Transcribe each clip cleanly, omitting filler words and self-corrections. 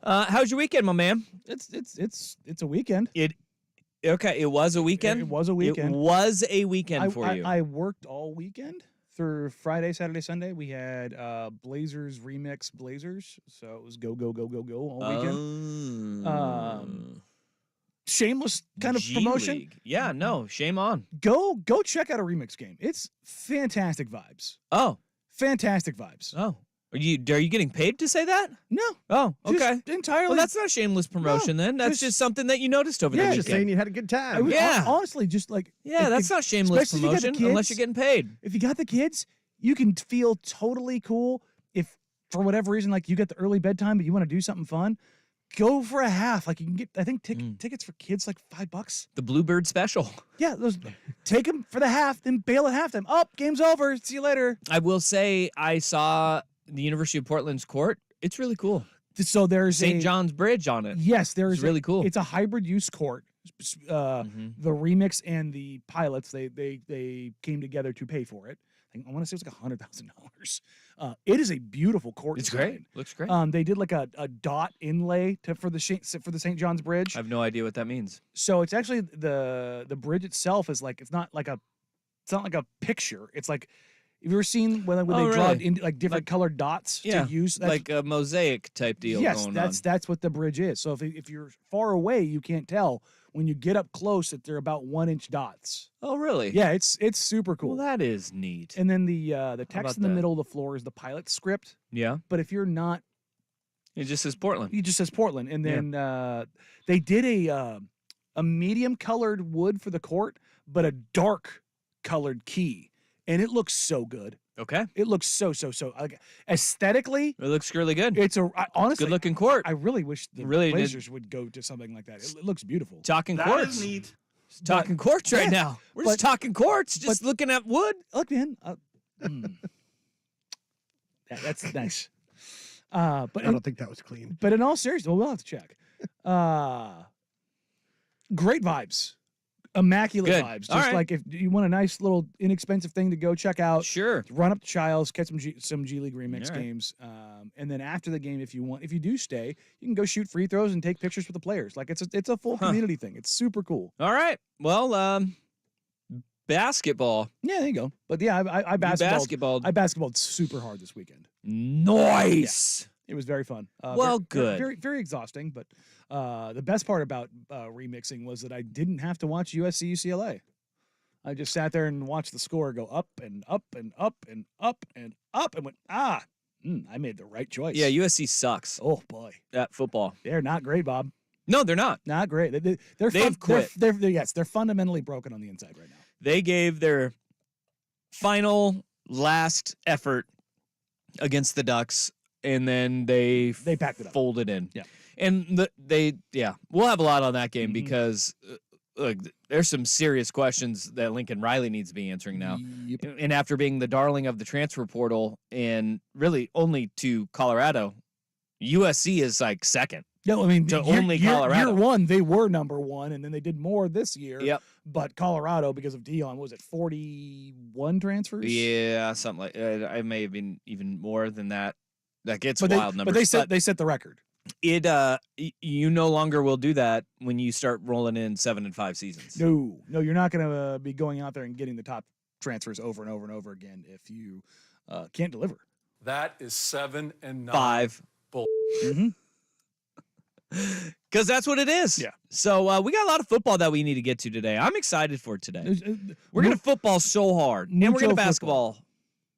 How's your weekend, my man? It's a weekend. It was a weekend? It was a weekend. It was a weekend for you. I worked all weekend through Friday, Saturday, Sunday. We had Blazers Remix Blazers, so it was go all weekend. Shameless kind of promotion. League. Yeah, no, shame on. Go check out a Remix game. It's fantastic vibes. Fantastic vibes. Oh. Are you getting paid to say that? No. Oh, okay. Just entirely. Well, that's not shameless promotion then. That's just something that you noticed over the weekend. Just saying you had a good time. Honestly, just like that's not shameless promotion unless you're getting paid. If you got the kids, you can feel totally cool. If for whatever reason, like you get the early bedtime, but you want to do something fun, go for a half. Like you can get, I think tickets for kids like $5. The Bluebird special. Yeah, take them for the half, then bail at halftime. Game's over. See you later. I will say I saw the University of Portland's court. It's really cool. So there's St. John's Bridge on it. Yes, it's really cool. It's a hybrid use court. The Remix and the Pilots they came together to pay for it. I want to say it was like $100,000. It is a beautiful court. It's design. great. Looks great. They did like a dot inlay for the St. John's Bridge. I have no idea what that means. So it's actually the bridge itself is like it's not like a picture. It's like. Have you ever seen when they draw in like different colored dots to use? Like a mosaic type deal going on. Yes, that's what the bridge is. So if you're far away, you can't tell. When you get up close, that they're about 1-inch dots. Oh, really? Yeah, it's super cool. Well, that is neat. And then the text in the middle of the floor is the pilot script. Yeah. But if you're not, it just says Portland. It just says Portland. And then they did a medium colored wood for the court, but a dark colored key. And it looks so good. Okay. It looks so like, aesthetically. It looks really good. It's honestly good looking court. I really wish the Blazers would go to something like that. It looks beautiful. Talking that courts. Is neat. Talking courts right now. We're just talking courts. Just looking at wood. Look, man. That's nice. But I don't think that was clean. But in all seriousness, we'll have to check. Great vibes. Immaculate vibes. Just like if you want a nice little inexpensive thing to go check out. Sure. Run up to Childs, catch some G League Remix games. And then after the game, if you do stay, you can go shoot free throws and take pictures with the players. Like it's a full community thing. It's super cool. All right. Well, basketball. Yeah, there you go. But yeah, I basketballed super hard this weekend. Nice. Yeah. It was very fun. Good. Very, very exhausting, but the best part about remixing was that I didn't have to watch USC UCLA. I just sat there and watched the score go up and up and up and up and up and went, I made the right choice. Yeah, USC sucks. Oh, boy. At football. They're not great, Bob. No, they're not. Not great. They've quit. They're fundamentally broken on the inside right now. They gave their final last effort against the Ducks, and then they packed it up. Folded in. Yeah. And we'll have a lot on that game because look, there's some serious questions that Lincoln Riley needs to be answering now. Yep. And after being the darling of the transfer portal and really only to Colorado, USC is like second. No, I mean, only Colorado. Year one, they were number one, and then they did more this year. Yep. But Colorado, because of Dion, what was it, 41 transfers? Yeah, something like I may have been even more than that. That gets wild numbers. But they set the record. You no longer will do that when you start rolling in 7 and 5 seasons. No, you're not going to be going out there and getting the top transfers over and over and over again if you can't deliver. That is 7 and 9. 5. Bull. Because that's what it is. Yeah. So we got a lot of football that we need to get to today. I'm excited for it today. We're going to football so hard. And we're going to basketball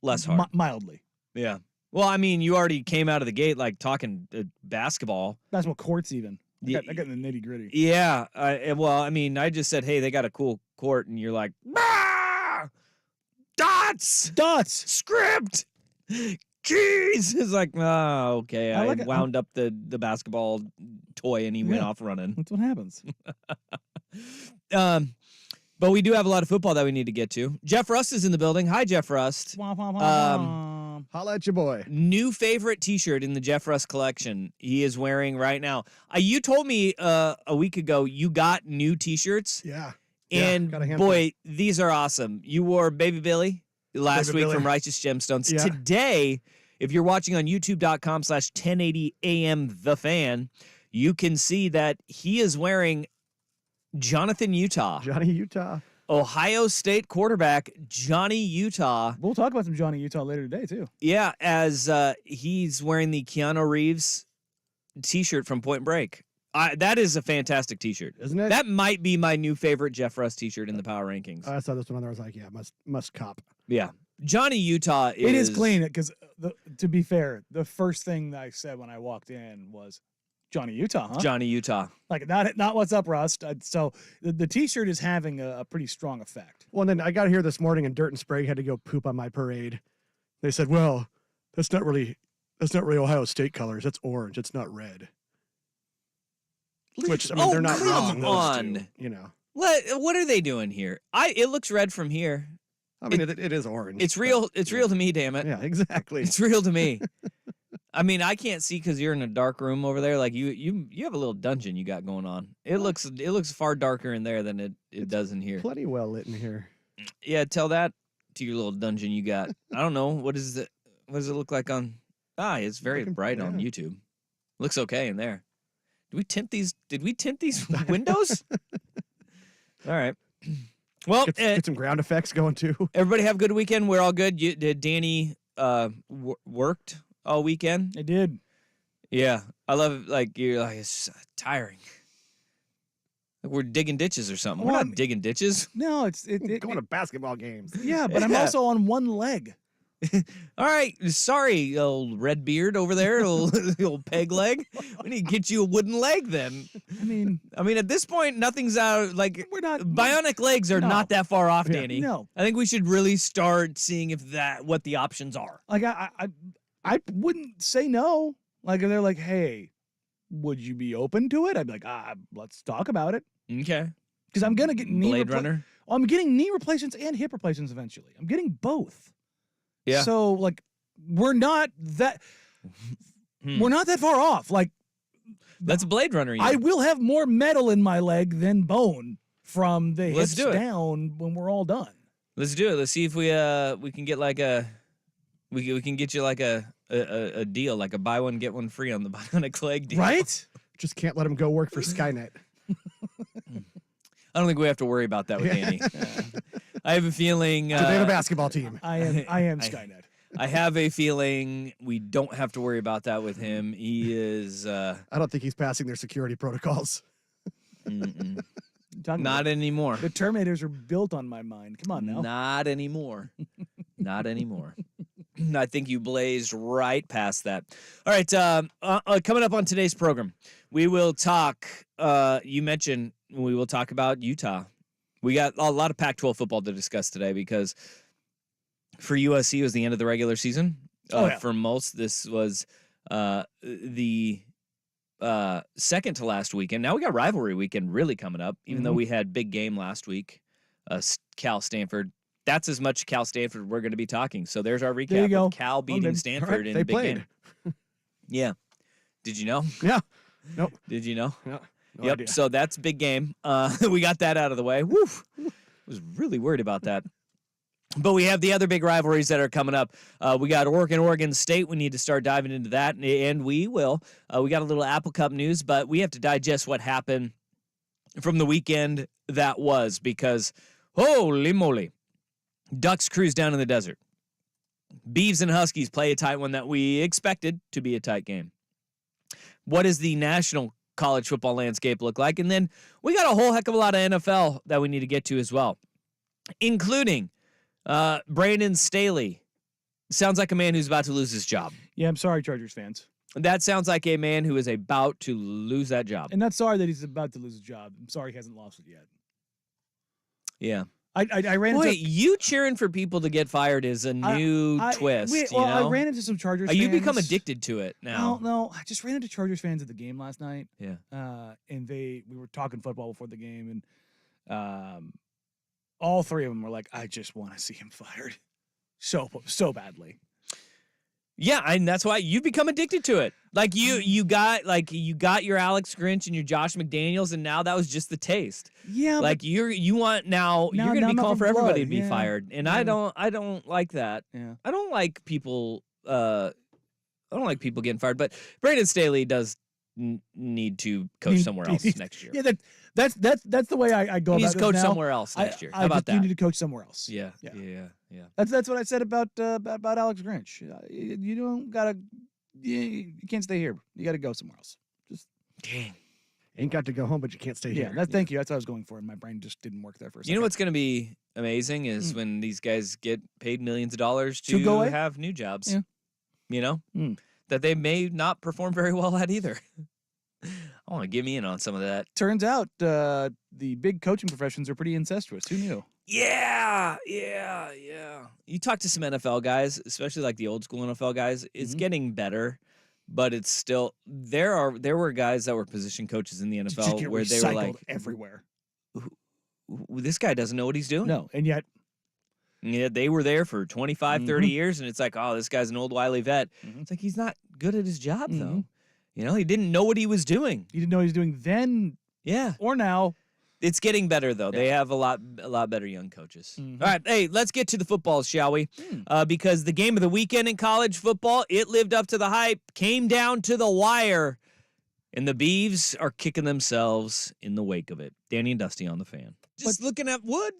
less hard. Mildly. Yeah. Well, I mean, you already came out of the gate like talking basketball. Basketball courts even. I got in the nitty gritty. Yeah. I just said, hey, they got a cool court. And you're like, bah! Dots! Script! Keys! It's like, oh, okay. I wound up the basketball toy and he went off running. That's what happens. But we do have a lot of football that we need to get to. Jeff Rust is in the building. Hi, Jeff Rust. Holla at your boy. New favorite T-shirt in the Jeff Rust collection he is wearing right now. You told me a week ago you got new T-shirts. Yeah. And boy, these are awesome. You wore Baby Billy last week from Righteous Gemstones. Yeah. Today, if you're watching on youtube.com/1080am The Fan, you can see that he is wearing Jonathan Utah, Johnny Utah. Ohio State quarterback Johnny Utah. We'll talk about some Johnny Utah later today, too. Yeah, as he's wearing the Keanu Reeves T-shirt from Point Break. That is a fantastic T-shirt. Isn't it? That might be my new favorite Jeff Russ T-shirt in the Power Rankings. I saw this one on there. I was like, yeah, must cop. Yeah, Johnny Utah is. It is clean because, to be fair, the first thing that I said when I walked in was Johnny Utah, huh? Johnny Utah. Like, not what's up, Rust. So the T-shirt is having a pretty strong effect. Well, and then I got here this morning, and Dirt and Sprague had to go poop on my parade. They said, "Well, that's not really Ohio State colors. That's orange. It's not red." Which, I mean, they're not wrong. Come on. Those two, you know. What are they doing here? It looks red from here. I mean, it is orange. It's real. It's real to me. Damn it. Yeah, exactly. It's real to me. I mean, I can't see because you're in a dark room over there. Like you have a little dungeon you got going on. It looks far darker in there than it does in here. Plenty well lit in here. Yeah, tell that to your little dungeon you got. I don't know. What does it look like on? It's very bright on YouTube. Looks okay in there. Did we tint these windows? All right. Well, get some ground effects going too. Everybody have a good weekend. We're all good. Did Danny worked all weekend? I did. Yeah, I love it. Like you're like it's tiring. Like we're digging ditches or something. We're Well, not digging ditches. No, it's Going to basketball games. yeah, but I'm Yeah. also on one leg. All right, sorry, old red beard over there, old peg leg. We need to get you a wooden leg then. I mean, At this point, nothing's out. Like we're not bionic legs are No. not that far off, Yeah. Danny. No. I think we should really start seeing what the options are. Like I wouldn't say no. Like if they're like, hey, would you be open to it? I'd be like, let's talk about it. Okay. Because I'm gonna get knee Blade Runner. I'm getting knee replacements and hip replacements eventually. I'm getting both. Yeah. So like we're not that far off. Like That's Blade Runner. I will have more metal in my leg than bone from the Let's hips do it. down when we're all done. Let's do it. Let's see if we can get like we can get you like a deal, like a buy one get one free on the bionic leg deal. Right? Just can't let him go work for Skynet. I don't think we have to worry about that with Danny. I have a feeling. So they have a basketball team. I am Skynet. I have a feeling we don't have to worry about that with him. He is I don't think he's passing their security protocols. not anymore. The Terminators are built on my mind. Come on now. Not anymore. Not anymore. I think you blazed right past that. All right. Coming up on today's program, we will talk. You mentioned we will talk about Utah. We got a lot of Pac-12 football to discuss today because for USC it was the end of the regular season. For most, this was the second to last weekend. Now we got rivalry weekend really coming up, even though we had big game last week, Cal Stanford. That's as much Cal Stanford we're going to be talking. So there's our There you recap go. of Cal beating Stanford in they big played. game. Yeah. Did you know? Yeah. Nope. Did you know? No Yep. idea. So that's big game. We got that out of the way. Woo. Was really worried about that. But we have the other big rivalries that are coming up. We got Oregon State. We need to start diving into that, and we will. We got a little Apple Cup news, but we have to digest what happened from the weekend that was because, holy moly, Ducks cruise down in the desert. Beavs and Huskies play a tight one that we expected to be a tight game. What does the national college football landscape look like? And then we got a whole heck of a lot of NFL that we need to get to as well, including Brandon Staley. Sounds like a man who's about to lose his job. Yeah, I'm sorry, Chargers fans. That sounds like a man who is about to lose that job. And not sorry that he's about to lose his job. I'm sorry he hasn't lost it yet. Yeah. I ran Wait, into you cheering for people to get fired is a new twist. I ran into some Chargers fans. You become addicted to it now. No, I just ran into Chargers fans at the game last night. Yeah. And we were talking football before the game, and all three of them were like, I just want to see him fired so badly. Yeah, and that's why you've become addicted to it. Like you got your Alex Grinch and your Josh McDaniels, and now that was just the taste. Yeah, Like you're going to be calling for everybody to be yeah. fired, and Yeah. I don't like that. Yeah. I don't like people I don't like people getting fired, but Brandon Staley does need to coach somewhere else next year. Yeah, that's the way I go He about needs this to coach now. somewhere else next year. How about You need that? to coach somewhere else. Yeah. Yeah. That's what I said about Alex Grinch. You don't gotta. You can't stay here. You got to go somewhere else. Just Dang. Ain't got to go home, but you can't stay yeah. here. Thank you. That's what I was going for, and my brain just didn't work there for a second. You know what's going to be amazing is when these guys get paid millions of dollars To to go away? have new jobs. Yeah. You know? Mm. That they may not perform very well at either. I want to get me in on some of that. Turns out the big coaching professions are pretty incestuous. Who knew? Yeah. You talk to some NFL guys, especially like the old school NFL guys, it's getting better, but it's still there were guys that were position coaches in the Just NFL get where they were recycled like everywhere. this guy doesn't know what he's doing. No, and yet Yeah, they were there for 25, 30 Mhm. years, and it's like, oh, this guy's an old wily vet. Mhm. It's like he's not good at his job, though. Mhm. You know, he didn't know what he was doing. you didn't know what he was doing then Yeah. or now. It's getting better, though. They have a lot better young coaches. Mhm. All right, hey, let's get to the football, shall we? Hmm. Because the game of the weekend in college football, it lived up to the hype, came down to the wire, and the Beavs are kicking themselves in the wake of it. Danny and Dusty on the Fan. Just looking at wood.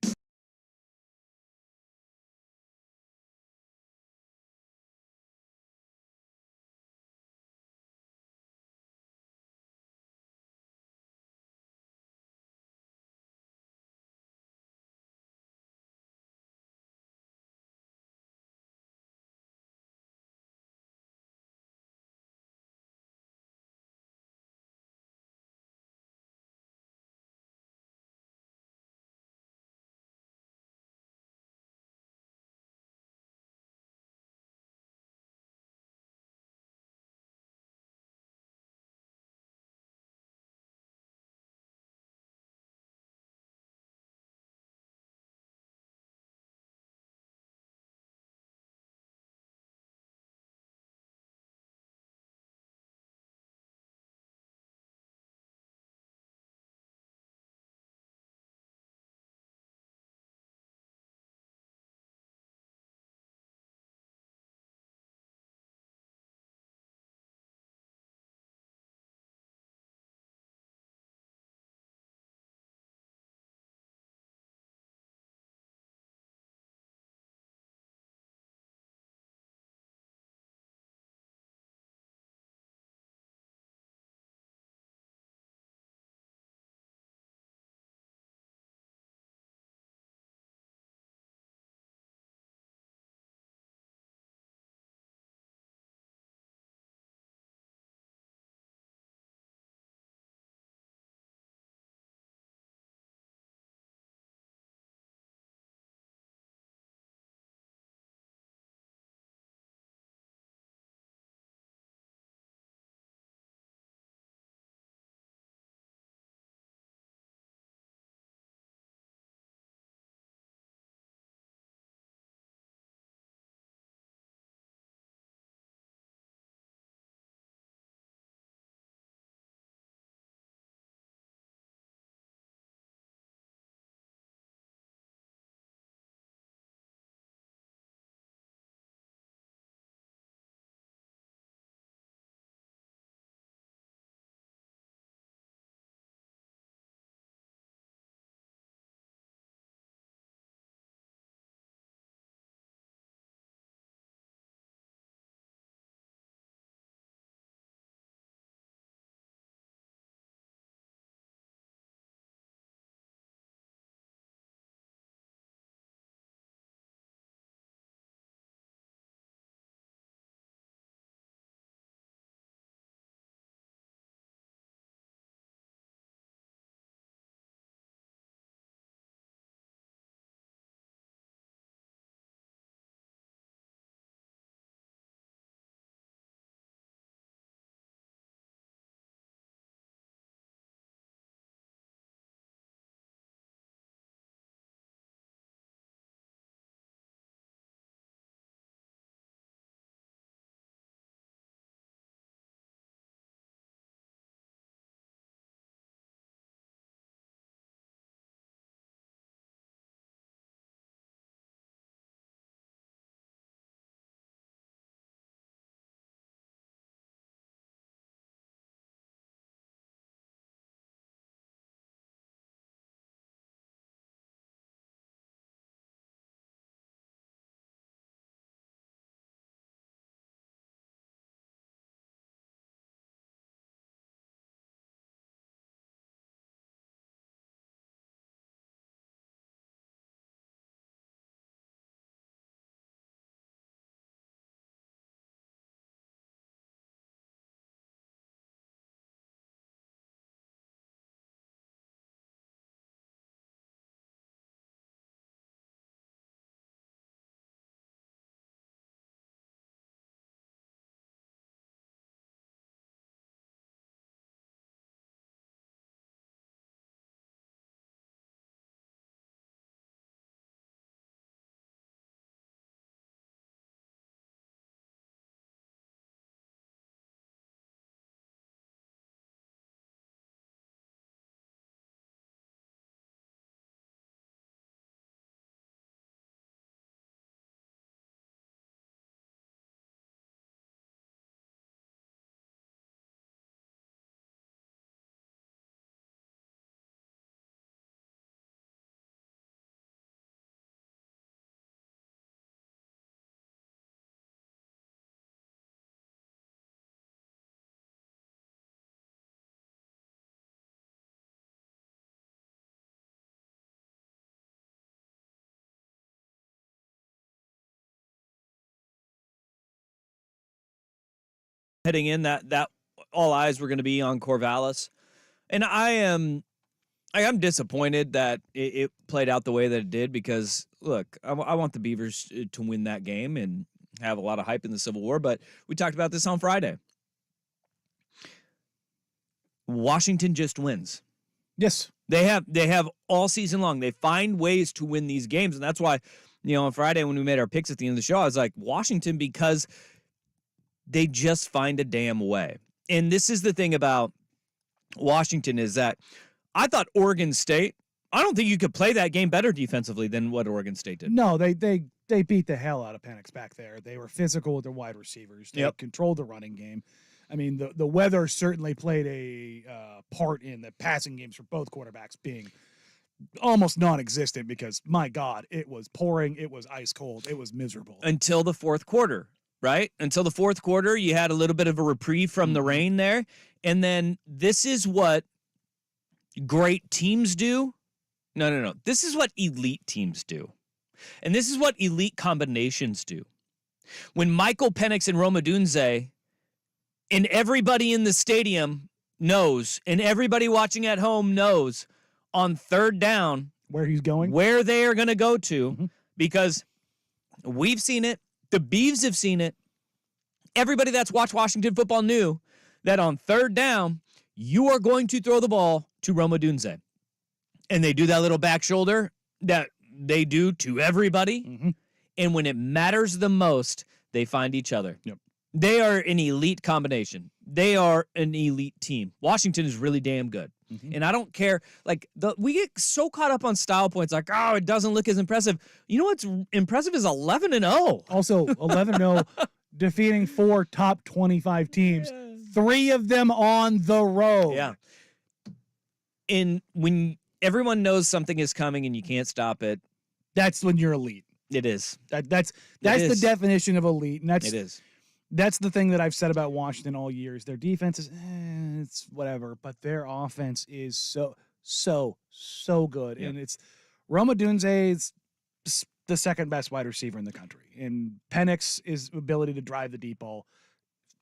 heading in that all eyes were going to be on Corvallis. And I am disappointed that it played out the way that it did because, look, I want the Beavers to win that game and have a lot of hype in the Civil War, but we talked about this on Friday. Washington just wins. Yes. They have all season long. They find ways to win these games, and that's why, on Friday when we made our picks at the end of the show, I was like, Washington, because they just find a damn way. And this is the thing about Washington is that I thought Oregon State, I don't think you could play that game better defensively than what Oregon State did. No, they beat the hell out of Penix back there. They were physical with their wide receivers. They controlled the running game. I mean, the weather certainly played a part in the passing games for both quarterbacks being almost non-existent because, my God, it was pouring, it was ice cold, it was miserable. Until the fourth quarter, right? Until the fourth quarter, you had a little bit of a reprieve from the rain there. And then this is what great teams do. No. This is what elite teams do. And this is what elite combinations do. When Michael Penix and Rome Odunze and everybody in the stadium knows, and everybody watching at home knows, on third down, where he's going, where they are going to go to, because we've seen it, the Beavs have seen it, everybody that's watched Washington football knew that on third down, you are going to throw the ball to Rome Odunze. And they do that little back shoulder that they do to everybody. And when it matters the most, they find each other. Yep. They are an elite combination. They are an elite team. Washington is really damn good. And I don't care. Like, we get so caught up on style points, like, oh, it doesn't look as impressive. You know what's impressive is 11-0. Also, 11-0, defeating 4 top 25 teams, 3 of them on the road. Yeah. And when everyone knows something is coming and you can't stop it, that's when you're elite. It is. That's the definition of elite, and It is. That's the thing that I've said about Washington all years. Their defense is it's whatever, but their offense is so good. Yeah. And it's Rome Odunze is the second best wide receiver in the country. And Penix's ability to drive the deep ball,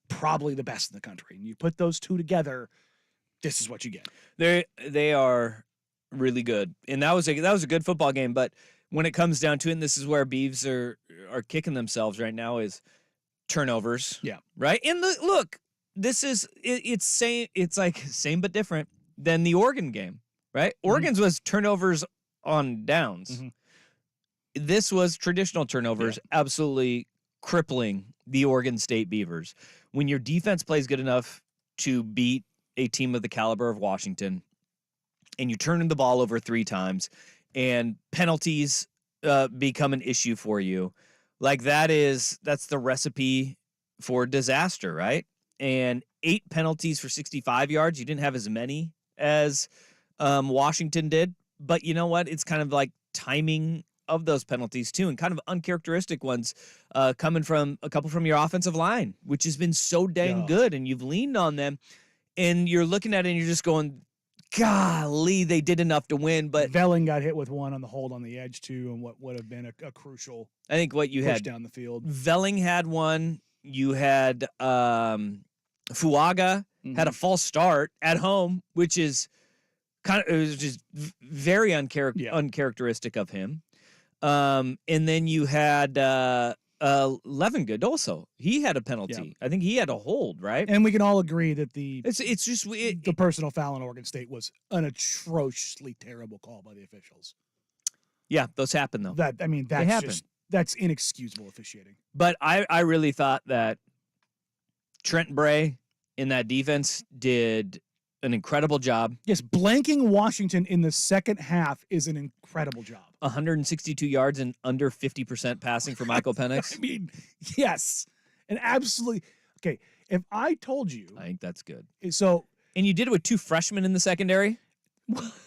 probably the best in the country. And you put those two together, this is what you get. They are really good. And that was a good football game, but when it comes down to it, and this is where Beavs are kicking themselves right now, is turnovers. Yeah. Right? And look, this is it's like same but different than the Oregon game, right? Oregon's was turnovers on downs. This was traditional turnovers, absolutely crippling the Oregon State Beavers. When your defense plays good enough to beat a team of the caliber of Washington, and you turn the ball over 3 times, and penalties become an issue for you, like that's the recipe for disaster, right? And 8 penalties for 65 yards. You didn't have as many as Washington did, but you know what? It's kind of like timing of those penalties too, and kind of uncharacteristic ones coming from a couple from your offensive line, which has been so dang good, and you've leaned on them, and you're looking at it and you're just going, golly, they did enough to win. But Velling got hit with one on the hold on the edge too, and what would have been a crucial I think what you push had down the field. Velling had one. You had Fuaga had a false start at home, which is it was just very uncharacteristic of him. And then you had Levengood also. He had a penalty. I think he had a hold, right? And we can all agree that the personal foul in Oregon State was an atrociously terrible call by the officials. Yeah, those happen though. That's inexcusable officiating. But I really thought that Trent Bray in that defense did an incredible job. Yes, blanking Washington in the second half is an incredible job. 162 yards and under 50% passing for Michael Penix. I mean, yes. And absolutely. Okay, if I told you. I think that's good. So. And you did it with 2 freshmen in the secondary?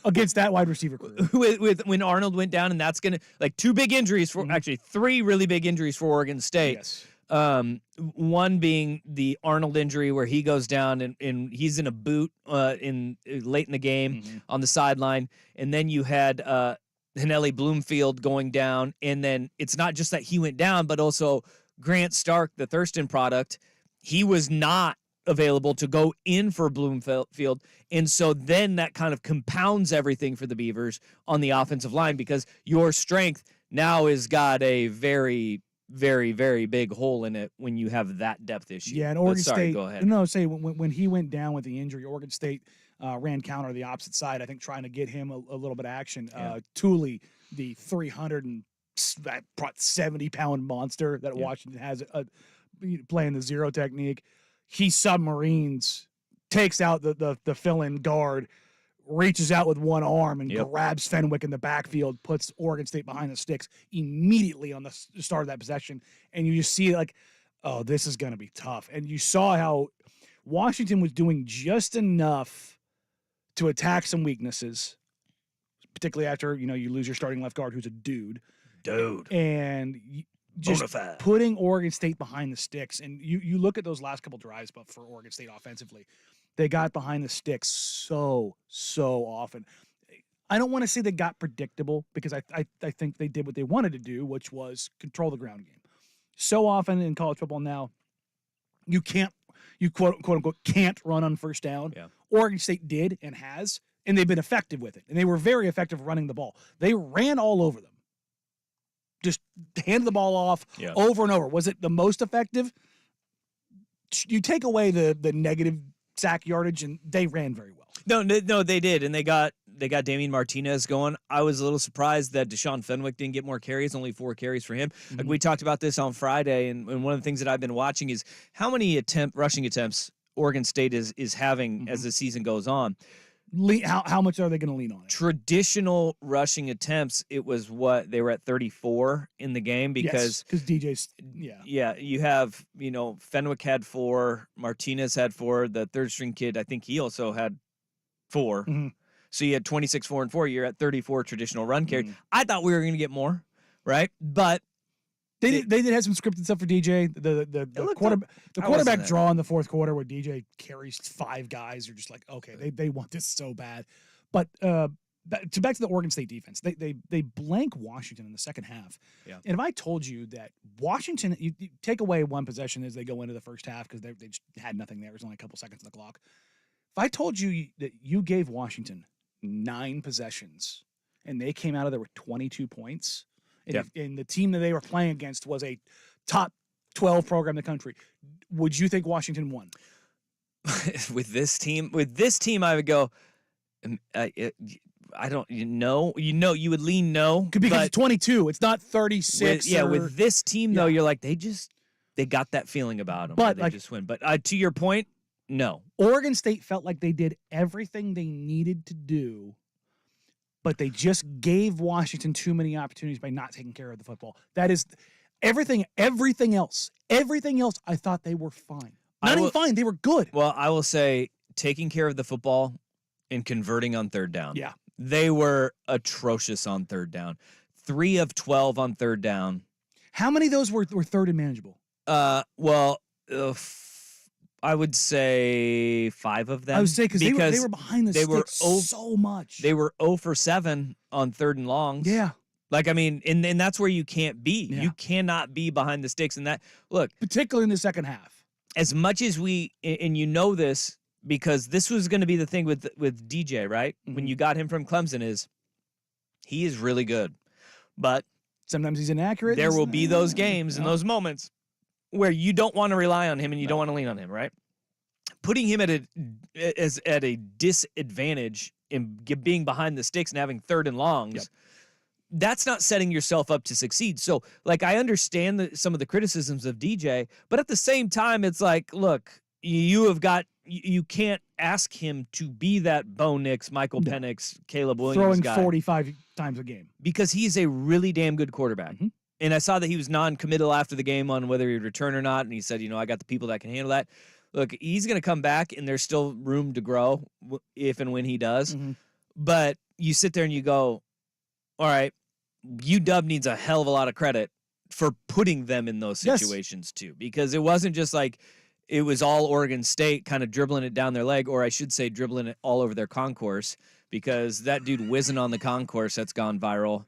Against that wide receiver crew. with when Arnold went down, and that's going to, like, 2 big injuries for, actually 3 really big injuries for Oregon State. Yes. One being the Arnold injury where he goes down and he's in a boot late in the game on the sideline. And then you had Hanelli Bloomfield going down. And then it's not just that he went down, but also Grant Stark, the Thurston product, he was not available to go in for Bloomfield. And so then that kind of compounds everything for the Beavers on the offensive line because your strength now has got a very, very, very big hole in it when you have that depth issue. Yeah, and Oregon sorry, State. go ahead. No, say when he went down with the injury, Oregon State ran counter the opposite side. I think trying to get him a little bit of action. Yeah. Thule, the 370-pound monster that Washington has playing the zero technique, he submarines, takes out the fill-in guard, reaches out with one arm and grabs Fenwick in the backfield, puts Oregon State behind the sticks immediately on the start of that possession. And you just see like, oh, this is going to be tough. And you saw how Washington was doing just enough to attack some weaknesses, particularly after, you lose your starting left guard who's a dude. And just putting Oregon State behind the sticks. And you look at those last couple drives but for Oregon State offensively. They got behind the sticks so often. I don't want to say they got predictable because I think they did what they wanted to do, which was control the ground game. So often in college football now, you quote unquote can't run on first down. Yeah. Oregon State did and has, and they've been effective with it. And they were very effective running the ball. They ran all over them. Just handed the ball off over and over. Was it the most effective? You take away the negative sack yardage, and they ran very well. No, they did, and they got Damian Martinez going. I was a little surprised that Deshaun Fenwick didn't get more carries, only 4 carries for him. Like we talked about this on Friday, and one of the things that I've been watching is how many rushing attempts Oregon State is having as the season goes on. How much are they going to lean on it? Traditional rushing attempts, it was they were at 34 in the game because DJ's you have Fenwick had 4, Martinez had 4, the third string kid I think he also had 4, so you had 26, 4, and 4. You're at 34 traditional run carry. I thought we were going to get more, right? But They did have some scripted stuff for DJ. The quarterback draw in the fourth quarter where DJ carries 5 guys. You're just like, okay, they want this so bad. But back to the Oregon State defense, they blank Washington in the second half. Yeah. And if I told you that Washington, you take away one possession as they go into the first half because they just had nothing there. There's only a couple seconds on the clock. If I told you that you gave Washington 9 possessions and they came out of there with 22 points. And the team that they were playing against was a top 12 program in the country. Would you think Washington won? with this team, I would go. I don't. You would lean no because it's 22. It's not 36. With this team though, you're like they got that feeling about them. But they just win. But to your point, no. Oregon State felt like they did everything they needed to do. But they just gave Washington too many opportunities by not taking care of the football. That is everything else. Everything else, I thought they were fine. Not even fine. They were good. Well, I will say taking care of the football and converting on third down. Yeah. They were atrocious on third down. 3 of 12 on third down. How many of those were third and manageable? I would say 5 of them. I would say because they were behind the sticks so much. They were 0 for 7 on third and longs. Yeah. Like, I mean, and that's where you can't be. Yeah. You cannot be behind the sticks. And that, look. Particularly in the second half. As much as and you know this, because this was going to be the thing with DJ, right? When you got him from Clemson he is really good. But sometimes he's inaccurate. There will be those games and those moments where you don't want to rely on him and you don't want to lean on him, right? Putting him at a disadvantage in being behind the sticks and having third and longs, that's not setting yourself up to succeed. So, like, I understand some of the criticisms of DJ, but at the same time, it's like, look, you can't ask him to be that Bo Nix, Michael Penix, Caleb Williams throwing guy. 45 times a game. Because he's a really damn good quarterback. And I saw that he was non-committal after the game on whether he'd return or not. And he said, I got the people that can handle that. Look, he's going to come back, and there's still room to grow if and when he does. But you sit there and you go, all right, UW needs a hell of a lot of credit for putting them in those situations too. Because it wasn't just like it was all Oregon State kind of dribbling it down their leg, or I should say dribbling it all over their concourse, because that dude whizzing on the concourse that's gone viral.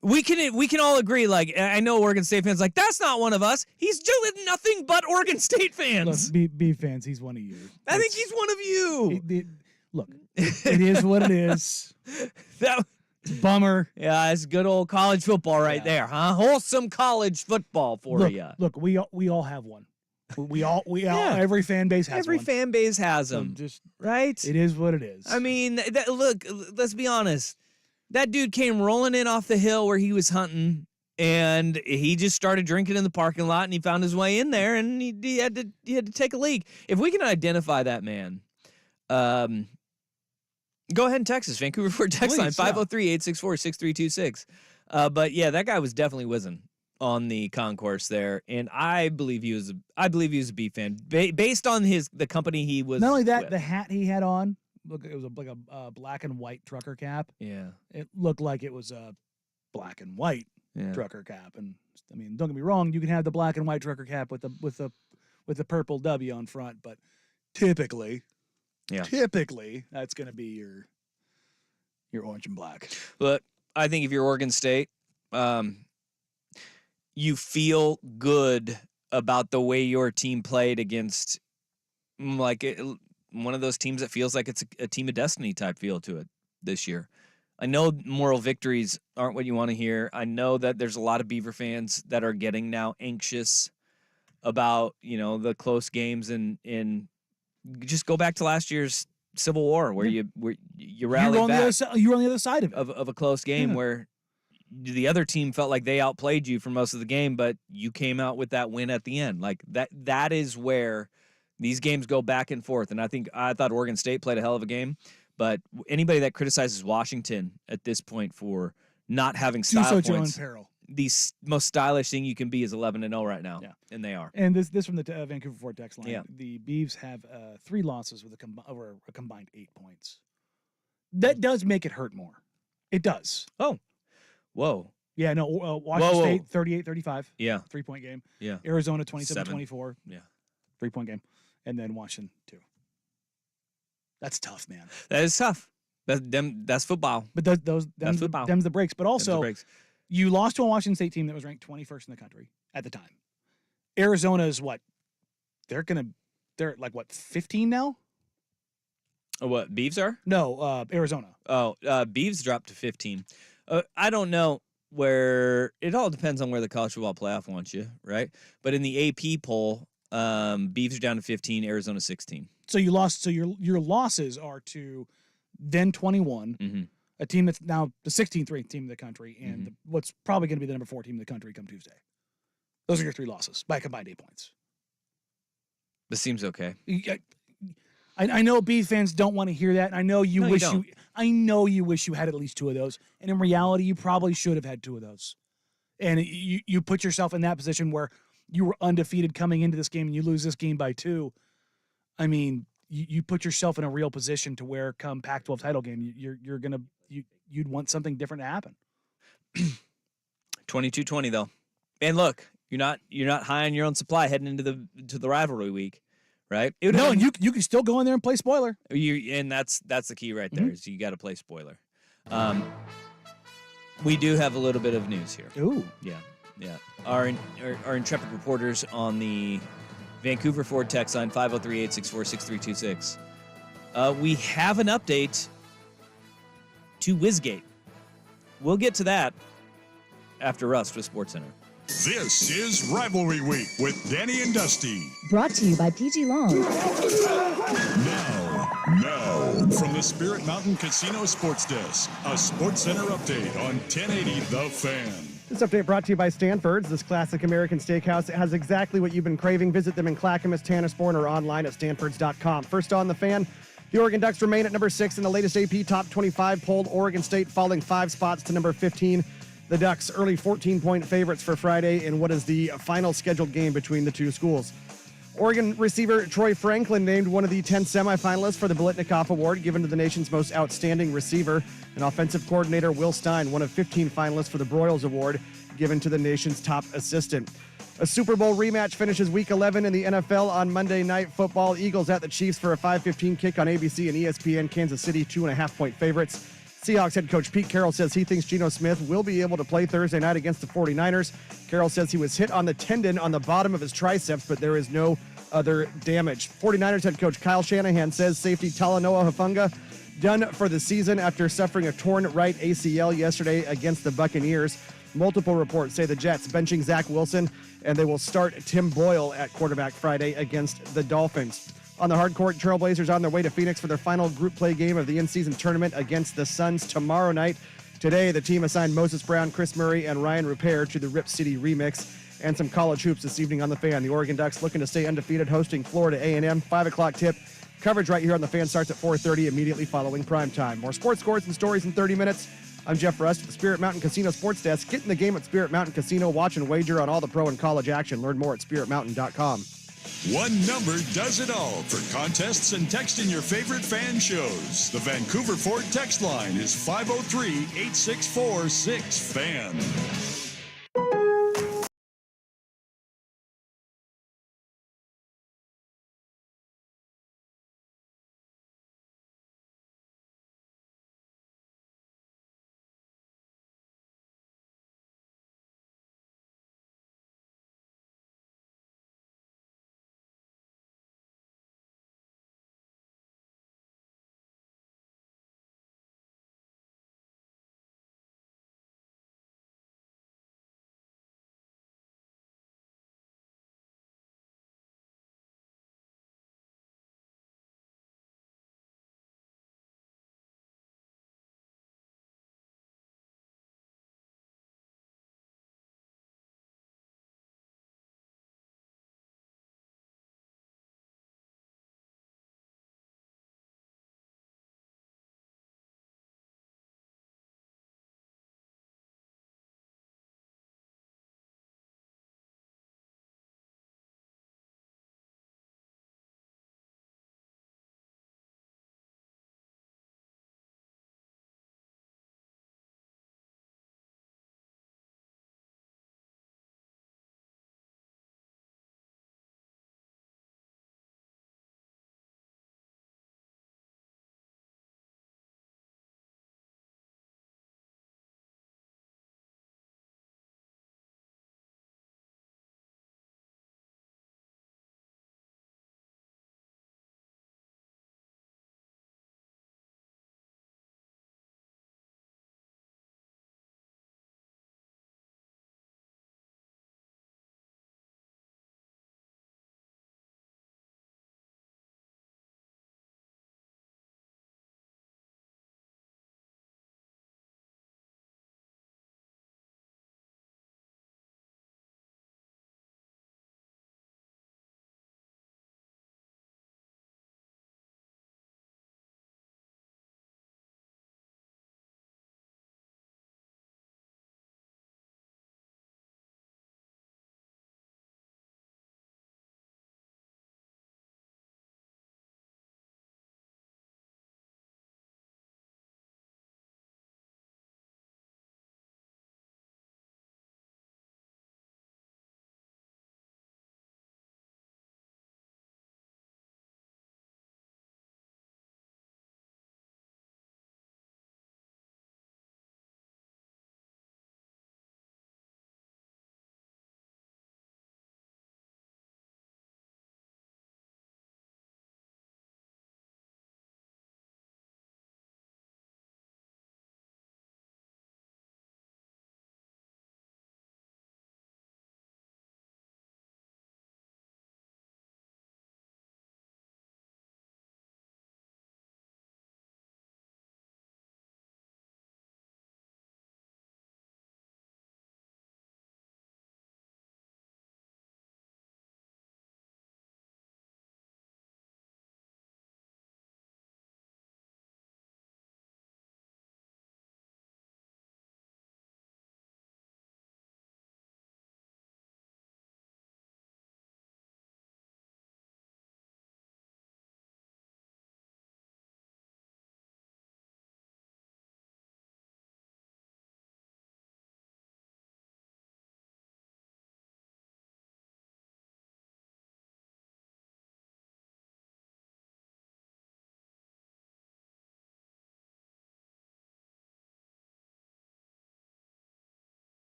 We can all agree, like, I know Oregon State fans like, that's not one of us. He's doing nothing but Oregon State fans. Look, be fans. He's one of you. I think he's one of you. Look, it is what it is. That, Bummer. yeah, it's good old college football right there, huh? Wholesome college football for you. Look, we all have one. We all Yeah. every fan base has Every one. fan base has So them, just right? it is what it is. I mean, look, let's be honest. That dude came rolling in off the hill where he was hunting, and he just started drinking in the parking lot, and he found his way in there, and he had to take a leak. If we can identify that man, go ahead and text us, Vancouver Ford text line, Please, yeah. 503-864-6326. But yeah, that guy was definitely whizzing on the concourse there, and I believe he was a B fan based on the company he was. not only that, with. the hat he had on, look, it was like a black and white trucker cap. Yeah, It looked like it was a black and white yeah. trucker cap. And I mean, don't get me wrong, you can have the black and white trucker cap with the purple W on front, but typically, that's going to be your orange and black. But I think if you're Oregon State, you feel good about the way your team played against one of those teams that feels like it's a team of destiny type feel to it this year. I know moral victories aren't what you want to hear. I know that there's a lot of Beaver fans that are getting now anxious about, the close games and just go back to last year's Civil War where you rallied You were on back the other side of it. of a close game where the other team felt like they outplayed you for most of the game, but you came out with that win at the end. Like that is where these games go back and forth. And I thought Oregon State played a hell of a game, but anybody that criticizes Washington at this point for not having Do style so at your own points, peril. the most stylish thing you can be is 11-0 right now. Yeah. And they are. And this from the Vancouver Ford text line. Yeah. The Beavs have 3 losses with over a combined 8 points. That does make it hurt more. It does. Oh, whoa. Yeah, no, Washington Whoa. State 38-35, Yeah. 3-point game. Yeah. Arizona 27-24, Yeah. 3-point game. And then Washington 2. That's tough, man. That is tough. That's football. But That's football. them's the breaks. But Them's the also, breaks. you lost to a Washington State team that was ranked 21st in the country at the time. Arizona is what? They're like, what, 15 now? What, Beavs are? No, Arizona. Oh, Beavs dropped to 15. I don't know where it all depends on where the college football playoff wants you, right? But in the AP poll, Beavs are down to 15, Arizona 16. So you lost. So your losses are to then 21, Mm-hmm. a team that's now the 16th ranked team in the country, and what's probably going to be the number 4 team in the country come Tuesday. Those are your 3 losses by a combined 8 points. This seems okay. I know Bees fans don't want to hear that. I know you No, you wish don't. I know you wish you had at least 2 of those, and in reality, you probably should have had 2 of those. And you put yourself in that position where you were undefeated coming into this game, and you lose this game by 2. I mean, you put yourself in a real position to where come Pac-12 title game, you'd want something different to happen. 22-20 though. And look, you're not high on your own supply heading into the rivalry week, right? No, and you can still go in there and play spoiler. And that's the key right there is you got to play spoiler. We do have a little bit of news here. Ooh. Yeah. Our intrepid reporters on the Vancouver Ford text line 503-864-6326. We have an update to Wizgate. We'll get to that after Rust with SportsCenter. This is Rivalry Week with Danny and Dusty. Brought to you by PG Long. Now, from the Spirit Mountain Casino Sports Desk, a SportsCenter update on 1080 The Fan. This update brought to you by Stanford's. This classic American steakhouse has exactly what you've been craving. Visit them in Clackamas, Tanasbourne, or online at stanfords.com. First on The Fan, the Oregon Ducks remain at number 6 in the latest AP Top 25 poll. Oregon State falling 5 spots to number 15. The Ducks early 14-point favorites for Friday in what is the final scheduled game between the two schools. Oregon receiver Troy Franklin named one of the 10 semifinalists for the Biletnikoff Award given to the nation's most outstanding receiver. And offensive coordinator Will Stein, one of 15 finalists for the Broyles Award given to the nation's top assistant. A Super Bowl rematch finishes Week 11 in the NFL on Monday Night Football. Eagles at the Chiefs for a 5:15 kick on ABC and ESPN. Kansas City 2.5-point favorites. Seahawks head coach Pete Carroll says he thinks Geno Smith will be able to play Thursday night against the 49ers. Carroll says he was hit on the tendon on the bottom of his triceps, but there is no other damage. 49ers head coach Kyle Shanahan says safety Talanoa Hufanga done for the season after suffering a torn right ACL yesterday against the Buccaneers. Multiple reports say the Jets benching Zach Wilson, and they will start Tim Boyle at quarterback Friday against the Dolphins. On the hard court, Trailblazers on their way to Phoenix for their final group play game of the in-season tournament against the Suns tomorrow night. Today, the team assigned Moses Brown, Chris Murray, and Ryan Rupert to the Rip City remix. And some college hoops this evening on The Fan. The Oregon Ducks looking to stay undefeated, hosting Florida A&M. 5 o'clock tip. Coverage right here on The Fan starts at 4:30, immediately following primetime. More sports scores and stories in 30 minutes. I'm Jeff Rust at the Spirit Mountain Casino Sports Desk. Get in the game at Spirit Mountain Casino. Watch and wager on all the pro and college action. Learn more at spiritmountain.com. One number does it all for contests and texting your favorite fan shows. The Vancouver Ford text line is 503-864-6FAN.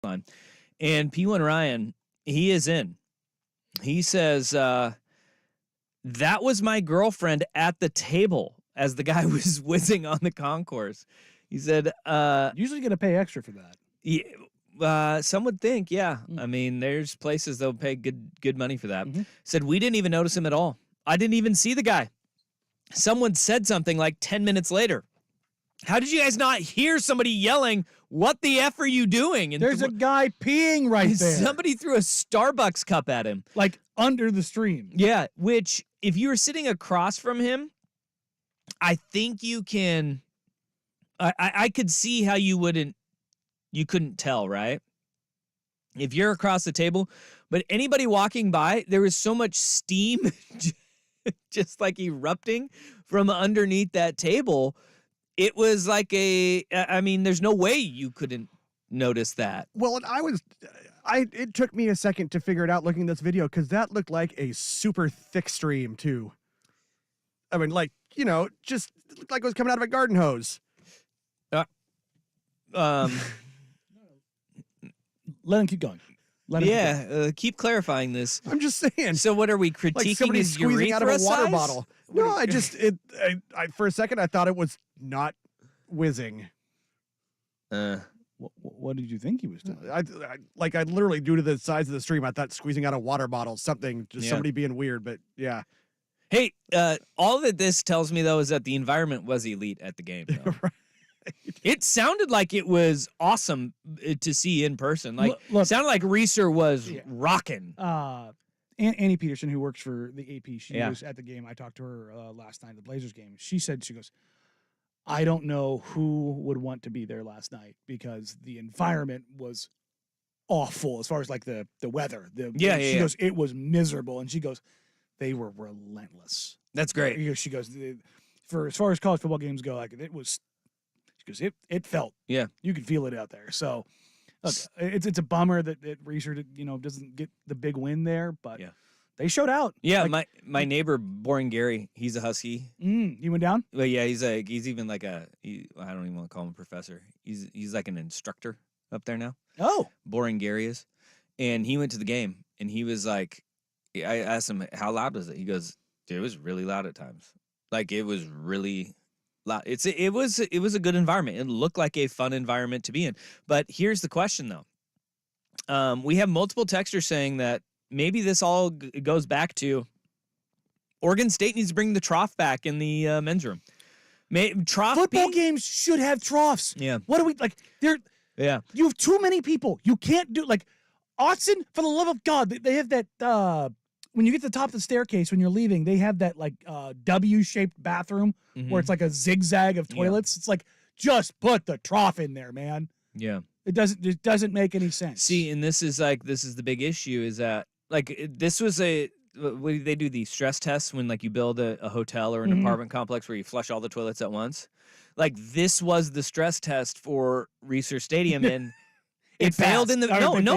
line. And P1 Ryan, he is in. He says, that was my girlfriend at the table as the guy was whizzing on the concourse. He said, Usually going to pay extra for that. yeah, some would think, yeah. Mm. I mean, there's places they'll pay good money for that. Mhm. Said, we didn't even notice him at all. I didn't even see the guy. Someone said something like 10 minutes later. How did you guys not hear somebody yelling, what the F are you doing? And There's a guy peeing right there. somebody threw a Starbucks cup at him. Like under the stream. Yeah, which if you were sitting across from him, I think you can. I could see how you couldn't tell, right? If you're across the table, but anybody walking by, there was so much steam just like erupting from underneath that table. It was like I mean, there's no way you couldn't notice that. Well, and it took me a second to figure it out looking at this video because that looked like a super thick stream too. I mean, like, just looked like it was coming out of a garden hose. Let him keep going. Let him keep going. Yeah, keep clarifying this. I'm just saying. So what are we Like critiquing somebody his squeezing out of a urethra water size? bottle. No, I for a second I thought it was not whizzing. What did you think he was doing? I literally, due to the size of the stream, I thought squeezing out a water bottle, something, just Yeah. somebody being weird. But yeah, Hey, all that this tells me, though, is that the environment was elite at the game. though. Right. It sounded like it was awesome to see in person. Like, Look- sounded like Reeser was Yeah. rocking. Annie Peterson, who works for the AP, she Yeah. was at the game. I talked to her last night at the Blazers game. She goes, I don't know who would want to be there last night because the environment was awful as far as like the weather. She goes, it was miserable. And she goes, they were relentless. That's great. She goes, for as far as college football games go, like it was, she goes, it felt, Yeah. you could feel it out there. So look, it's a bummer that Reeser, doesn't get the big win there, but Yeah. they showed out. Yeah, Like, my neighbor, Boring Gary, he's a Husky. he went down. Well, yeah, he's even like I don't even want to call him a professor. He's like an instructor up there now. Oh, Boring Gary is. And he went to the game and he was like, I asked him, how loud was it? He goes, dude, it was really loud at times. Like it was really loud. It was a good environment. It looked like a fun environment to be in. But here's the question though. We have multiple texters saying that maybe this all goes back to Oregon State needs to bring the trough back in the men's room. football games should have troughs. Yeah. What do we like? Yeah. You have too many people. You can't do like Autzen. For the love of God, they have that. When you get to the top of the staircase when you're leaving, they have that like W-shaped bathroom where it's like a zigzag of toilets. It's like just put the trough in there, man. Yeah. It doesn't make any sense. See, and this is the big issue is that this was they do these stress tests when like you build a hotel or an apartment complex where you flush all the toilets at once. Like this was the stress test for Reeser Stadium and it failed passed. in the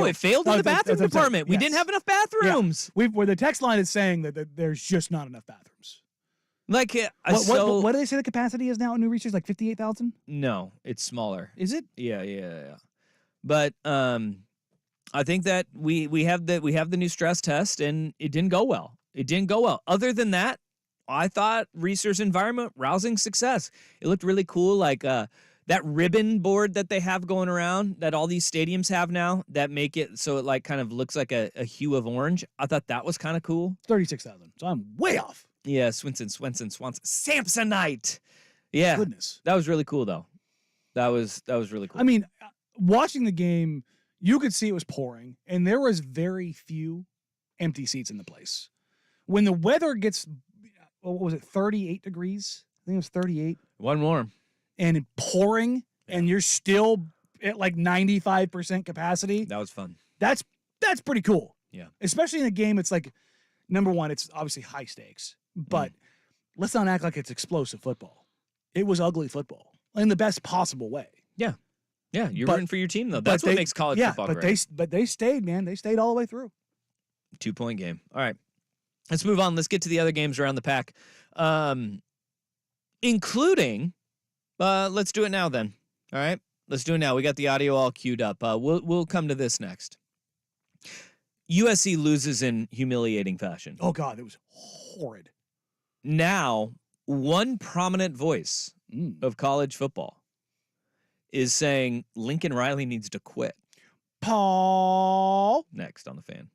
it failed in the That's what bathroom I'm saying. department. We Yes. didn't have enough bathrooms. Where the text line is saying that there's just not enough bathrooms. Like What do they say the capacity is now at New Research? Like 58,000? No, it's smaller. Is it? Yeah. But I think that we have the new stress test and it didn't go well. Other than that, I thought Reeser's environment rousing success. It looked really cool, like that ribbon board that they have going around that all these stadiums have now that make it so it like kind of looks like a hue of orange. I thought that was kind of cool. 36,000. So I'm way off. Yeah, Swanson, Samsonite. Yeah, Goodness. that was really cool though. That was really cool. I mean, watching the game, you could see it was pouring, and there was very few empty seats in the place. When the weather gets, what was it, 38 degrees? I think it was 38. One warm. And it pouring, and you're still at like 95% capacity. That was fun. That's pretty cool. Yeah. Especially in a game, it's like, number one, it's obviously high stakes, but let's not act like it's explosive football. It was ugly football in the best possible way. Yeah, you're But- rooting for your team though. but That's what they- makes college football but great. they stayed, man. They stayed all the way through. 2-point game. All right, let's move on. Let's get to the other games around the pack, including. Let's do it now then. All right, Let's do it now. We got the audio all queued up. We'll come to this next. USC loses in humiliating fashion. Oh, God, it was horrid. Now, one prominent voice of college football is saying Lincoln Riley needs to quit. Paul. Next on The Fan.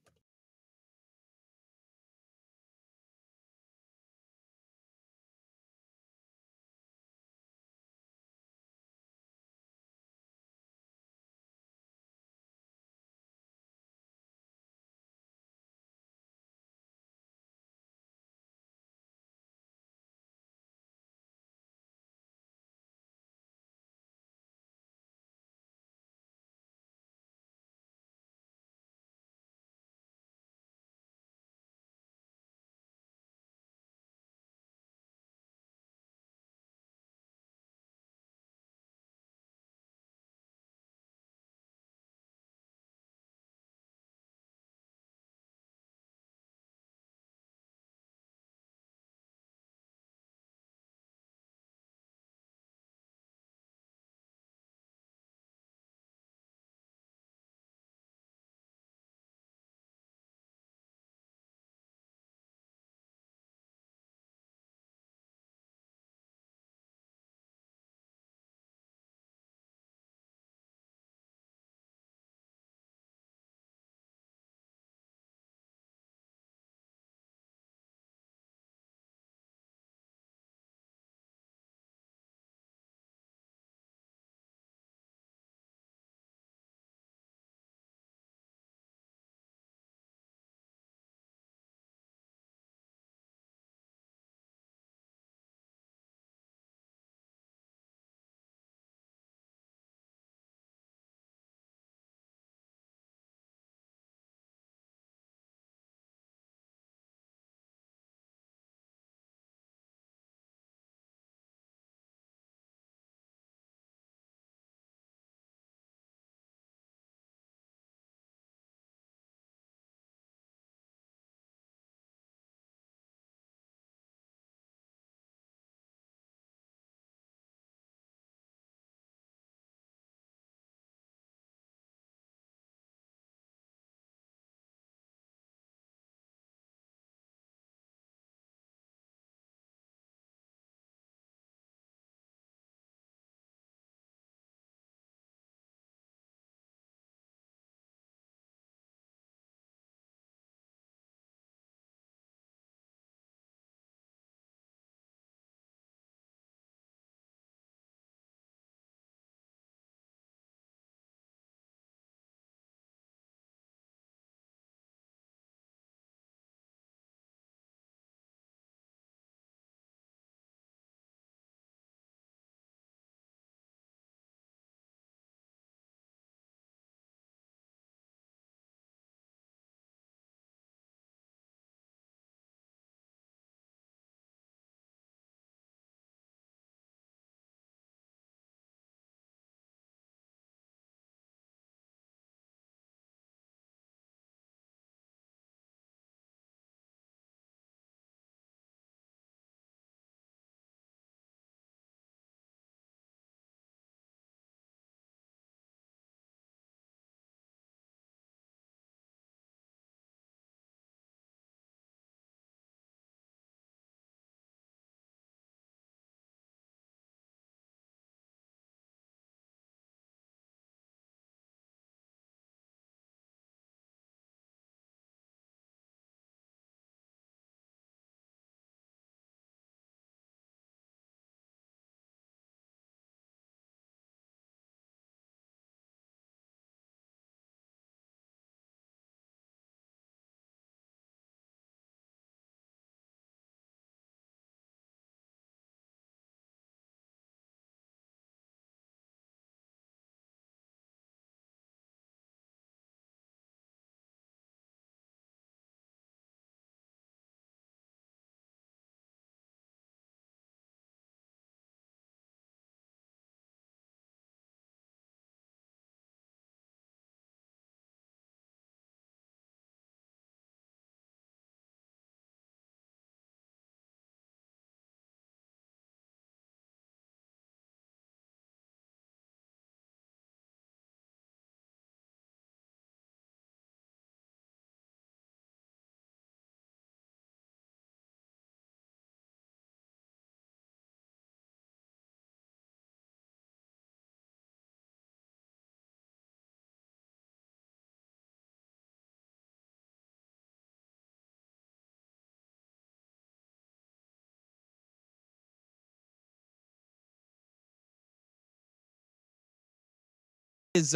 is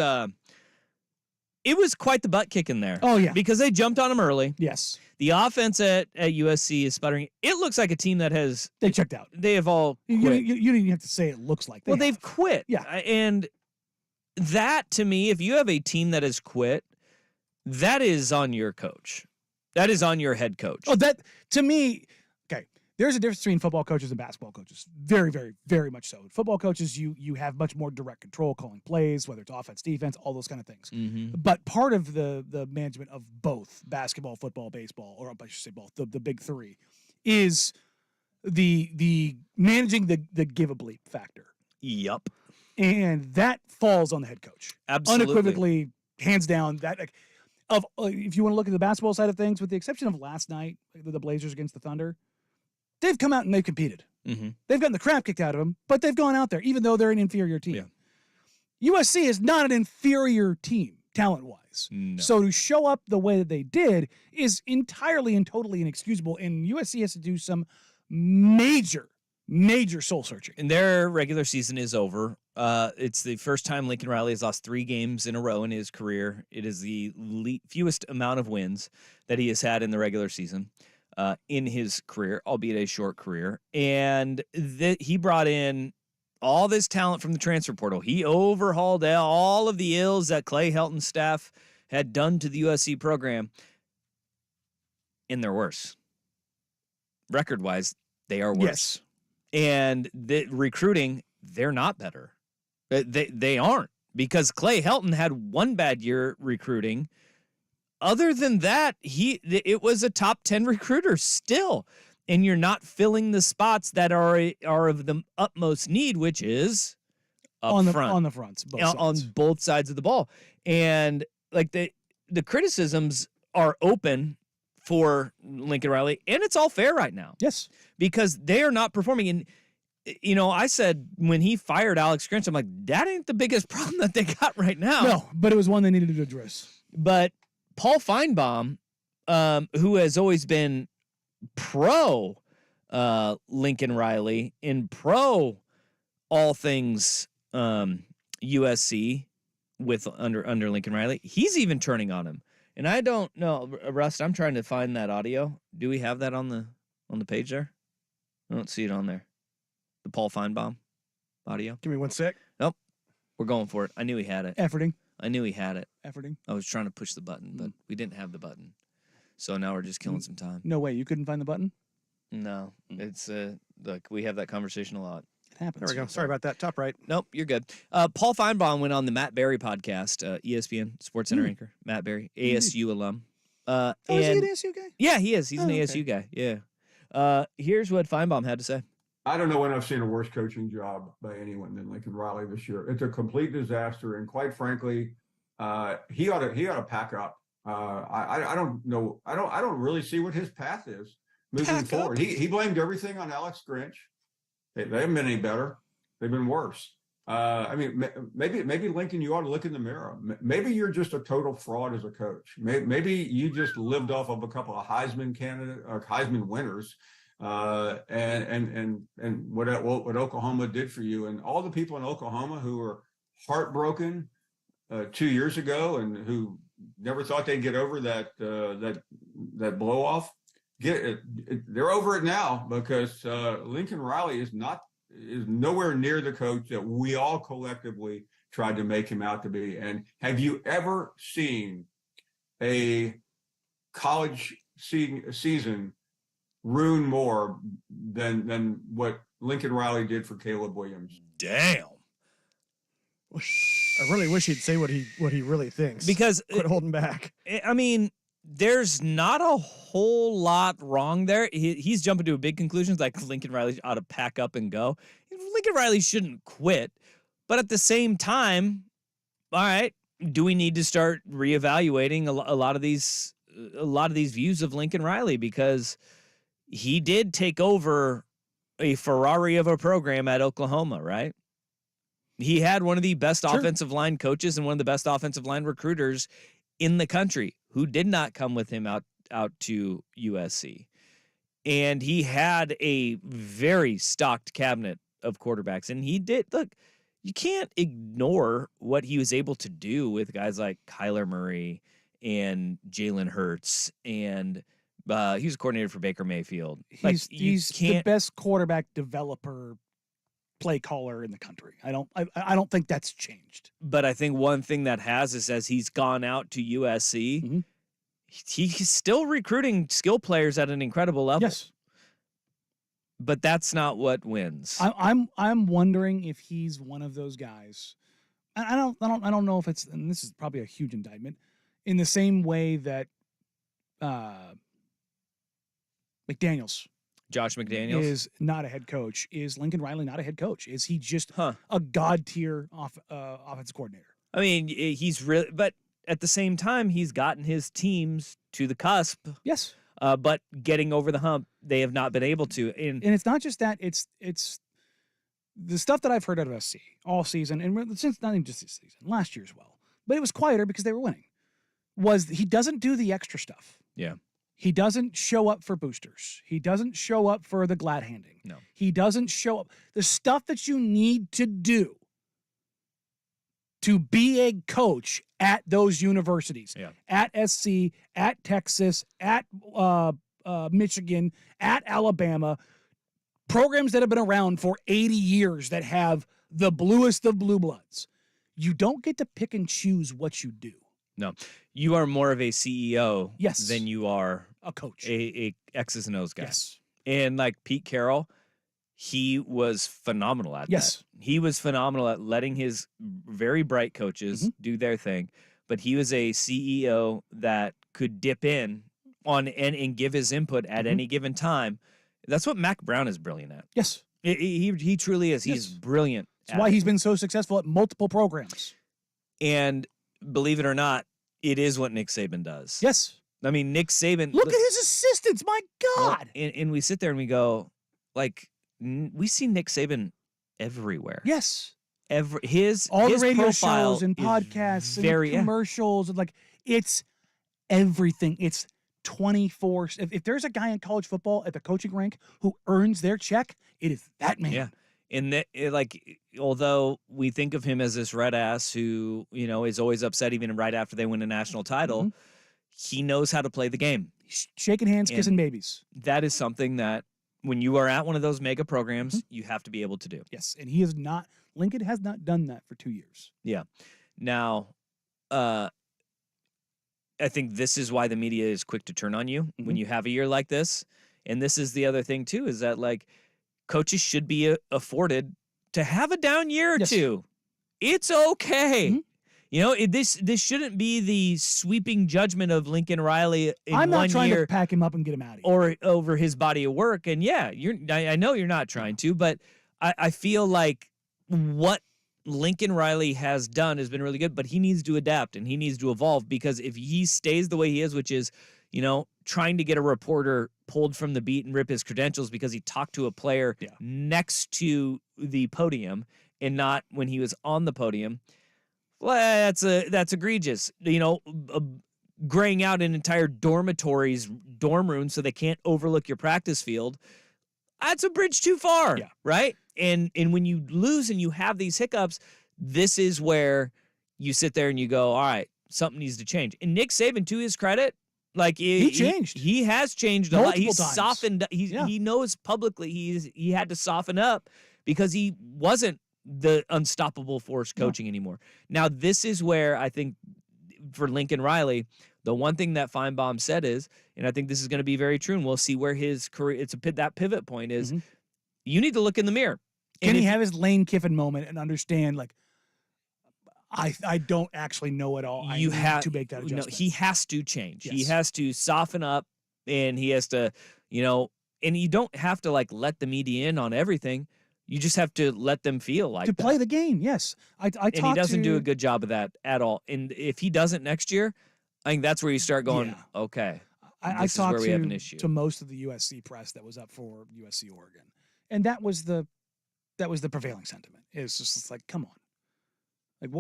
it was quite the butt kicking there. Oh, yeah. Because they jumped on him early. Yes. The offense at USC is sputtering. It looks like a team that They checked out. they have all You quit. didn't even have to say it looks like. They've quit. Yeah. And that, to me, if you have a team that has quit, that is on your coach. That is on your head coach. Oh, that, to me, okay, there's a difference between football coaches and basketball coaches. Very, very, very much so. Football coaches, you have much more direct control, calling plays, whether it's offense, defense, all those kind of things. Mm-hmm. But part of the management of both basketball, football, baseball, or I should say both, the big three, is the managing the give a bleep factor. Yup. And that falls on the head coach. Absolutely. Unequivocally, hands down, that if you want to look at the basketball side of things, with the exception of last night, the Blazers against the Thunder, they've come out and they've competed. Mm-hmm. They've gotten the crap kicked out of them, but they've gone out there, even though they're an inferior team. Yeah. USC is not an inferior team, talent-wise. No. So to show up the way that they did is entirely and totally inexcusable, and USC has to do some major soul-searching. And their regular season is over. It's the first time Lincoln Riley has lost 3 games in a row in his career. It is the fewest amount of wins that he has had in the regular season in his career, albeit a short career. And he brought in all this talent from the transfer portal. He overhauled all of the ills that Clay Helton's staff had done to the USC program. And they're worse. Record-wise, they are worse. Yes. And the recruiting, they're not better. They aren't, because Clay Helton had one bad year recruiting. Other than that, it was a top 10 recruiter still. And you're not filling the spots that are of the utmost need, which is up front. On the fronts. On both sides of the ball. And like the criticisms are open for Lincoln Riley, and it's all fair right now. Yes. Because they are not performing. And, I said when he fired Alex Grinch, I'm like, that ain't the biggest problem that they got right now. No, but it was one they needed to address. But Paul Feinbaum, who has always been pro Lincoln Riley and pro all things USC with under Lincoln Riley, he's even turning on him. And I don't know, Rust, I'm trying to find that audio. Do we have that on the page there? I don't see it on there. The Paul Feinbaum audio. Give me 1 sec. Nope. We're going for it. I knew he had it. Efforting. I knew he had it. Efforting. I was trying to push the button, but we didn't have the button. So now we're just killing some time. No way. You couldn't find the button? No. It's look, we have that conversation a lot. It happens. There we go. Sorry about that. Top right. Nope, you're good. Paul Feinbaum went on the Matt Berry podcast, ESPN Sports Center anchor. Matt Berry, ASU alum. Is he an ASU guy? Yeah, he is. He's an okay. ASU guy. Yeah. Here's what Feinbaum had to say. I don't know when I've seen a worse coaching job by anyone than Lincoln Riley this year. It's a complete disaster, and quite frankly, he ought to pack up. I don't know. I don't really see what his path is moving forward. He blamed everything on Alex Grinch. They haven't been any better. They've been worse. I mean, maybe Lincoln, you ought to look in the mirror. Maybe you're just a total fraud as a coach. Maybe you just lived off of a couple of Heisman candidate or Heisman winners. And what Oklahoma did for you, and all the people in Oklahoma who were heartbroken 2 years ago and who never thought they'd get over that blow off, they're over it now, because Lincoln Riley is nowhere near the coach that we all collectively tried to make him out to be. And have you ever seen a college season ruin more than what Lincoln Riley did for Caleb Williams? Damn. I really wish he'd say what he really thinks. Because quit holding back. I mean, there's not a whole lot wrong there. He's jumping to a big conclusions like Lincoln Riley ought to pack up and go. Lincoln Riley shouldn't quit. But at the same time, all right, do we need to start reevaluating a lot of these views of Lincoln Riley? Because he did take over a Ferrari of a program at Oklahoma, right? He had one of the best offensive line coaches and one of the best offensive line recruiters in the country who did not come with him out to USC. And he had a very stocked cabinet of quarterbacks. And he did, look, you can't ignore what he was able to do with guys like Kyler Murray and Jalen Hurts, and he was a coordinator for Baker Mayfield. He's the best quarterback developer, play caller in the country. I don't think that's changed. But I think one thing that has is as he's gone out to USC, Mhm. he's still recruiting skill players at an incredible level. Yes. But that's not what wins. I'm wondering if he's one of those guys. I don't know if it's, and this is probably a huge indictment, in the same way that McDaniels Josh McDaniels is not a head coach. Is Lincoln Riley not a head coach? Is he just Huh. a god tier offensive coordinator? I mean, he's really, but at the same time, he's gotten his teams to the cusp. Yes. But getting over the hump, they have not been able to. And it's not just that, it's the stuff that I've heard out of SC all season, and since not even just this season, last year as well. But it was quieter because they were winning. Was he doesn't do the extra stuff. Yeah. He doesn't show up for boosters. He doesn't show up for the glad handing. No. He doesn't show up. The stuff that you need to do to be a coach at those universities, Yeah. at SC, at Texas, at Michigan, at Alabama, programs that have been around for 80 years that have the bluest of blue bloods. You don't get to pick and choose what you do. No, you are more of a CEO Yes. than you are A coach. a X's and O's guy. Yes. And like Pete Carroll, he was phenomenal at Yes. that. He was phenomenal at letting his very bright coaches do their thing. But he was a CEO that could dip in on and give his input at any given time. That's what Mac Brown is brilliant at. Yes. He truly is. He's Yes. brilliant. That's why he's been so successful at multiple programs. And believe it or not, it is what Nick Saban does. Yes. I mean, Nick Saban. Look at his assistants. My God. And we sit there and we go, like, we see Nick Saban everywhere. Yes. All All the the radio profile shows and is podcasts very and commercials and like it's everything. It's 24. If there's a guy in college football at the coaching rank who earns their check, it is that man. Yeah. And that, like, although we think of him as this red ass who, is always upset even right after they win a national title, he knows how to play the game. He's shaking hands, And kissing babies. That is something that when you are at one of those mega programs, you have to be able to do. Yes. And he has not, Lincoln has not done that for 2 years. Yeah. Now, I think this is why the media is quick to turn on you when you have a year like this. And this is the other thing, too, is that, like, coaches should be afforded to have a down year or two. It's okay. This shouldn't be the sweeping judgment of Lincoln Riley in I'm not 1 trying year to pack him up and get him out of here. or over his body of work. And yeah, I know you're not trying to, but I feel like what Lincoln Riley has done has been really good, but he needs to adapt and he needs to evolve, because if he stays the way he is, which is, trying to get a reporter pulled from the beat and rip his credentials because he talked to a player next to the podium and not when he was on the podium, well, that's egregious. Graying out an entire dormitory's dorm room so they can't overlook your practice field, that's a bridge too far, right? And when you lose and you have these hiccups, this is where you sit there and you go, all right, something needs to change. And Nick Saban, to his credit, like he changed. He has changed a lot. Multiple He's times. softened. He knows publicly he had to soften up because he wasn't the unstoppable force coaching anymore. Now, this is where I think for Lincoln Riley, the one thing that Feinbaum said is, and I think this is going to be very true, and we'll see where his career, that pivot point is, you need to look in the mirror. Can he have his Lane Kiffin moment and understand, like, I don't actually know it all. I need to make that adjustment. No, he has to change. Yes. He has to soften up, and he has to, and you don't have to, like, let the media in on everything. You just have to let them feel like to play the game. Yes. And he doesn't do a good job of that at all. And if he doesn't next year, I think that's where you start going, okay, I this is where talked we have an issue. to most of the USC press that was up for USC Oregon. And that was the prevailing sentiment. It's just like, come on. Like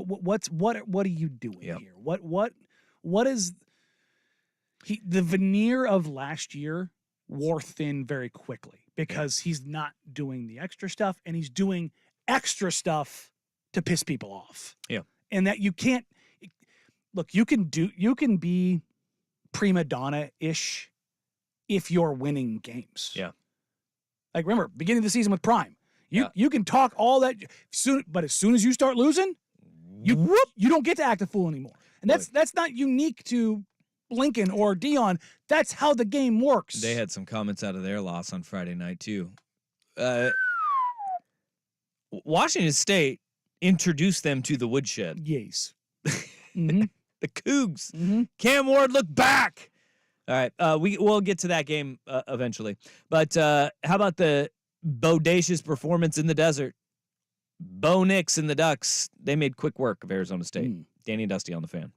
what are you doing here? What is the veneer of last year wore thin very quickly because he's not doing the extra stuff and he's doing extra stuff to piss people off. Yeah. And that you can't look, you can be prima donna-ish if you're winning games. Yeah. Like remember, beginning of the season with Prime. You can talk all that soon, but as soon as you start losing, you don't get to act a fool anymore. And that's not unique to Lincoln or Dion. That's how the game works. They had some comments out of their loss on Friday night too. Washington State introduced them to the woodshed. Yes. Mm-hmm. The Cougs. Mm-hmm. Cam Ward, look back. All right, we'll get to that game eventually. But how about the bodacious performance in the desert? Bo Nix and the Ducks. They made quick work of Arizona State. Danny and Dusty on the Fan.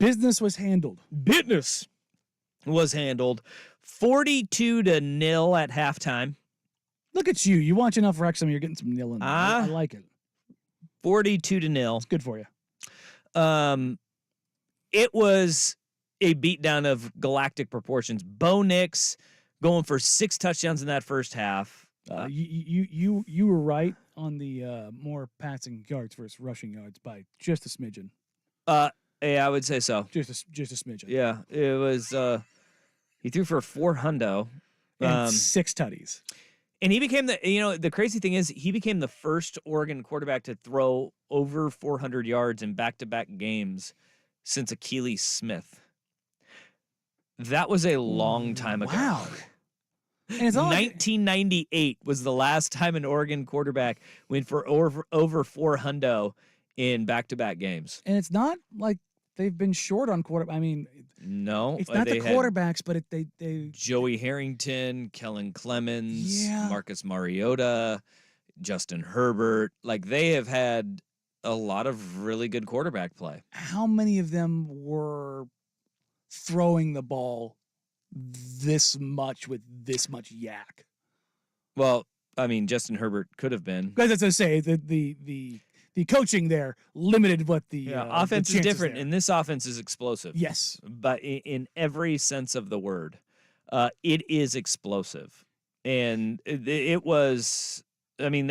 Business was handled. Business was handled 42-0 at halftime. Look at you. You watch enough Wrexham, you're getting some nil in there. I like it. 42-0. It's good for you. It was a beatdown of galactic proportions. Bo Nix going for 6 touchdowns in that first half. You were right on the more passing yards versus rushing yards by just a smidgen. Yeah, I would say so. Just a smidgen. Yeah, it was. He threw for 4 hundo and 6 tutties. And he became the crazy thing is he became the first Oregon quarterback to throw over 400 yards in back-to-back games since Akili Smith. That was a long time ago. Wow. And it's 1998 was the last time an Oregon quarterback went for over 4 hundo in back-to-back games. And it's not like they've been short on quarterback. I mean, no, it's not the quarterbacks, but they Joey Harrington, Kellen Clemens, Yeah. Marcus Mariota, Justin Herbert. Like they have had a lot of really good quarterback play. How many of them were throwing the ball this much with this much yak? Well, I mean, Justin Herbert could have been. Because as I say, the coaching there limited what the offense the is chances different, there. and this offense is explosive. Yes. But in every sense of the word, it is explosive. And it was, I mean,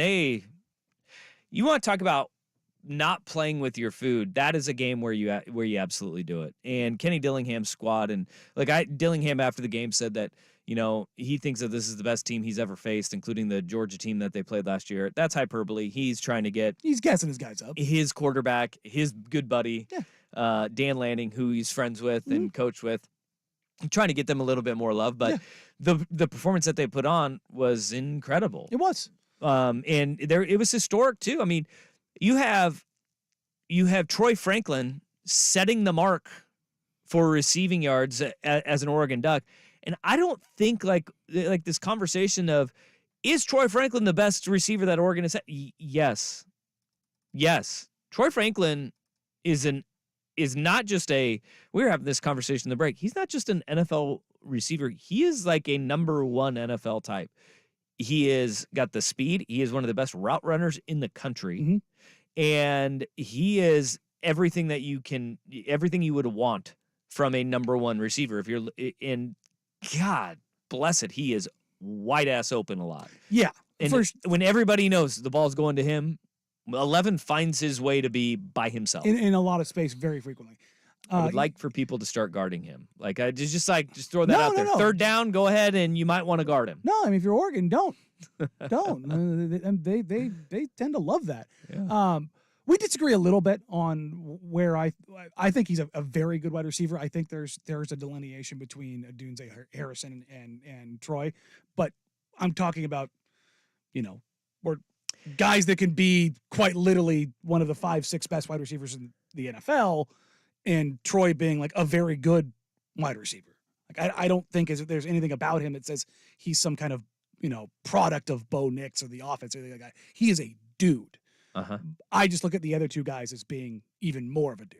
you want to talk about not playing with your food. That is a game where you absolutely do it. And Kenny Dillingham's squad, and Dillingham after the game said that, he thinks that this is the best team he's ever faced, including the Georgia team that they played last year. That's hyperbole. He's trying to get He's gassing his guys up. his quarterback, his good buddy, Dan Lanning, who he's friends with and coached with, trying to get them a little bit more love. But the performance that they put on was incredible. It was. And it was historic too. I mean, you have Troy Franklin setting the mark for receiving yards as an Oregon Duck. And I don't think like this conversation of, is Troy Franklin the best receiver that Oregon has had? Yes. Troy Franklin is not just we were having this conversation in the break. He's not just an NFL receiver. He is like a number 1 NFL type. He is got the speed. He is one of the best route runners in the country. Mm-hmm. And he is everything you would want from a number 1 receiver. If you're in, God bless it, he is wide ass open a lot. Yeah. And when everybody knows the ball's going to him, 11 finds his way to be by himself. In a lot of space very frequently. I would like for people to start guarding him. Like I just throw that out there. No. 3rd down, go ahead, and you might want to guard him. No, I mean, if you're Oregon, don't. They tend to love that. Yeah. We disagree a little bit on where I think he's a very good wide receiver. I think there's a delineation between Odunze Harrison and Troy, but I'm talking about, or guys that can be quite literally one of the 5-6 best wide receivers in the NFL, and Troy being like a very good wide receiver. Like I don't think there's anything about him that says he's some kind of product of Bo Nix or the offense or anything like that. He is a dude. I just look at the other 2 guys as being even more of a dude.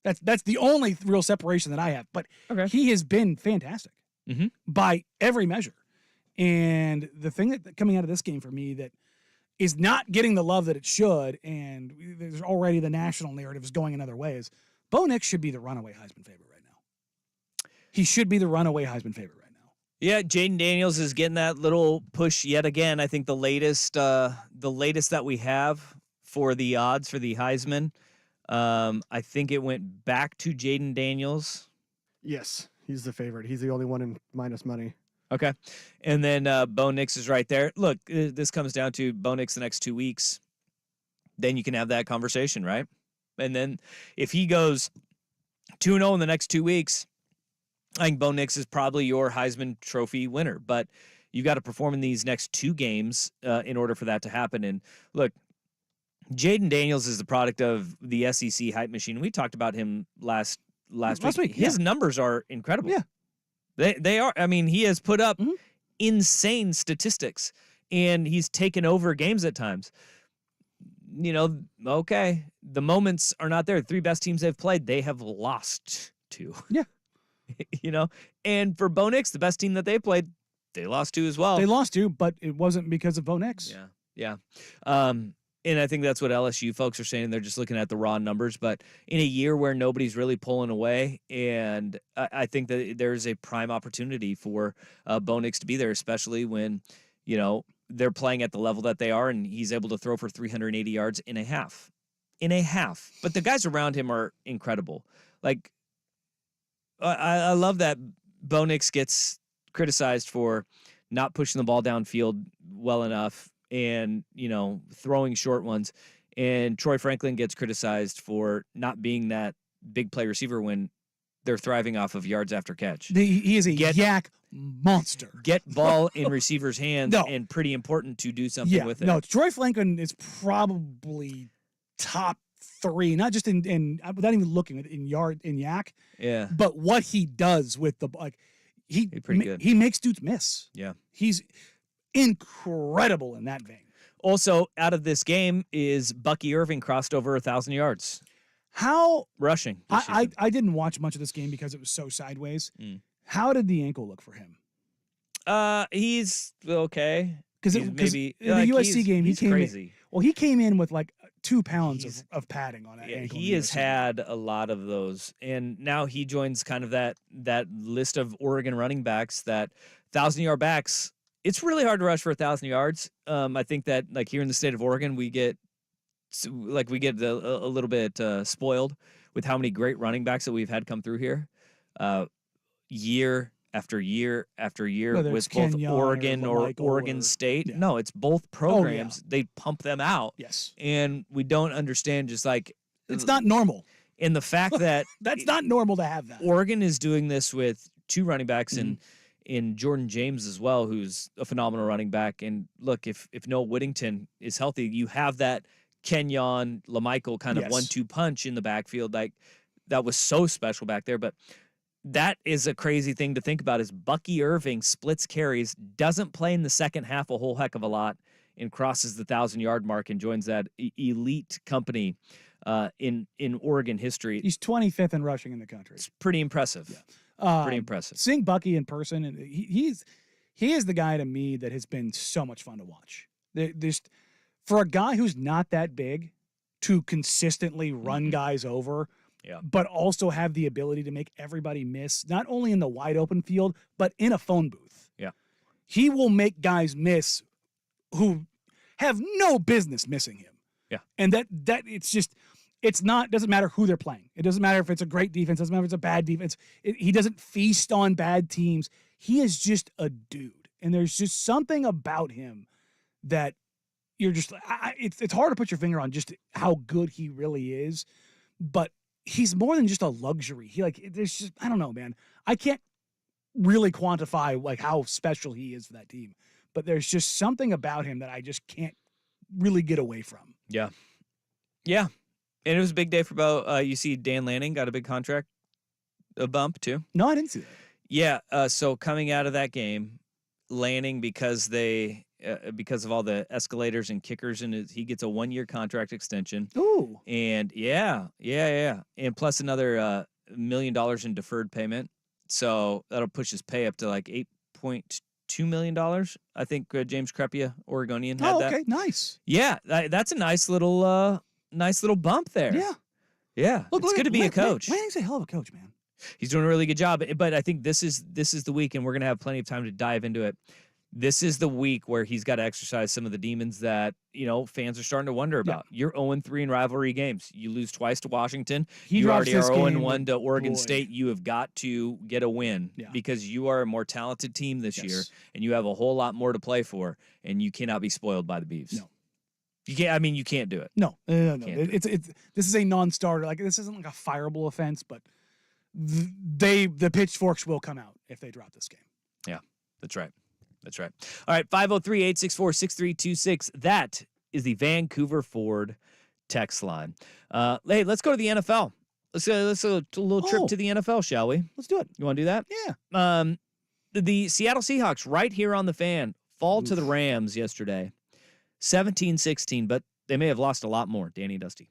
That's the only real separation that I have. But he has been fantastic by every measure. And the thing that coming out of this game for me that is not getting the love that it should, and there's already the national narratives going in other ways, Bo Nix should be the runaway Heisman favorite right now. He should be the runaway Heisman favorite right now. Yeah, Jaden Daniels is getting that little push yet again. I think the latest that we have for the odds for the Heisman, I think it went back to Jaden Daniels. Yes, he's the favorite. He's the only one in minus money. Okay. And then Bo Nix is right there. Look, this comes down to Bo Nix the next 2 weeks. Then you can have that conversation, right? And then if he goes 2-0 in the next 2 weeks, I think Bo Nix is probably your Heisman Trophy winner. But you got to perform in these next 2 games in order for that to happen. And look, Jaden Daniels is the product of the SEC hype machine. We talked about him last week. His numbers are incredible. Yeah. They are. I mean, he has put up insane statistics, and he's taken over games at times. Okay, the moments are not there. The 3 best teams they've played, they have lost to. Yeah. You know, and for Bo Nix, the best team that they played, they lost to as well. They lost to, but it wasn't because of Bo Nix. Yeah. And I think that's what LSU folks are saying. They're just looking at the raw numbers. But in a year where nobody's really pulling away, and I think that there's a prime opportunity for Bo Nix to be there, especially when, you know, they're playing at the level that they are, and he's able to throw for 380 yards in a half. But the guys around him are incredible. Like, I love that Bo Nix gets criticized for not pushing the ball downfield well enough and, you know, throwing short ones. And Troy Franklin gets criticized for not being that big play receiver when they're thriving off of yards after catch. He is a yak monster. Get ball in receivers' hands and pretty important to do something with it. No, Troy Franklin is probably top 3, not just in without even looking in yak. Yeah. But what he does with the he's pretty good. He makes dudes miss. Yeah. He's incredible in that vein. Also, out of this game is Bucky Irving crossed over 1,000 yards. How rushing? I didn't watch much of this game because it was so sideways. How did the ankle look for him? He's okay. Because maybe in the USC game, he came crazy. He came in with like 2 pounds of padding on that ankle. He has had a lot of those, and now he joins kind of that list of Oregon running backs, that 1,000-yard backs. It's really hard to rush for 1,000 yards. I think that like here in the state of Oregon, we get a little bit spoiled with how many great running backs that we've had come through here, year after year after year, whether with it's both Kenyon Oregon or Oregon State. Yeah. No, it's both programs. They pump them out. Yes, and we don't understand just like it's not normal. And the fact that that's not normal to have that. Oregon is doing this with 2 running backs and in Jordan James as well, who's a phenomenal running back. And look, if Noah Whittington is healthy, you have that Kenyon LaMichael kind of 1-2 punch in the backfield. Like, that was so special back there. But that is a crazy thing to think about, is Bucky Irving splits carries, doesn't play in the second half a whole heck of a lot, and crosses the 1,000-yard mark and joins that elite company in Oregon history. He's 25th in rushing in the country. It's pretty impressive. Yeah. Pretty impressive. Seeing Bucky in person, and he is the guy to me that has been so much fun to watch. For a guy who's not that big to consistently run guys over, but also have the ability to make everybody miss, not only in the wide open field, but in a phone booth. Yeah. He will make guys miss who have no business missing him. Yeah. And that doesn't matter who they're playing. It doesn't matter if it's a great defense. It doesn't matter if it's a bad defense. He doesn't feast on bad teams. He is just a dude. And there's just something about him that you're just, it's hard to put your finger on just how good he really is. But he's more than just a luxury. There's just, I don't know, man. I can't really quantify like how special he is for that team. But there's just something about him that I just can't really get away from. Yeah. Yeah. And it was a big day for Bo. You see Dan Lanning got a big contract, a bump too. No, I didn't see that. Yeah. So coming out of that game, Lanning, because of all the escalators and kickers, and he gets a 1-year contract extension. Ooh. And yeah. And plus another $1 million in deferred payment. So that'll push his pay up to like $8.2 million. I think James Crepea, Oregonian, had that. Okay, nice. Yeah, that's a nice little bump there. Yeah. It's good to be a coach. Lanning's a hell of a coach, man. He's doing a really good job. But I think this is the week, and we're gonna have plenty of time to dive into it. This is the week where he's got to exercise some of the demons that, fans are starting to wonder about. You're 0-3 in rivalry games. You lose twice to Washington. You already are 0-1 to Oregon State. You have got to get a win because you are a more talented team this year, and you have a whole lot more to play for, and you cannot be spoiled by the Beavs. No. You can't. I mean, you can't do it. No. This is a non-starter. Like, this isn't like a fireable offense, but the pitchforks will come out if they drop this game. Yeah, that's right. All right, 503-864-6326. That is the Vancouver Ford text line. Hey, let's go to the NFL. Let's do a little trip to the NFL, shall we? Let's do it. You want to do that? Yeah. The Seattle Seahawks, right here on the Fan, fall to the Rams yesterday, 17-16, but they may have lost a lot more. Danny Dusty.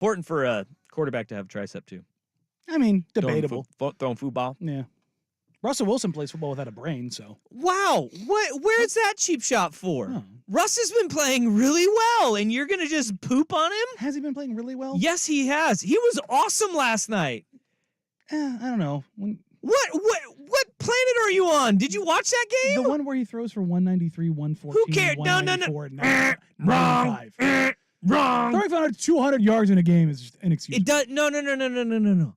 important for a quarterback to have a tricep too. I mean, debatable. Throwing football. Yeah. Russell Wilson plays football without a brain, so. Wow, where's that cheap shot for? Oh. Russ has been playing really well, and you're gonna just poop on him? Has he been playing really well? Yes, he has. He was awesome last night. I don't know. What planet are you on? Did you watch that game? The one where he throws for 193, 114, Who cares? No. 194, Wrong. 95. Wrong. Throwing for 200 yards in a game is just inexcusable. It does. No.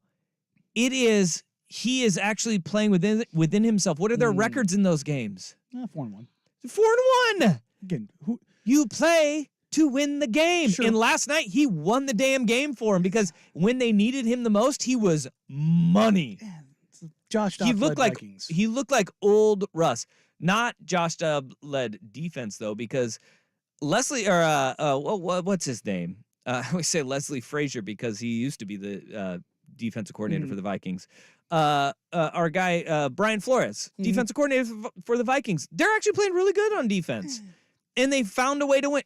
It is. He is actually playing within himself. What are their records in those games? 4-1. 4-1. Again, You play to win the game. Sure. And last night he won the damn game for him because when they needed him the most, he was money. Josh He Dobbs looked led like Vikings. he looked like old Russ. Not Josh Dobbs led defense though, because Leslie or what's his name? I always say Leslie Frazier because he used to be the defensive coordinator for the Vikings. Our guy Brian Flores, defensive coordinator for the Vikings. They're actually playing really good on defense, and they found a way to win.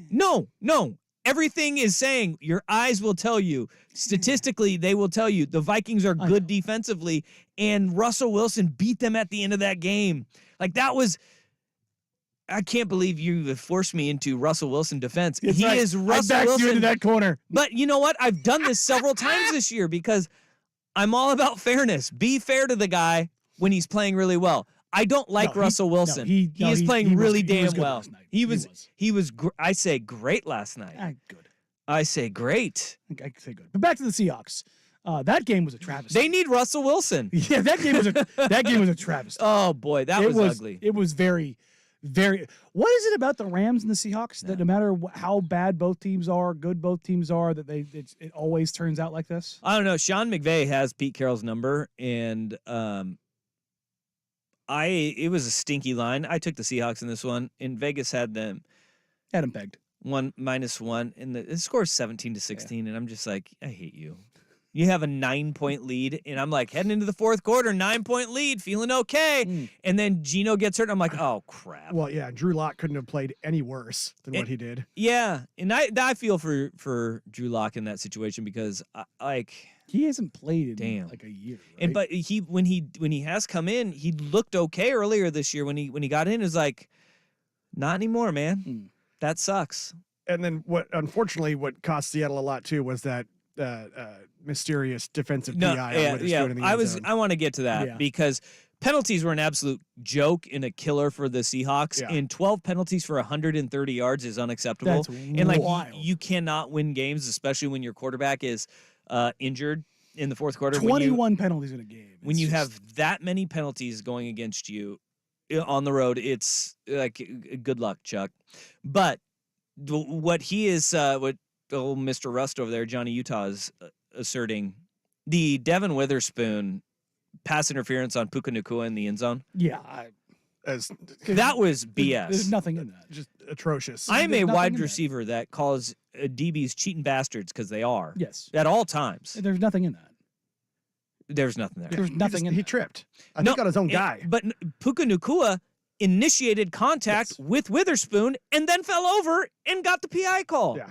No. Everything is saying your eyes will tell you. Statistically, they will tell you the Vikings are good defensively, and Russell Wilson beat them at the end of that game. Like that was. I can't believe you have forced me into Russell Wilson defense. He is Russell I backed Wilson. you into that corner. But you know what? I've done this several times this year because I'm all about fairness. Be fair to the guy when he's playing really well. I don't like Russell Wilson. He is playing really damn well. He was I say great last night. Good. I say great. I say good. But back to the Seahawks. That game was a travesty. They need Russell Wilson. Yeah, that game was a travesty. Oh boy, that was ugly. It was very, very. What is it about the Rams and the Seahawks that no matter how bad both teams are, good both teams are, that it always turns out like this? I don't know. Sean McVay has Pete Carroll's number, and it was a stinky line. I took the Seahawks in this one, and Vegas had them pegged. -1, and the score is 17-16, and I'm just like, I hate you. You have a 9-point lead, and I'm like, heading into the fourth quarter, 9-point lead, feeling okay. And then Geno gets hurt, and I'm like, oh, crap. Well, yeah, Drew Lock couldn't have played any worse than what he did. Yeah, and I feel for Drew Lock in that situation because, he hasn't played in like a year. Right? And but when he has come in, he looked okay earlier this year. When he got in, it was like, not anymore, man. That sucks. And then unfortunately, what cost Seattle a lot too was that mysterious defensive PI. I want to get to that because penalties were an absolute joke and a killer for the Seahawks. And 12 penalties for 130 yards is unacceptable. That's and wild. You cannot win games, especially when your quarterback is injured in the fourth quarter. 21 penalties in a game. When you have that many penalties going against you on the road, it's like good luck, Chuck. But what he is, what old Mr. Rust over there, Johnny Utah, is asserting, the Devin Witherspoon pass interference on Puka Nacua in the end zone. Yeah. That was BS. There's nothing in that. Just atrocious. I'm a wide receiver that calls DBs cheating bastards because they are. Yes. At all times. There's nothing in that. There's nothing there. There's nothing in He that. tripped. I think on his own guy. But Puka Nacua initiated contact with Witherspoon and then fell over and got the PI call. Yeah.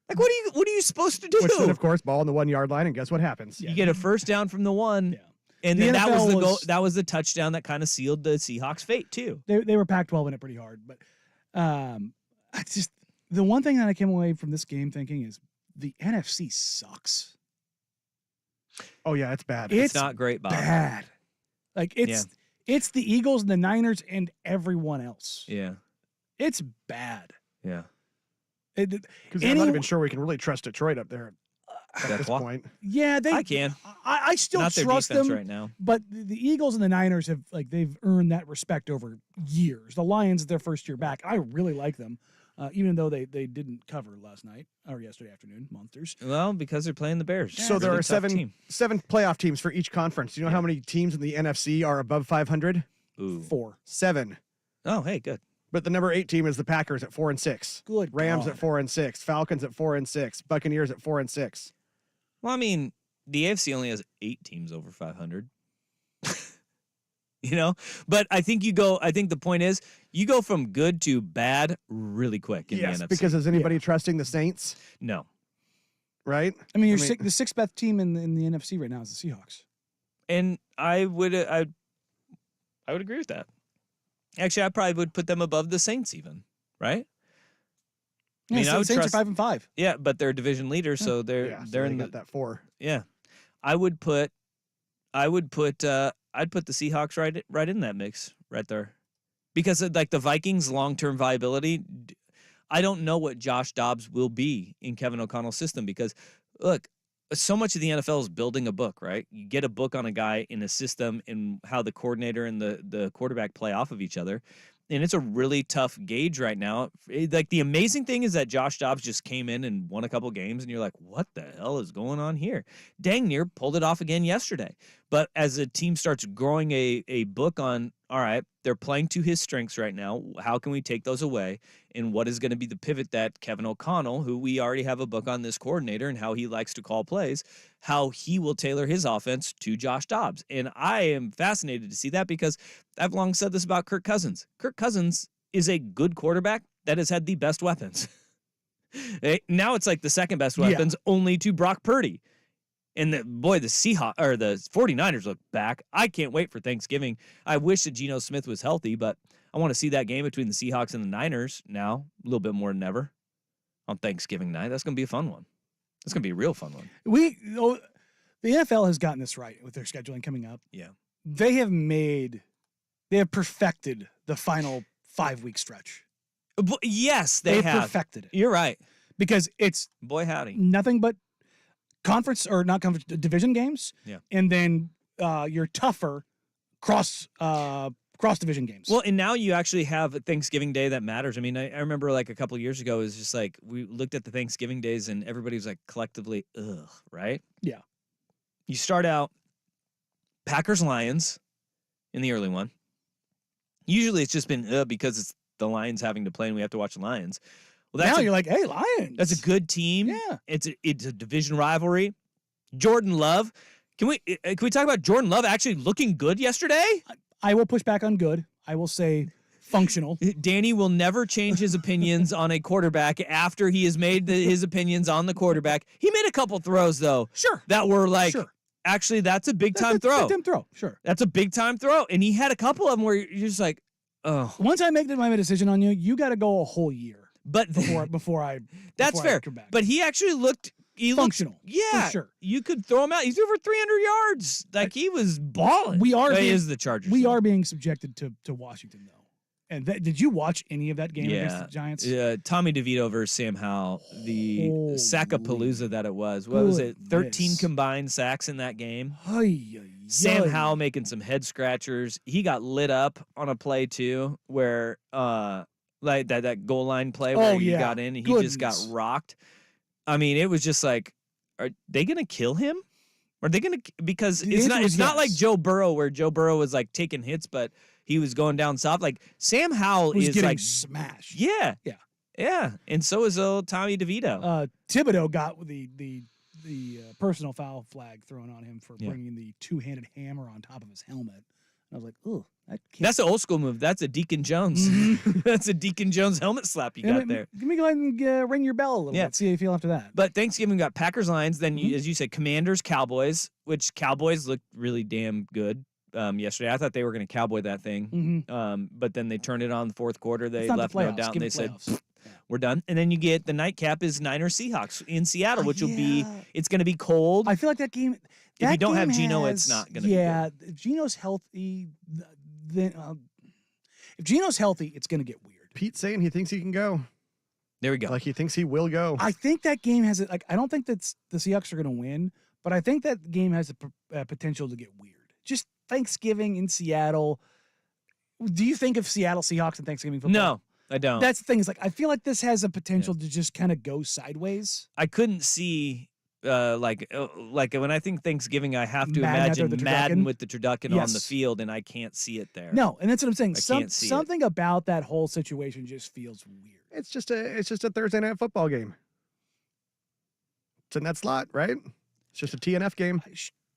Like, what are you supposed to do? Which then, of course, ball on the 1 yard line, and guess what happens? You get a first down from the one. Yeah. And The then that was NFL the goal. was- That was the touchdown that kind of sealed the Seahawks' fate too. They were Pac-12 in it pretty hard, but it's just the one thing that I came away from this game thinking is the NFC sucks. Oh yeah, it's bad. It's not great, Bob. Bad. Like it's the Eagles and the Niners and everyone else. Yeah. It's bad. Yeah. Because I'm not even sure we can really trust Detroit up there at this point. Yeah, I can. I still Not their trust defense them right now. But the Eagles and the Niners have they've earned that respect over years. The Lions, their first year back, I really like them, even though they didn't cover last night or yesterday afternoon. Monsters. Well, because they're playing the Bears. So there Really are tough team. seven playoff teams for each conference. Do you know how many teams in the NFC are above 500? Ooh. 4. 7. Oh, hey, good. But the number 8 team is the Packers at 4-6. Good Rams God. at 4-6. Falcons at 4-6. Buccaneers at 4-6. Well, I mean, the AFC only has 8 teams over 500. But I think the point is you go from good to bad really quick in the NFC. Because is anybody trusting the Saints? No. right? I mean, the sixth best team in the NFC right now is the Seahawks. And I would agree with that. Actually, I probably would put them above the Saints even, right? Yeah, I mean, I would Saints trust, are 5-5. Yeah, but they're division leaders, so they're Yeah, so they're they in got that 4. Yeah, I'd put the Seahawks right in that mix right there, because like the Vikings' long-term viability, I don't know what Josh Dobbs will be in Kevin O'Connell's system, because look, so much of the NFL is building a book, right? You get a book on a guy in a system and how the coordinator and the quarterback play off of each other. And it's a really tough gauge right now. Like, the amazing thing is that Josh Dobbs just came in and won a couple games, and you're like, what the hell is going on here? Dang near pulled it off again yesterday. But as a team starts growing a book on, all right, they're playing to his strengths right now. How can we take those away? And what is going to be the pivot that Kevin O'Connell, who we already have a book on this coordinator and how he likes to call plays, how he will tailor his offense to Josh Dobbs. And I am fascinated to see that, because I've long said this about Kirk Cousins. Kirk Cousins is a good quarterback that has had the best weapons. Now it's like the second best weapons, only to Brock Purdy. And the 49ers look back. I can't wait for Thanksgiving. I wish that Geno Smith was healthy, but I want to see that game between the Seahawks and the Niners now a little bit more than ever on Thanksgiving night. That's going to be a fun one. It's going to be a real fun one. The NFL has gotten this right with their scheduling coming up. Yeah. They have perfected the final 5-week stretch. Yes, they have. Perfected it. You're right. Because it's boy howdy, nothing but division games. Yeah. And then your tougher cross division games. Well, and now you actually have a Thanksgiving Day that matters. I mean, I remember like a couple of years ago, it was just like we looked at the Thanksgiving days and everybody was like collectively, ugh, right? Yeah. You start out Packers-Lions in the early one. Usually it's just been because it's the Lions having to play and we have to watch the Lions. Well, now you're like, hey, Lions. That's a good team. Yeah. It's a division rivalry. Jordan Love. Can we talk about Jordan Love actually looking good yesterday? I will push back on good. I will say functional. Danny will never change his opinions on a quarterback after he has made his opinions on the quarterback. He made a couple throws, though. Sure. That were like, actually, that's a big-time throw. Sure. That's a big-time throw. And he had a couple of them where you're just like, oh. Once I make my decision on you, you got to go a whole year. But before that's fair. But he actually looked functional. Yeah, for sure. You could throw him out. He threw for 300 yards. Like he was balling. He is the Chargers. We are being subjected to Washington though. And did you watch any of that game against the Giants? Yeah, Tommy DeVito versus Sam Howell, the Sackapalooza that it was. What was it? 13 combined sacks in that game. Sam Howell making some head scratchers. He got lit up on a play too, where like that goal line play where he got in and he just got rocked. I mean, it was just like, are they gonna kill him? Are they gonna, because it's not like Joe Burrow, where Joe Burrow was like taking hits, but he was going down soft. Like Sam Howell is getting like smashed. Yeah. And so is old Tommy DeVito. Thibodeau got the personal foul flag thrown on him for bringing the two-handed hammer on top of his helmet. I was like, ooh. That's an old school move. That's a Deacon Jones. That's a Deacon Jones helmet slap you got there. Let me go ahead and ring your bell a little bit. See how you feel after that. But Thanksgiving got Packers Lions. Then, as you said, Commanders Cowboys, which Cowboys looked really damn good yesterday. I thought they were going to cowboy that thing. But then they turned it on the fourth quarter. They left no doubt and they said, we're done. And then you get the nightcap is Niners Seahawks in Seattle, which will be, it's going to be cold. I feel like that game. If you don't have Geno, it's not going to be good. If Geno's healthy, then if Geno's healthy, it's going to get weird. Pete's saying he thinks he can go. There we go. Like he thinks he will go. I think that game has it. Like I don't think that the Seahawks are going to win, but I think that game has the potential to get weird. Just Thanksgiving in Seattle. Do you think of Seattle Seahawks and Thanksgiving football? No, I don't. That's the thing. Is like I feel like this has a potential to just kind of go sideways. I couldn't see. Like when I think Thanksgiving, I have to imagine Madden with the turducken on the field, and I can't see it there. No, and that's what I'm saying. Something about that whole situation just feels weird. It's just a Thursday night football game. It's in that slot, right? It's just a TNF game.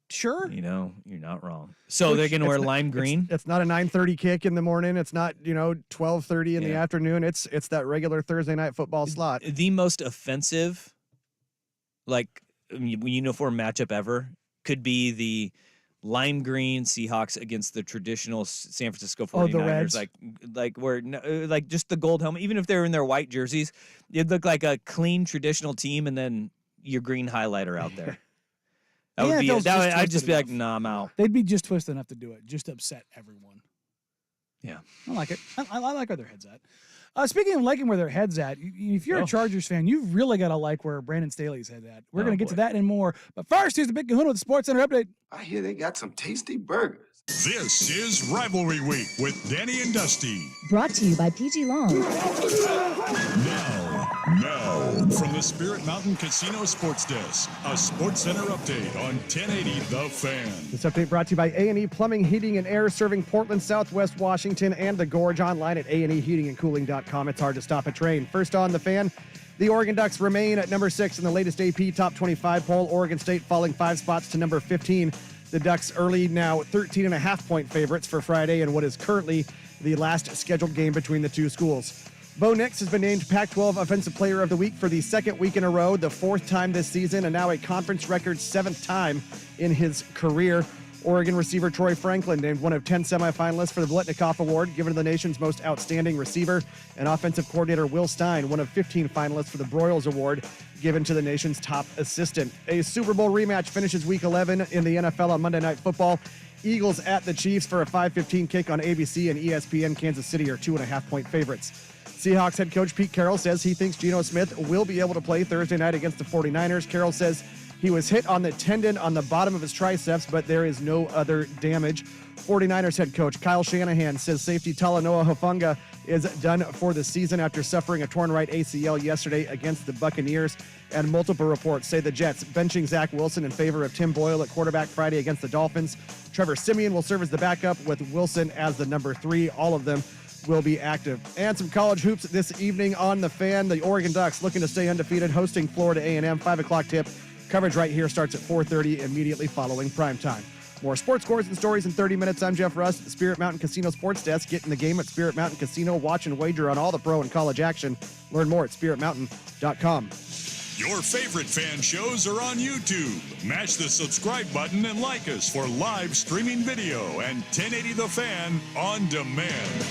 Sure. You know, you're not wrong. So they're going to wear lime green? It's not a 9:30 kick in the morning. It's not, 12:30 in the afternoon. It's that regular Thursday night football slot. The most offensive like uniform matchup ever could be the lime green Seahawks against the traditional San Francisco 49ers. the Reds. Like where like just the gold helmet, even if they're in their white jerseys, it'd look like a clean traditional team, and then your green highlighter out there. That would be. I'd just be like, nah, I'm out. They'd be just twisted enough to do it, just to upset everyone. Yeah, I like it. I like where their head's at. Speaking of liking where their head's at, if you're a Chargers fan, you've really got to like where Brandon Staley's head at. We're going to get to that and more. But first, here's the Big Kahuna with the Sports Center update. I hear they got some tasty burgers. This is Rivalry Week with Danny and Dusty. Brought to you by PG Long. Now, from the Spirit Mountain Casino Sports Desk, a Sports Center update on 1080 The Fan. This update brought to you by A&E Plumbing, Heating, and Air, serving Portland, Southwest Washington, and the Gorge. Online at aneheatingandcooling.com. It's hard to stop a train. First on The Fan, the Oregon Ducks remain at number 6 in the latest AP Top 25 poll. Oregon State falling 5 spots to number 15. The Ducks early now 13.5-point favorites for Friday in what is currently the last scheduled game between the two schools. Bo Nix has been named Pac-12 Offensive Player of the Week for the second week in a row, the 4th time this season, and now a conference record 7th time in his career. Oregon receiver Troy Franklin named one of 10 semifinalists for the Biletnikoff Award, given to the nation's most outstanding receiver, and offensive coordinator Will Stein, one of 15 finalists for the Broyles Award, given to the nation's top assistant. A Super Bowl rematch finishes Week 11 in the NFL on Monday Night Football. Eagles at the Chiefs for a 5:15 kick on ABC, and ESPN Kansas City are 2.5-point favorites. Seahawks head coach Pete Carroll says he thinks Geno Smith will be able to play Thursday night against the 49ers. Carroll says he was hit on the tendon on the bottom of his triceps, but there is no other damage. 49ers head coach Kyle Shanahan says safety Talanoa Hufanga is done for the season after suffering a torn right ACL yesterday against the Buccaneers. And multiple reports say the Jets benching Zach Wilson in favor of Tim Boyle at quarterback Friday against the Dolphins. Trevor Siemian will serve as the backup with Wilson as the number 3. All of them will be active. And some college hoops this evening on The Fan. The Oregon Ducks looking to stay undefeated, hosting Florida A&M. 5 o'clock tip. Coverage right here starts at 4:30 immediately following primetime. More sports scores and stories in 30 minutes. I'm Jeff Rust, Spirit Mountain Casino Sports Desk. Get in the game at Spirit Mountain Casino. Watch and wager on all the pro and college action. Learn more at spiritmountain.com. Your favorite fan shows are on YouTube. Mash the subscribe button and like us for live streaming video and 1080 The Fan on demand.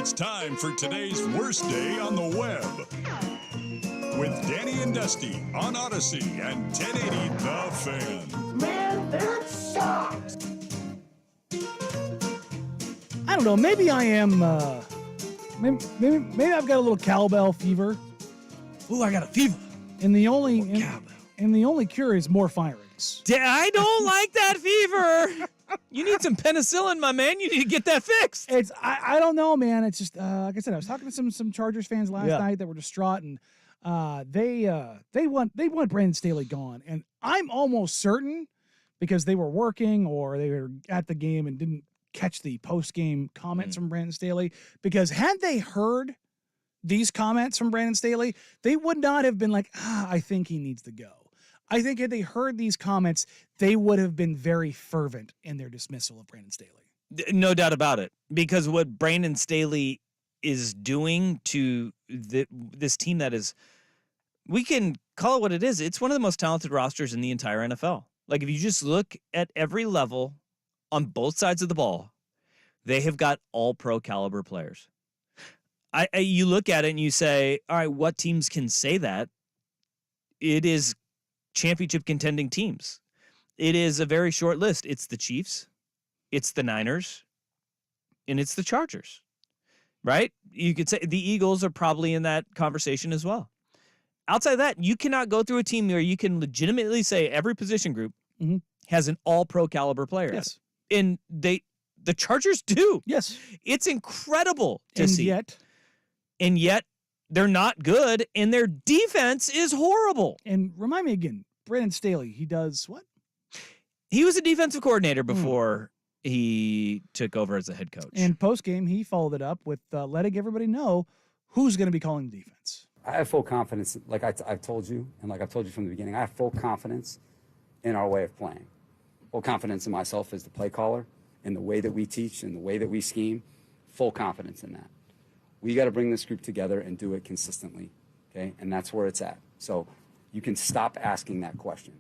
It's time for today's worst day on the web. With Danny and Dusty on Odyssey and 1080 The Fan. Man, that sucks. I don't know. Maybe I am. Maybe I've got a little cowbell fever, Ooh, I got a fever. and the only Cowbell. and the only cure is more firings. I don't like that fever. You need some penicillin, my man. You need to get that fixed. It's I don't know, man. It's just like I said, I was talking to some Chargers fans last night that were distraught, and they want Brandon Staley gone, and I'm almost certain because they were working or they were at the game and didn't catch the post game comments from Brandon Staley, because had they heard these comments from Brandon Staley, they would not have been like, I think he needs to go. I think if they heard these comments, they would have been very fervent in their dismissal of Brandon Staley. No doubt about it. Because what Brandon Staley is doing to this team that is, we can call it what it is. It's one of the most talented rosters in the entire NFL. Like, if you just look at every level on both sides of the ball, they have got all pro caliber players. You look at it and you say, all right, what teams can say that? It is championship contending teams. It is a very short list. It's the Chiefs, it's the Niners, and it's the Chargers, right? You could say the Eagles are probably in that conversation as well. Outside of that, you cannot go through a team where you can legitimately say every position group has an all-pro caliber player. Yes. And the Chargers do. Yes. It's incredible to And see. And yet they're not good, and their defense is horrible. And remind me again, Brandon Staley, he does what? He was a defensive coordinator before he took over as a head coach. And post game, he followed it up with letting everybody know who's going to be calling the defense. I have full confidence, like I've told you, and like I've told you from the beginning, I have full confidence in our way of playing. Full confidence in myself as the play caller, in the way that we teach, in the way that we scheme. Full confidence in that. We got to bring this group together and do it consistently, okay? And that's where it's at. So you can stop asking that question,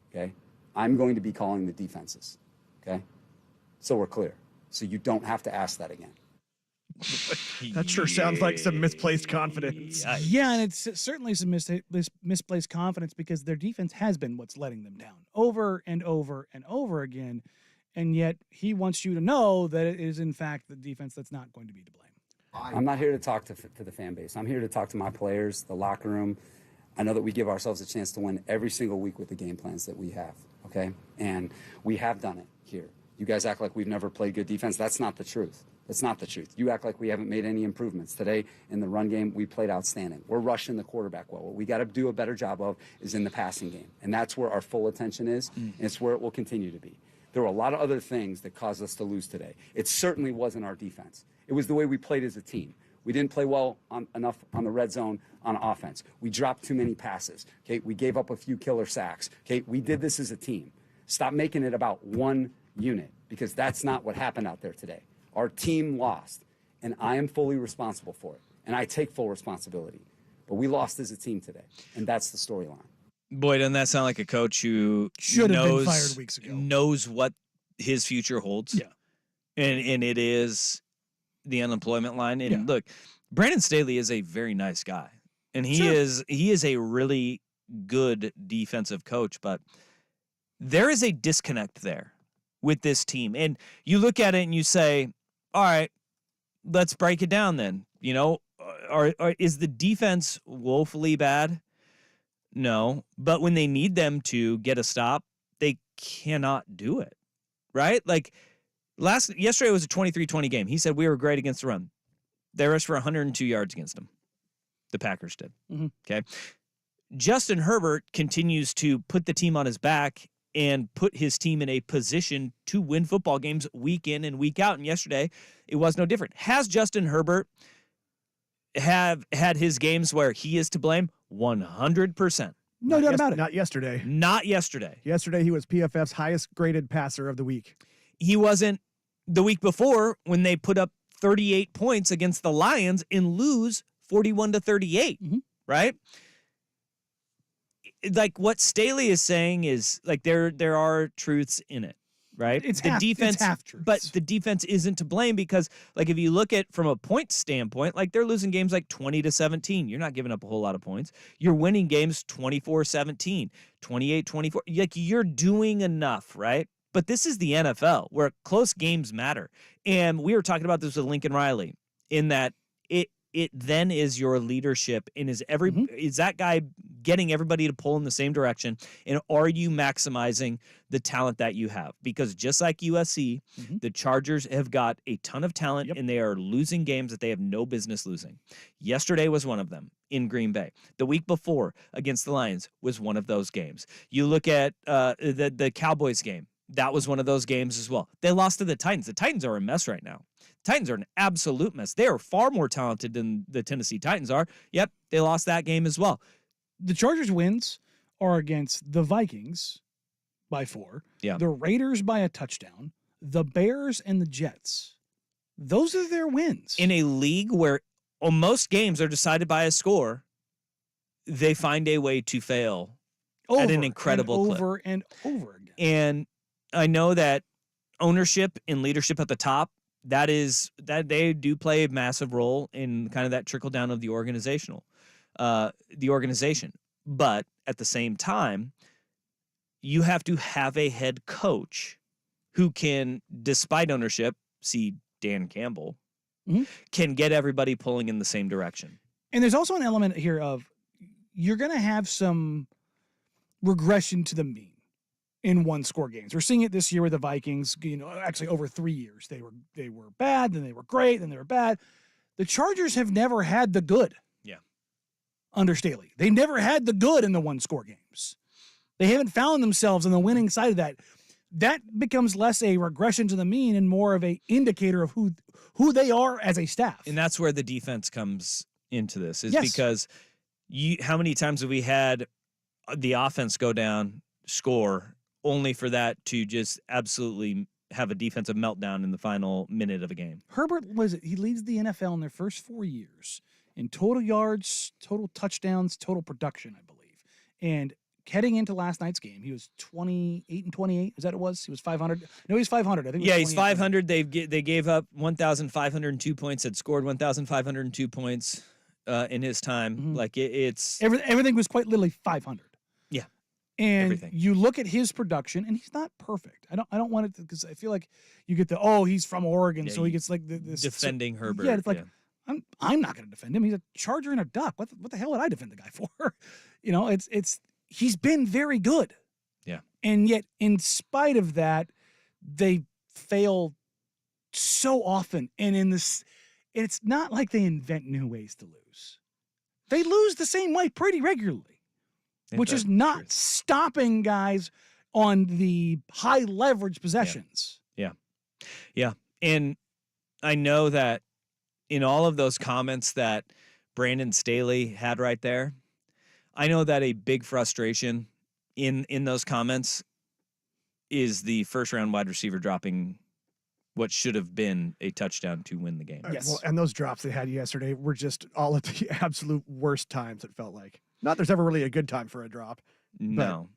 okay? I'm going to be calling the defenses, okay? So we're clear. So you don't have to ask that again. That sure sounds like some misplaced confidence. Yeah, and it's certainly some misplaced confidence, because their defense has been what's letting them down over and over and over again. And yet he wants you to know that it is, in fact, the defense that's not going to be to blame. I'm not here to talk to the fan base. I'm here to talk to my players, the locker room. I know that we give ourselves a chance to win every single week with the game plans that we have, okay? And we have done it here. You guys act like we've never played good defense. That's not the truth. That's not the truth. You act like we haven't made any improvements. Today, in the run game, we played outstanding. We're rushing the quarterback well. What we got to do a better job of is in the passing game. And that's where our full attention is, and it's where it will continue to be. There were a lot of other things that caused us to lose today. It certainly wasn't our defense. It was the way we played as a team. We didn't play well enough on the red zone on offense. We dropped too many passes. Okay, we gave up a few killer sacks. Okay, we did this as a team. Stop making it about one unit, because that's not what happened out there today. Our team lost, and I am fully responsible for it, and I take full responsibility. But we lost as a team today, and that's the storyline. Boy, doesn't that sound like a coach who Should have been fired weeks ago. knows what his future holds? Yeah. And it is the unemployment line. And look, Brandon Staley is a very nice guy. And he is a really good defensive coach, but there is a disconnect there with this team. And you look at it and you say, all right, let's break it down then. You know, is the defense woefully bad? No, but when they need them to get a stop, they cannot do it, right? Like yesterday was a 23-20 game. He said we were great against the run. They rushed for 102 yards against them. The Packers did. Okay. Justin Herbert continues to put the team on his back and put his team in a position to win football games week in and week out. And yesterday, it was no different. Has Justin Herbert have had his games where he is to blame? 100%. No doubt about it. Not yesterday. Not yesterday. Yesterday, he was PFF's highest graded passer of the week. He wasn't the week before when they put up 38 points against the Lions and lose 41-38, right? Like what Staley is saying is like there are truths in it. right? It's the half, defense, it's half truths. but the defense isn't to blame because, like, if you look at from a point standpoint, like they're losing games like 20-17. You're not giving up a whole lot of points. You're winning games 24-17, 28-24. Like you're doing enough, right? But this is the NFL where close games matter. And we were talking about this with Lincoln Riley in that it then is your leadership and is that guy getting everybody to pull in the same direction, and are you maximizing the talent that you have? Because just like USC, the Chargers have got a ton of talent and they are losing games that they have no business losing. Yesterday was one of them in Green Bay. The week before against the Lions was one of those games. You look at the Cowboys game. That was one of those games as well. They lost to the Titans. The Titans are a mess right now. The Titans are an absolute mess. They are far more talented than the Tennessee Titans are. Yep, they lost that game as well. The Chargers' wins are against the Vikings by 4, the Raiders by a touchdown, the Bears, and the Jets. Those are their wins. In a league where most games are decided by a score, they find a way to fail at an incredible clip. Over and over again. And I know that ownership and leadership at the top, that they do play a massive role in kind of that trickle down of the organization. But at the same time, you have to have a head coach who can, despite ownership, see Dan Campbell, can get everybody pulling in the same direction. And there's also an element here of you're going to have some regression to the mean in one-score games. We're seeing it this year with the Vikings. Actually over 3 years, they were bad, then they were great, then they were bad. The Chargers have never had the good. Yeah. Under Staley, they never had the good in the one-score games. They haven't found themselves on the winning side of that. That becomes less a regression to the mean and more of a indicator of who they are as a staff. And that's where the defense comes into this, because how many times have we had the offense go down, score, only for that to just absolutely have a defensive meltdown in the final minute of a game? Herbert he leads the NFL in their first 4 years in total yards, total touchdowns, total production, I believe. And heading into last night's game, he was 28-28. Is that it was? He was 500. No, he's 500. I think. Yeah, he's 500. They gave up 1,502 points. Had scored 1,502 points in his time. Like it's everything was quite literally 500. Yeah, and everything. You look at his production, and he's not perfect. I don't want it because I feel like you get he's from Oregon, so he gets like this defending Herbert. Yeah, it's like I'm not going to defend him. He's a Charger and a Duck. What the hell would I defend the guy for? It's he's been very good. Yeah. And yet, in spite of that, they fail so often. And it's not like they invent new ways to lose. They lose the same way pretty regularly, which is not stopping guys on the high leverage possessions. Yeah. And I know that in all of those comments that Brandon Staley had right there, I know that a big frustration in those comments is the first-round wide receiver dropping what should have been a touchdown to win the game. Yes. Well, and those drops they had yesterday were just all at the absolute worst times, it felt like. Not there's ever really a good time for a drop. No.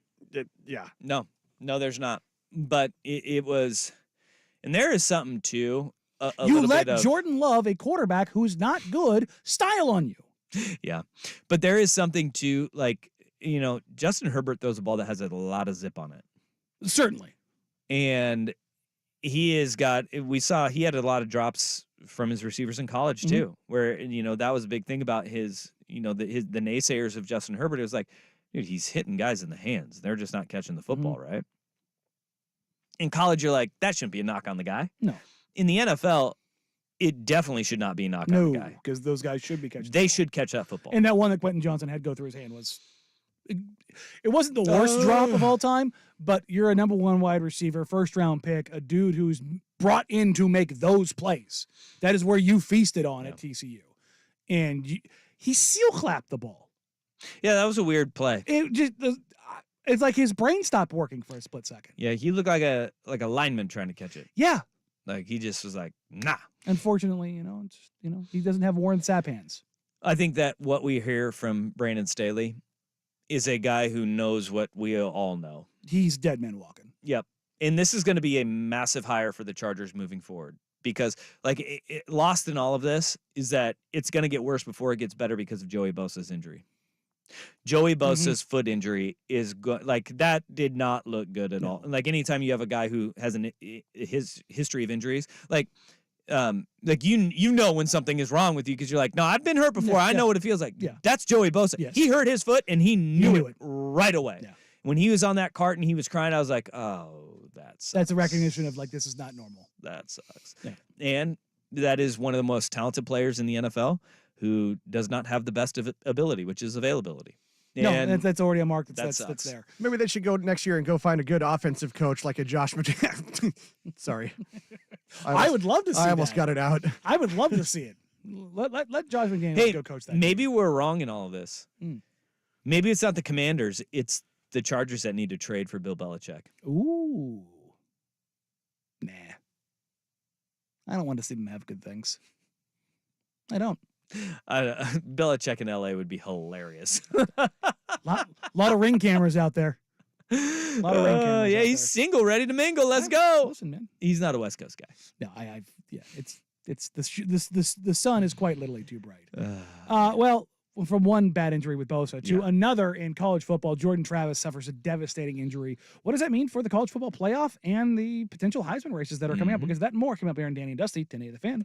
No, there's not. But it was – and there is something, too, you let Jordan Love, a quarterback who's not good, style on you. Yeah. But there is something to, like, Justin Herbert throws a ball that has a lot of zip on it. Certainly. And he he had a lot of drops from his receivers in college too, where, that was a big thing about his, the naysayers of Justin Herbert. It was like, dude, he's hitting guys in the hands. They're just not catching the football, right? In college, you're like, that shouldn't be a knock on the guy. No. In the NFL, it definitely should not be a knock on the guy. No, because those guys should be catching. They should catch that football. And that one that Quentin Johnson had go through his hand was, it wasn't the worst drop of all time, but you're a number 1 wide receiver, first-round pick, a dude who's brought in to make those plays. That is where you feasted on at TCU. And he seal clapped the ball. Yeah, that was a weird play. It's like his brain stopped working for a split second. Yeah, he looked like a lineman trying to catch it. Yeah. Like he just was like, nah. Unfortunately, he doesn't have Warren Sapp hands. I think that what we hear from Brandon Staley is a guy who knows what we all know. He's dead man walking. Yep. and this is going to be a massive hire for the Chargers moving forward because, like, lost in all of this is that it's going to get worse before it gets better because of Joey Bosa's injury. Joey Bosa's foot injury is like that did not look good at all. Like anytime you have a guy who has his history of injuries, like you know when something is wrong with you because you're like, no, I've been hurt before. I know what it feels like. Yeah. That's Joey Bosa. Yes. He hurt his foot and he knew it. right away. Yeah. When he was on that cart and he was crying, I was like, oh, that sucks. That's a recognition of like this is not normal. That sucks. Yeah. And that is one of the most talented players in the NFL who does not have the best of ability, which is availability. And no, that's already a mark that's sucks. there. Maybe they should go next year and go find a good offensive coach like a Josh McDaniels. Sorry. I would love to see I almost got it out. I would love to see it. Let Josh McDaniels go coach that. Maybe we're wrong in all of this. Maybe it's not the Commanders. It's the Chargers that need to trade for Bill Belichick. Ooh. Nah. I don't want to see them have good things. I don't. Belichick in LA would be hilarious. lot of ring cameras out there. Lot of ring cameras. Yeah, out he's there. single, ready to mingle. Let's go. Listen, man. He's not a West Coast guy. No, it's the sun is quite literally too bright. Well, from one bad injury with Bosa to another in college football, Jordan Travis suffers a devastating injury. What does that mean for the college football playoff and the potential Heisman races that are coming up? Because that and more coming up here on Danny and Dusty, 1080 The Fan.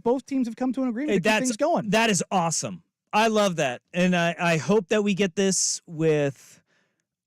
both teams have come to an agreement to keep things going. That is awesome. I love that. And I hope that we get this with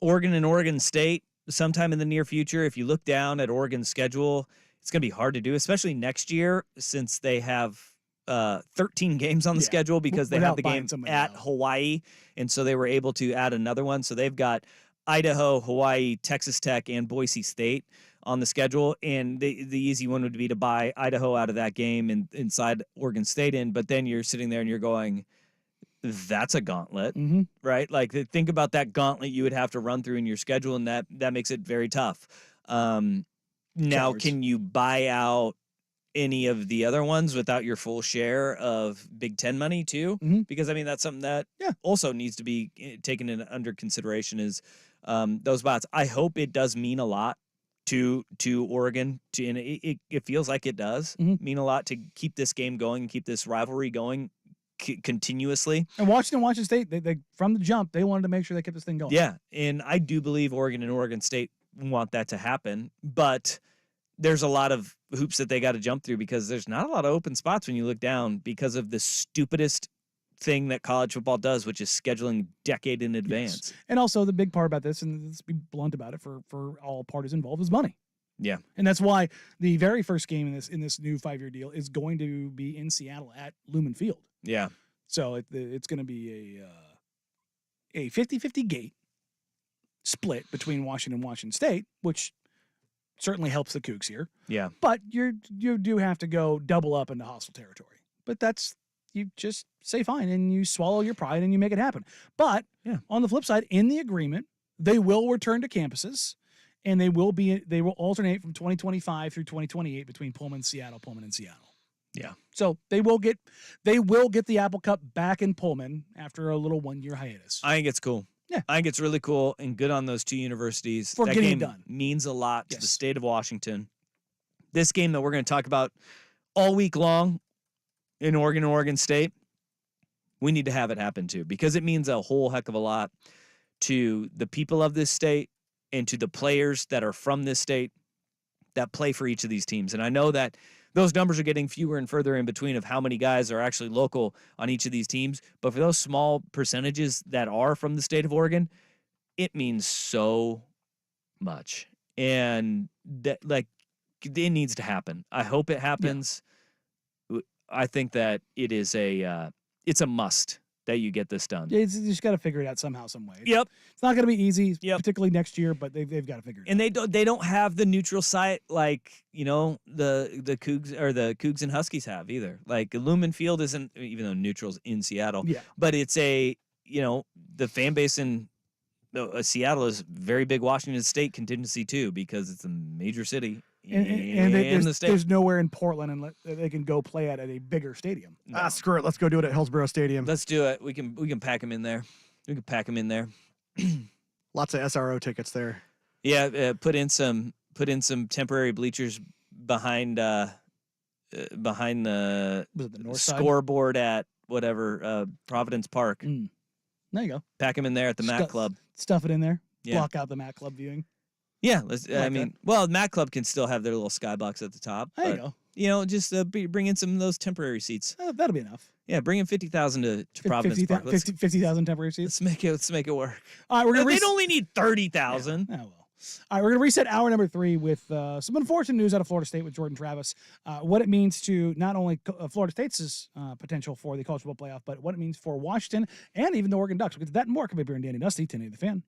Oregon and Oregon State sometime in the near future. If you look down at Oregon's schedule, it's going to be hard to do, especially next year since they have 13 games on the schedule because they have the game at Hawaii. And so they were able to add another one. So they've got Idaho, Hawaii, Texas Tech, and Boise State on the schedule. And the easy one would be to buy Idaho out of that game and inside Oregon State in. But then you're sitting there and you're going, that's a gauntlet, right? Like think about that gauntlet you would have to run through in your schedule, and that makes it very tough. Now, can you buy out any of the other ones without your full share of Big Ten money too? Because I mean, that's something that also needs to be taken under consideration is those bots. I hope it does mean a lot to Oregon, and it feels like it does mean a lot to keep this game going and keep this rivalry going continuously. And Washington State, they from the jump, they wanted to make sure they kept this thing going. Yeah, and I do believe Oregon and Oregon State want that to happen, but there's a lot of hoops that they got to jump through because there's not a lot of open spots when you look down because of the stupidest thing that college football does, which is scheduling decade in advance. Yes. And also the big part about this, and let's be blunt about it for all parties involved, is money. Yeah. And that's why the very first game in this new 5-year deal is going to be in Seattle at Lumen Field. Yeah. So it's going to be a 50-50 gate split between Washington and Washington State, which certainly helps the Cougs here. Yeah. But you do have to go double up into hostile territory. But you just say fine and you swallow your pride and you make it happen. But on the flip side, in the agreement, they will return to campuses and they will alternate from 2025 through 2028 between Pullman and Seattle. Yeah. So they will get the Apple Cup back in Pullman after a little 1-year hiatus. I think it's cool. Yeah. I think it's really cool and good on those two universities. For that getting game it done. Means a lot to the state of Washington. This game that we're going to talk about all week long in Oregon and Oregon State, we need to have it happen too because it means a whole heck of a lot to the people of this state and to the players that are from this state that play for each of these teams. And I know that those numbers are getting fewer and further in between of how many guys are actually local on each of these teams. But for those small percentages that are from the state of Oregon, it means so much. And that, like, it needs to happen. I hope it happens. Yeah. I think that it is it's a must that you get this done. Yeah, you just got to figure it out somehow, some way. Yep. It's not going to be easy, particularly next year, but they've got to figure it out. And they don't have the neutral site like, the Cougs or the Cougs and Huskies have either. Like Lumen Field isn't, even though neutral's in Seattle, but it's the fan base in Seattle is very big Washington State contingency too because it's a major city. And there's nowhere in Portland that they can go play at a bigger stadium. No. Screw it. Let's go do it at Hillsborough Stadium. Let's do it. We can pack them in there. We can pack them in there. Lots of SRO tickets there. Yeah, put in some temporary bleachers behind the north scoreboard at whatever Providence Park. There you go. Pack them in there at the Mac Club. Stuff it in there. Yeah. Block out the Mac Club viewing. Yeah, Mac Club can still have their little skybox at the top. There you go. Just bring in some of those temporary seats. That'll be enough. Yeah, bring in 50,000 to Providence Park. 50,000 temporary seats. Let's make it work. All right, we're gonna. They'd only need 30,000. Yeah, well. All right, we're gonna reset hour number 3 with some unfortunate news out of Florida State with Jordan Travis. What it means to not only Florida State's potential for the college football playoff, but what it means for Washington and even the Oregon Ducks. We'll get to that and more. Coming up here in Danny Dusty, 1080 The Fan.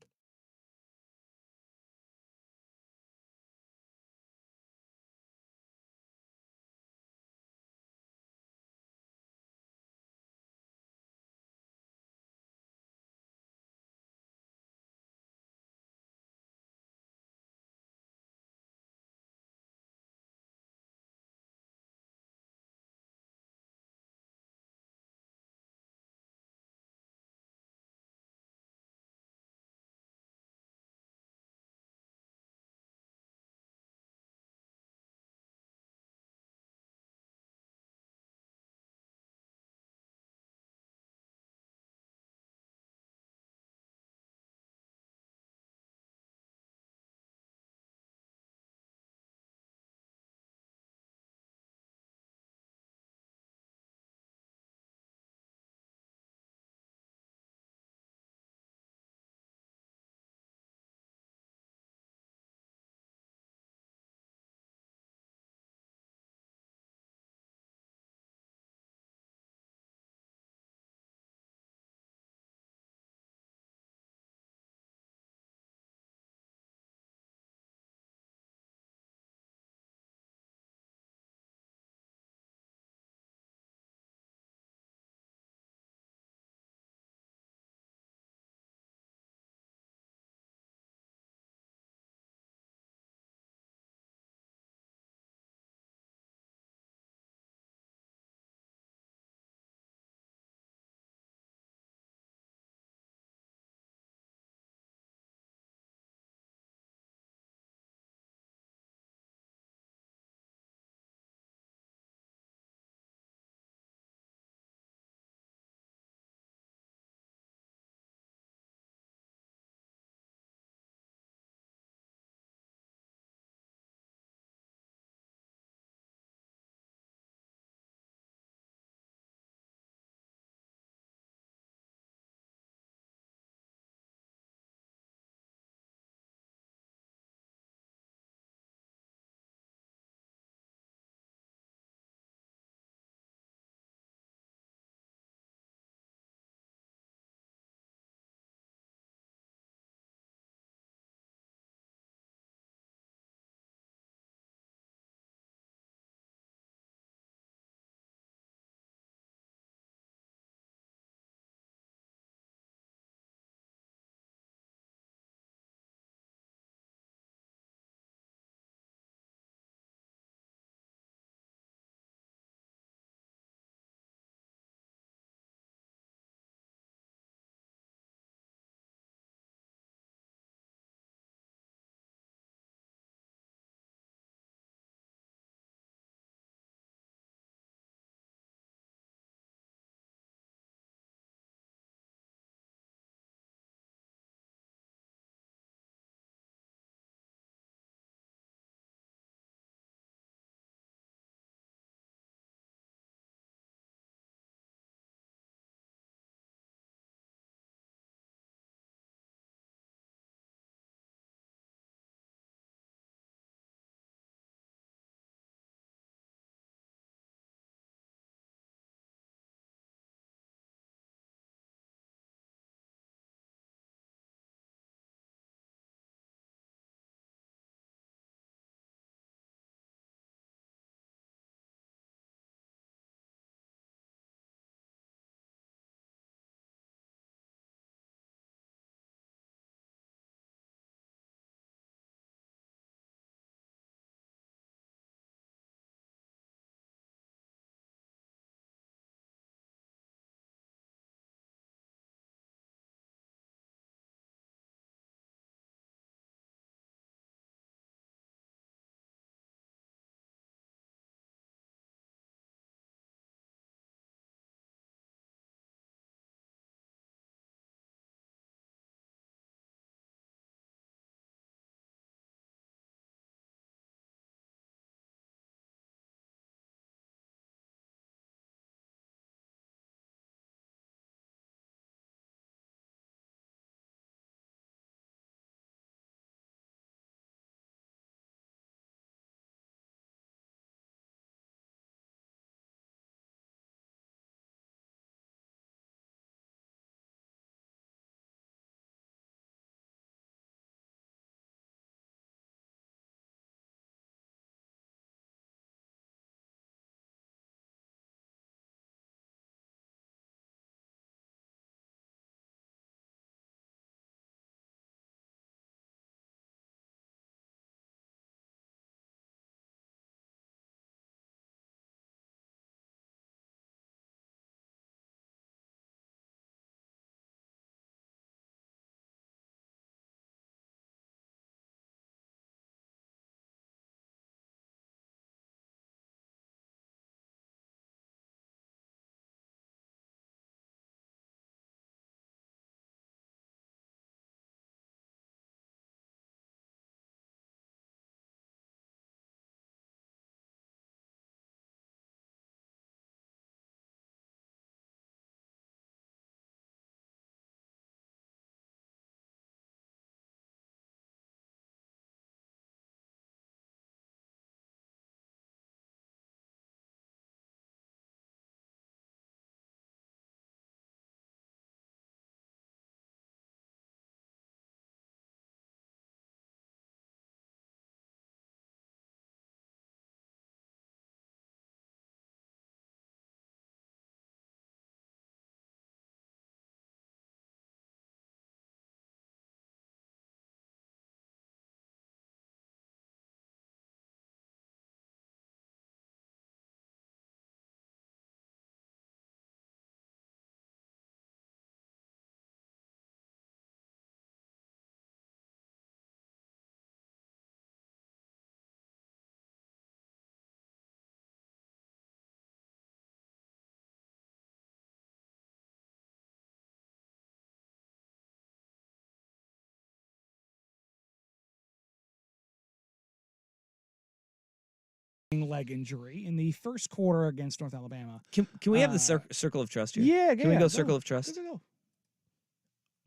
leg injury in the first quarter against North Alabama. Can we have the circle of trust here? Yeah, Can we go circle of trust? Go.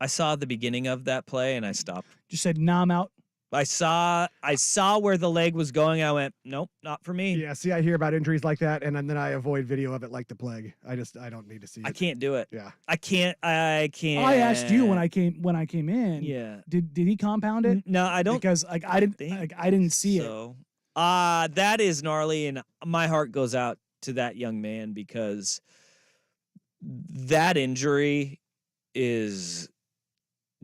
I saw the beginning of that play and I stopped. Just said, nah, I'm out. I saw where the leg was going. I went, nope, not for me. Yeah, see, I hear about injuries like that, and then I avoid video of it like the plague. I don't need to see it. I can't do it. Yeah. I can't. I asked you when I came in. Yeah. Did he compound it? No, I don't. Because I didn't see it. So, that is gnarly, and my heart goes out to that young man because that injury is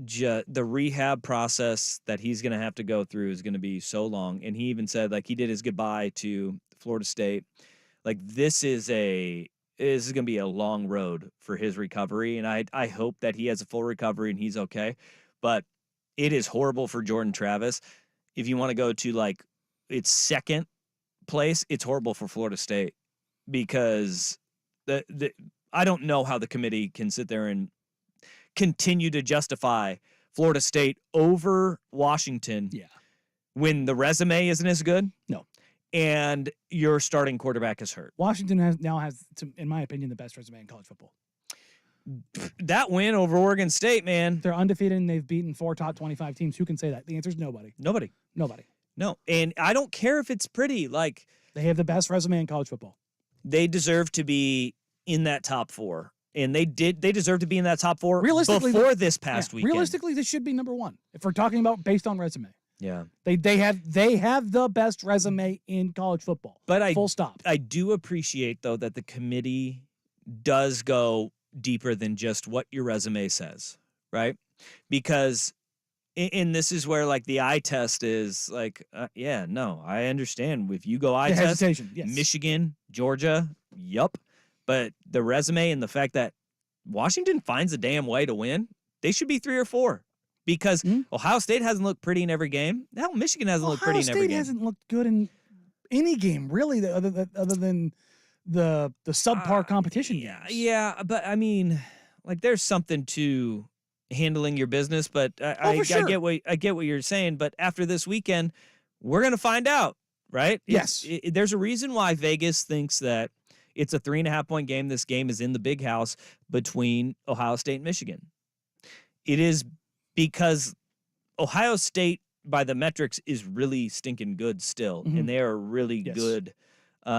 just the rehab process that he's going to have to go through is going to be so long. And he even said, like, he did his goodbye to Florida State. Like, this is going to be a long road for his recovery. And I hope that he has a full recovery and he's okay. But it is horrible for Jordan Travis. If you want to go to like its second place, it's horrible for Florida State because I don't know how the committee can sit there and continue to justify Florida State over Washington when the resume isn't as good. No. And your starting quarterback is hurt. Washington now has, in my opinion, the best resume in college football. That win over Oregon State, man. They're undefeated and they've beaten 4 top 25 teams. Who can say that? The answer is nobody. Nobody. No. And I don't care if it's pretty. Like, they have the best resume in college football. They deserve to be in that top 4. And they deserve to be in that top 4 before this past weekend. Realistically, this should be number 1 if we're talking about based on resume. Yeah. They have the best resume in college football. But full stop. I do appreciate though that the committee does go deeper than just what your resume says, right? Because and this is where like the eye test is like I understand if you go eye test hesitation, yes. Michigan, Georgia, yup. But the resume and the fact that Washington finds a damn way to win, they should be 3 or 4 because Ohio State hasn't looked pretty in every game. Hell, Michigan hasn't looked pretty in every game. Ohio State hasn't looked good in any game, really, other than the subpar competition games. Yeah, but I mean, like there's something to handling your business, but I get what you're saying. But after this weekend, we're gonna find out, right? Yes. There's a reason why Vegas thinks that it's a 3.5-point game. This game is in the big house between Ohio State and Michigan. It is because Ohio State, by the metrics, is really stinking good still, and they are really good.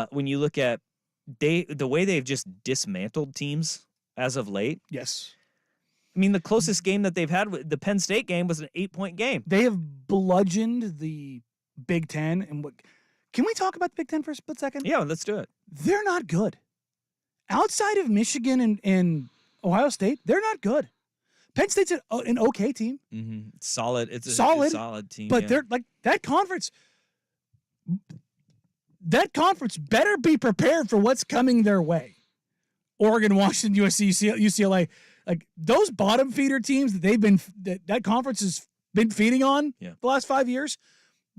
When you look at the way they've just dismantled teams as of late. Yes. I mean, the closest game that they've had, the Penn State game, was an 8-point game. They have bludgeoned the Big Ten. And can we talk about the Big Ten for a split second? Yeah, let's do it. They're not good. Outside of Michigan and Ohio State, they're not good. Penn State's an okay team. Mm-hmm. Solid. It's a solid team. But they're like that conference. That conference better be prepared for what's coming their way. Oregon, Washington, USC, UCLA, like those bottom feeder teams that conference has been feeding on the last 5 years.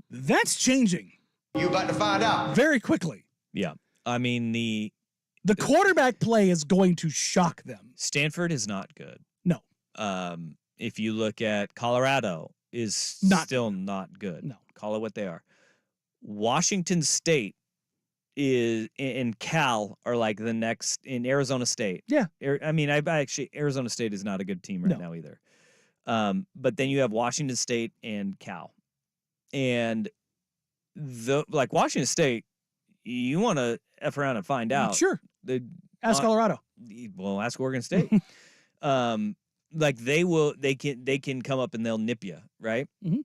That's changing. You about to find out very quickly. Yeah, I mean the quarterback play is going to shock them. Stanford is not good. No. If you look at Colorado, is still not good. No. Call it what they are. Washington State is and Cal are like the next in Arizona State. Yeah. I mean, Arizona State is not a good team right now either. But then you have Washington State and Cal. And like Washington State, you want to F around and find out. Sure. Ask Colorado. Well, ask Oregon State. Like they can come up and they'll nip you, right? Mm-hmm.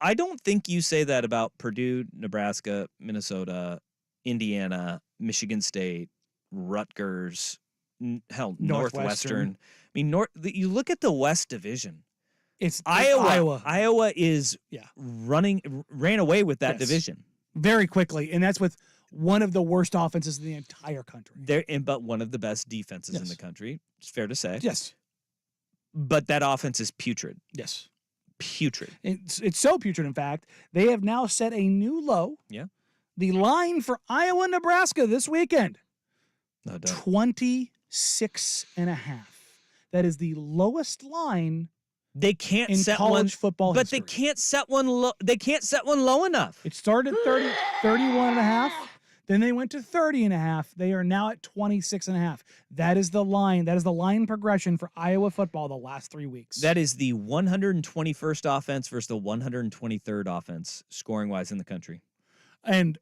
I don't think you say that about Purdue, Nebraska, Minnesota, Indiana, Michigan State, Rutgers, Northwestern. I mean, you look at the West Division. It's Iowa. Iowa is ran away with that division very quickly, and that's with one of the worst offenses in the entire country. But one of the best defenses in the country. It's fair to say. Yes. But that offense is putrid. Yes. Putrid. It's so putrid, in fact, they have now set a new low. Yeah. The line for Iowa, Nebraska this weekend, no doubt. 26.5. That is the lowest line they can't in set college football but history. They can't set one low. They can't set one low enough. It started at 31.5. Then they went to 30.5. They are now at 26.5. That is the line. That is the line progression for Iowa football the last 3 weeks. That is the 121st offense versus the 123rd offense scoring wise in the country. And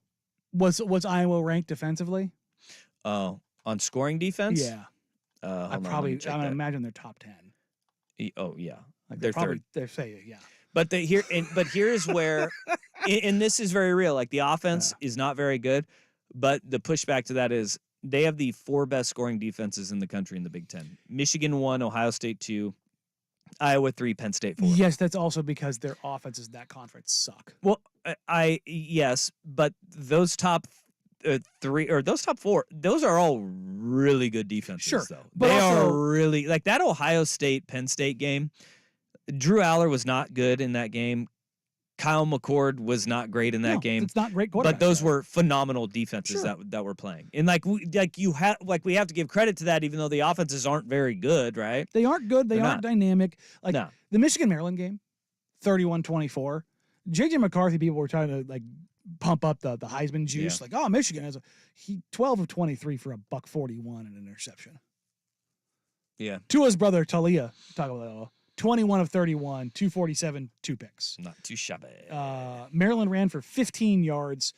was Iowa ranked defensively? Oh, on scoring defense? Yeah. Hold I on, probably let me check I would that. imagine they're top 10. Oh yeah, Like they're probably third. they're saying yeah. But here's where, and this is very real. Like the offense is not very good, but the pushback to that is they have the 4 best scoring defenses in the country in the Big Ten. Michigan 1, Ohio State 2, Iowa 3, Penn State 4. Yes, that's also because their offenses in that conference suck. Well, yes, but those top 3 or those top 4, those are all really good defenses. Sure, though but they also- are really like that Ohio State Penn State game. Drew Aller was not good in that game. Kyle McCord was not great in that game. It's not great quarterbacks. But those though. were phenomenal defenses Sure. that were playing. And we have to give credit to that, even though the offenses aren't very good, right? They aren't good. They They're aren't not. dynamic. Like No. the Michigan-Maryland game, 31-24. JJ McCarthy people were trying to like pump up the Heisman juice. Yeah. Like, oh, Michigan has 12 of 23 for $141 and an interception. Yeah, Tua's brother Talia, talk about that. 21 of 31, 247, 2 picks. not too shabby. Maryland ran for 15 yards.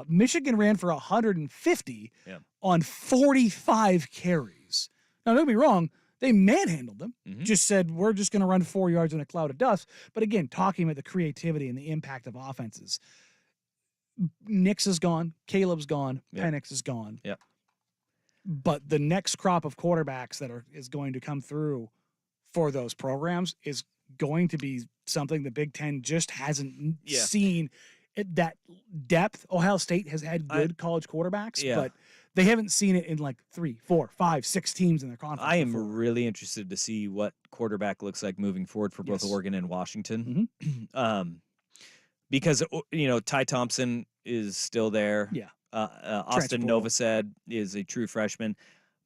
Michigan ran for 150 Yeah. on 45 carries. Now, don't get me wrong, they manhandled them. Mhm. Just said, we're just going to run 4 yards in a cloud of dust. But again, talking about the creativity and the impact of offenses. Nix is gone. Caleb's gone. Yep. Penix is gone. Yep. But the next crop of quarterbacks that is going to come through for those programs is going to be something the Big Ten just hasn't Yeah. seen. That depth. Ohio State has had I- good college quarterbacks, Yeah. but they haven't seen it in like 3, 4, 5, 6 teams in their conference. I am before. really interested to see what quarterback looks like moving forward for both Yes. Oregon and Washington. Because Ty Thompson is still there. Yeah. Austin portal. Novosad is a true freshman,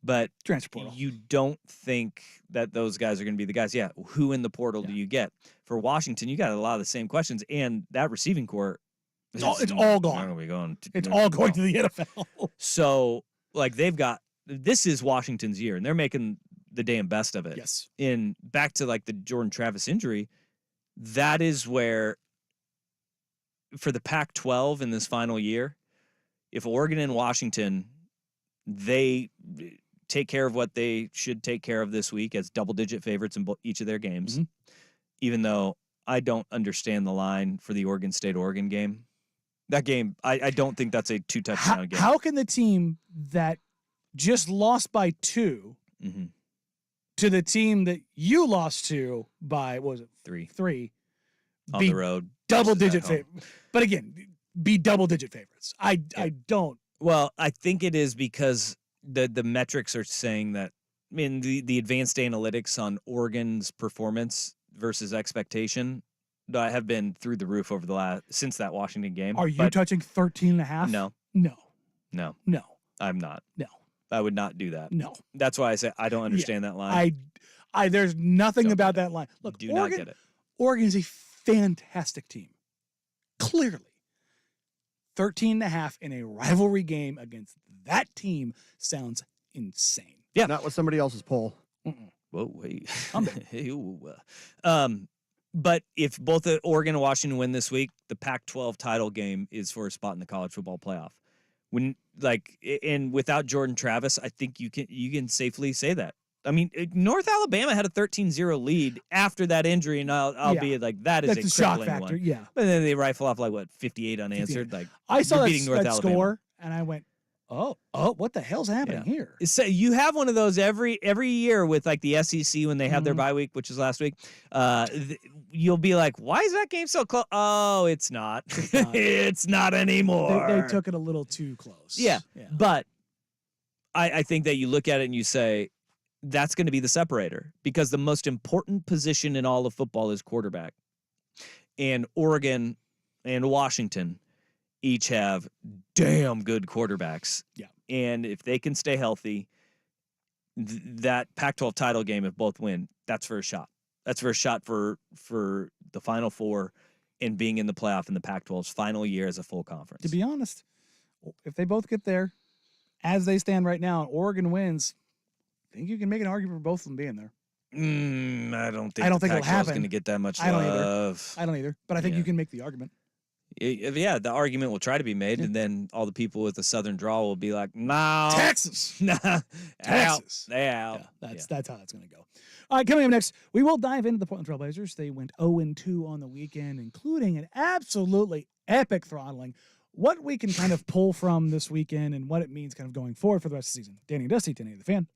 but transfer portal. you don't think that those guys are going to be the guys. Yeah, who in the portal do you get? For Washington, you got a lot of the same questions, and that receiving core, It's all gone. Not gonna be going to- It's all going to the NFL. So, like, this is Washington's year, and they're making the damn best of it. Yes. In back to like the Jordan Travis injury, that is where, for the Pac-12 in this final year, if Oregon and Washington, they take care of what they should take care of this week as double-digit favorites in each of their games, Mhm. even though I don't understand the line for the Oregon State-Oregon game. That game, I don't think that's a 2-touchdown game. How can the team that just lost by 2 Mhm. to the team that you lost to by, what was it, 3 3, on be the road. double-digit versus at home. favorites? But again, be double-digit favorites. I don't. Well, I think it is because the metrics are saying that. I mean, the advanced analytics on Oregon's performance versus expectation that have been through the roof over since that Washington game. Are you But touching 13.5? No, No. no, No. I'm not. No. I would not do that. No. That's why I say I don't understand that line. I there's nothing Don't about get it. that line. Look, do Oregon, not get it. Oregon is a fantastic team. Clearly. 13.5 in a rivalry game against that team sounds insane. Yeah. Not with somebody else's poll. Whoa, wait. I'm Hey, ooh, but if both Oregon and Washington win this week, the Pac-12 title game is for a spot in the college football playoff. And without Jordan Travis, I think you can safely say that. I mean, North Alabama had a 13-0 lead after that injury, and albeit like that is That's a a shock crippling factor. one. Yeah. But then they rifle off 58 unanswered. 58. Like I saw you're that, beating North that Alabama. score and I went, oh, what the hell's happening here? So you have one of those every year with like the SEC when they have their Mhm. bye week, which is last week. You'll be like, "Why is that game so close?" Oh, it's not. not. It's not anymore. They took it a little too close. Yeah. But I think that you look at it and you say that's going to be the separator because the most important position in all of football is quarterback, and Oregon and Washington each have damn good quarterbacks. Yeah. And if they can stay healthy, that Pac-12 title game, if both win, that's for a shot. That's for a shot for the Final Four and being in the playoff in the Pac-12's final year as a full conference. To be honest, if they both get there, as they stand right now, and Oregon wins, I think you can make an argument for both of them being there. I don't think it'll Pac-12 is happen. going to get that much I don't love. I don't either, but I think Yeah. you can make the argument. Yeah, the argument will try to be made, and then all the people with the Southern draw will be like, "No, Texas, nah, Texas. out, they out." Yeah, that's how it's going to go. All right, coming up next, we will dive into the Portland Trailblazers. They went 0-2 on the weekend, including an absolutely epic throttling. What we can kind of pull from this weekend and what it means kind of going forward for the rest of the season. Danny and Dusty, 1080 The Fan.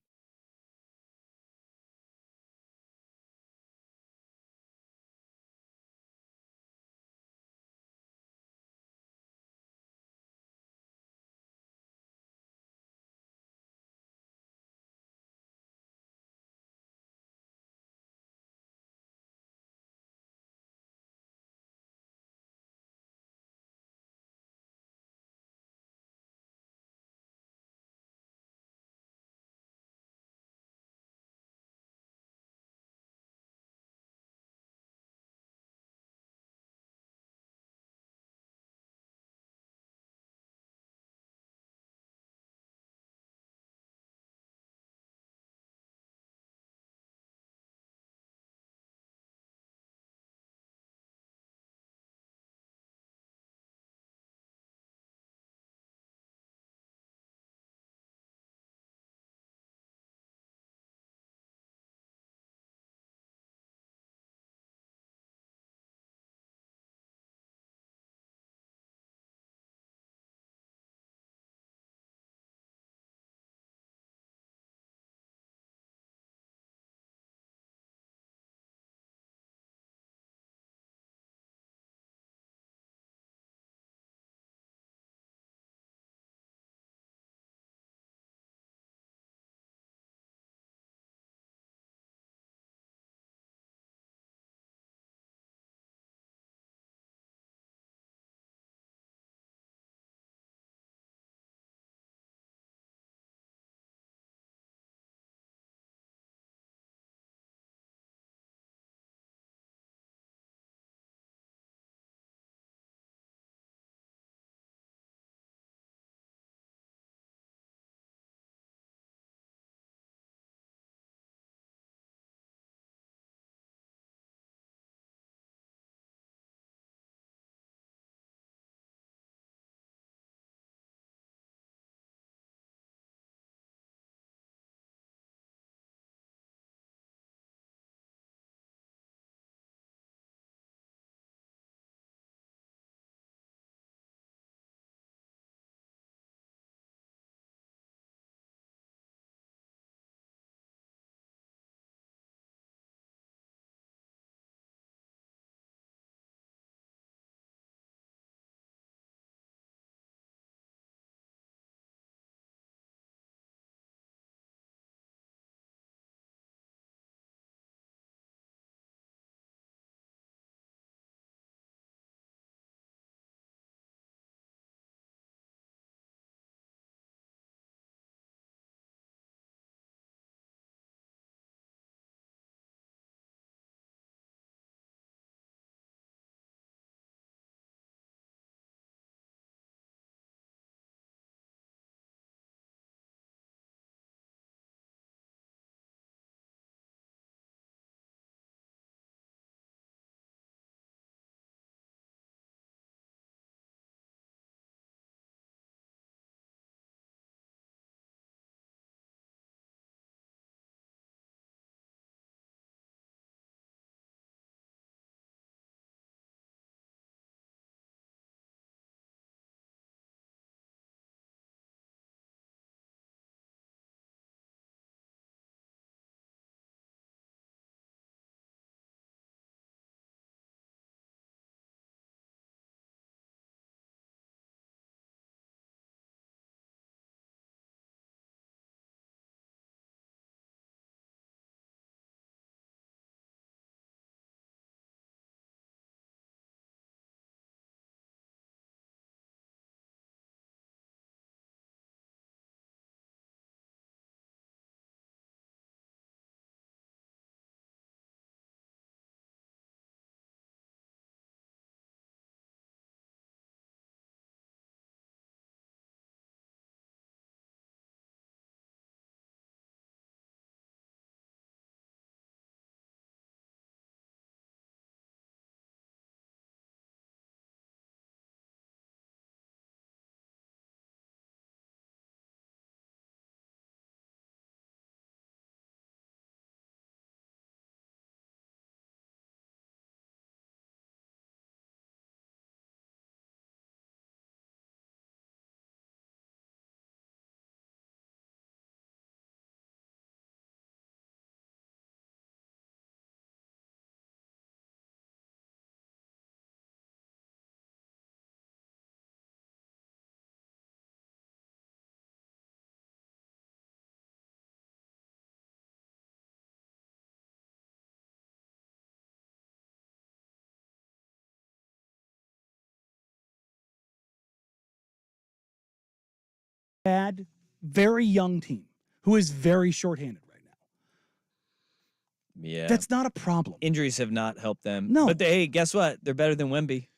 bad, very young team who is very shorthanded right now. Yeah. That's not a problem. Injuries have not helped them. No. But hey, guess what? They're better than Wemby,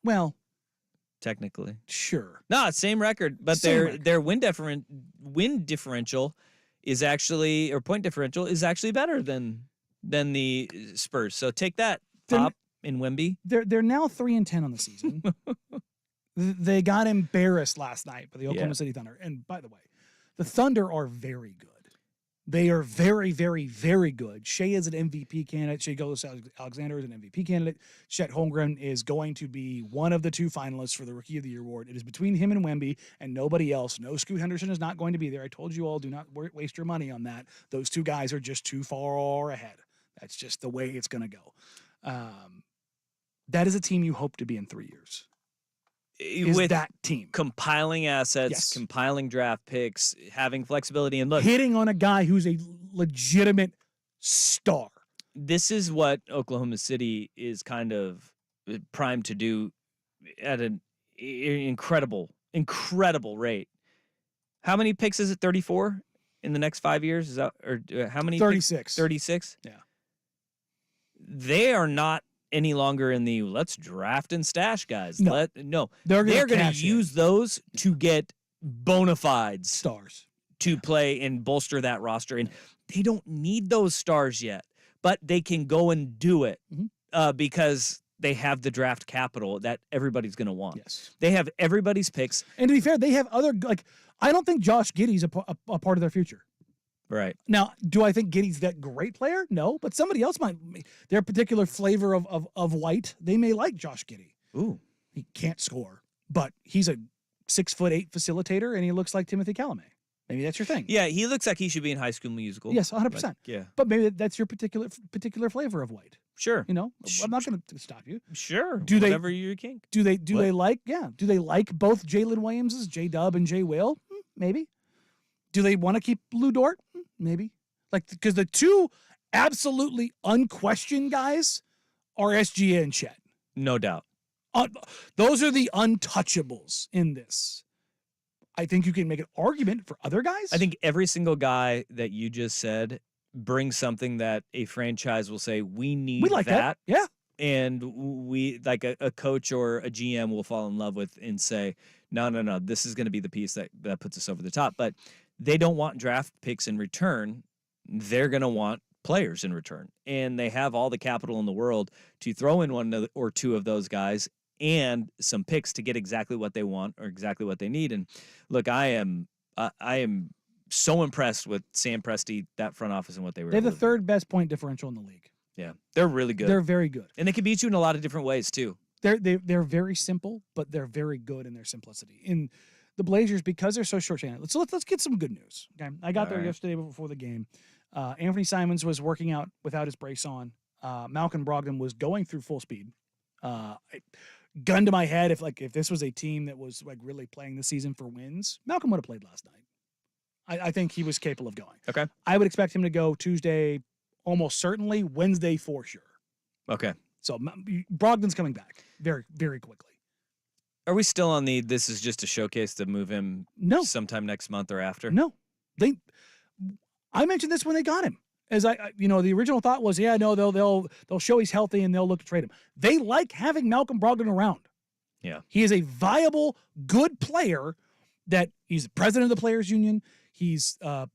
Well, technically. sure. No, same record, but Same record. their win differential is actually, or point differential is actually better than the Spurs. So take that, They're- Pop in Wemby. They're now 3-10 on the season. They got embarrassed last night by the Oklahoma City Thunder. And by the way, the Thunder are very good. They are very, very, very good. Shea is an MVP candidate. Shea Gilgeous-Alexander is an MVP candidate. Chet Holmgren is going to be one of the 2 finalists for the Rookie of the Year award. It is between him and Wemby and nobody else. No, Scoot Henderson is not going to be there. I told you all, do not waste your money on that. Those 2 guys are just too far ahead. That's just the way it's going to go. That is a team you hope to be in 3 years. Is With that team compiling assets, Yes. compiling draft picks, having flexibility. And look, hitting on a guy who's a legitimate star? this is what Oklahoma City is kind of primed to do at an incredible rate. How many picks is it? 34 in the next 5 years? Is that, or how many? 36. 36? Yeah. They are not any longer in the let's draft and stash guys. No. They're They're going going to to use those to get bona fides stars to play and bolster that roster. And they don't need those stars yet, but they can go and do it because they have the draft capital that everybody's going to want. Yes. They have everybody's picks. And to be fair, they have other, like, I don't think Josh Giddey's a part of their future. Right. Now, do I think Giddey's that great player? No, but somebody else might. Their particular flavor of white, they may like Josh Giddey. Ooh. He can't score, but he's a 6'8" facilitator, and he looks like Timothy Chalamet. Maybe that's your thing. Yeah, he looks like he should be in High School Musical. Yes, 100%. But, yeah. But maybe that's your particular flavor of white. Sure. You know, I'm not going to stop you. Sure. Do they- Whatever you kink. Do they What? like both Jalen Williamses, J-Dub and Jay Will? Maybe. Do they want to keep Lou Dort? Maybe. Like, because the 2 absolutely unquestioned guys are SGA and Chet. No doubt. Those are the untouchables in this. I think you can make an argument for other guys. I think every single guy that you just said brings something that a franchise will say, we need we like that. Yeah. And we, like a coach or a GM will fall in love with and say, no, this is going to be the piece that puts us over the top. But they don't want draft picks in return. They're going to want players in return. And they have all the capital in the world to throw in 1 or 2 of those guys and some picks to get exactly what they want or exactly what they need. And look, I am so impressed with Sam Presti, that front office, and what they were They have the able to do. 3rd best point differential in the league. Yeah, they're really good. They're very good. And they can beat you in a lot of different ways too. They're very simple, but they're very good in their simplicity. In the Blazers, because they're so short-handed. So let's get some good news. Okay, I got there yesterday before the game. Anthony Simons was working out without his brace on. Malcolm Brogdon was going through full speed. Gun to my head, if this was a team that was like really playing the season for wins, Malcolm would have played last night. I think he was capable of going. Okay. I would expect him to go Tuesday, almost certainly. Wednesday for sure. Okay. So Brogdon's coming back very, very quickly. Are we still on the this is just a showcase to move him No. sometime next month or after? No. I mentioned this when they got him. As the original thought was, they'll show he's healthy and they'll look to trade him. They like having Malcolm Brogdon around. Yeah. He is a viable, good player that he's the president of the Players Union. He's a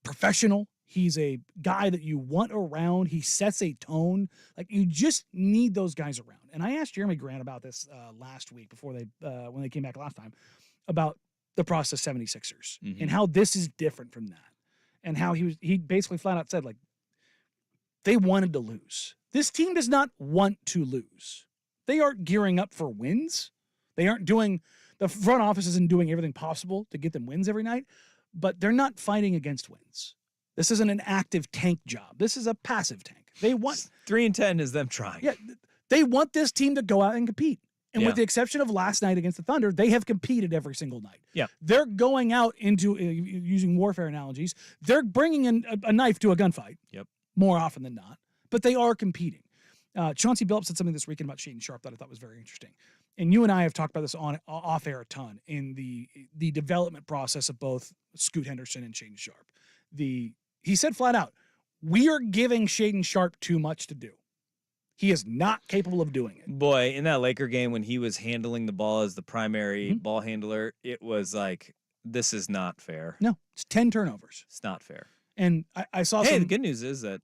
professional. He's a guy that you want around. He sets a tone. Like, you just need those guys around. And I asked Jeremy Grant about this last week before when they came back last time, about the process 76ers and how this is different from that. And how he basically flat out said, like, they wanted to lose. This team does not want to lose. They aren't gearing up for wins. They aren't doing, the front office isn't doing everything possible to get them wins every night, but they're not fighting against wins. This isn't an active tank job. This is a passive tank. They want 3-10 is them trying. Yeah, they want this team to go out and compete. And with the exception of last night against the Thunder, they have competed every single night. Yeah. They're going out into, using warfare analogies, they're bringing in a knife to a gunfight. Yep. More often than not. But they are competing. Chauncey Billups said something this weekend about Shaedon Sharpe that I thought was very interesting. and you and I have talked about this off air a ton in the development process of both Scoot Henderson and Shaedon Sharpe. He said flat out, we are giving Shaedon Sharpe too much to do. He is not capable of doing it. Boy, in that Laker game when he was handling the ball as the primary ball handler, it was like, this is not fair. No, it's 10 turnovers. It's not fair. And I saw the good news is that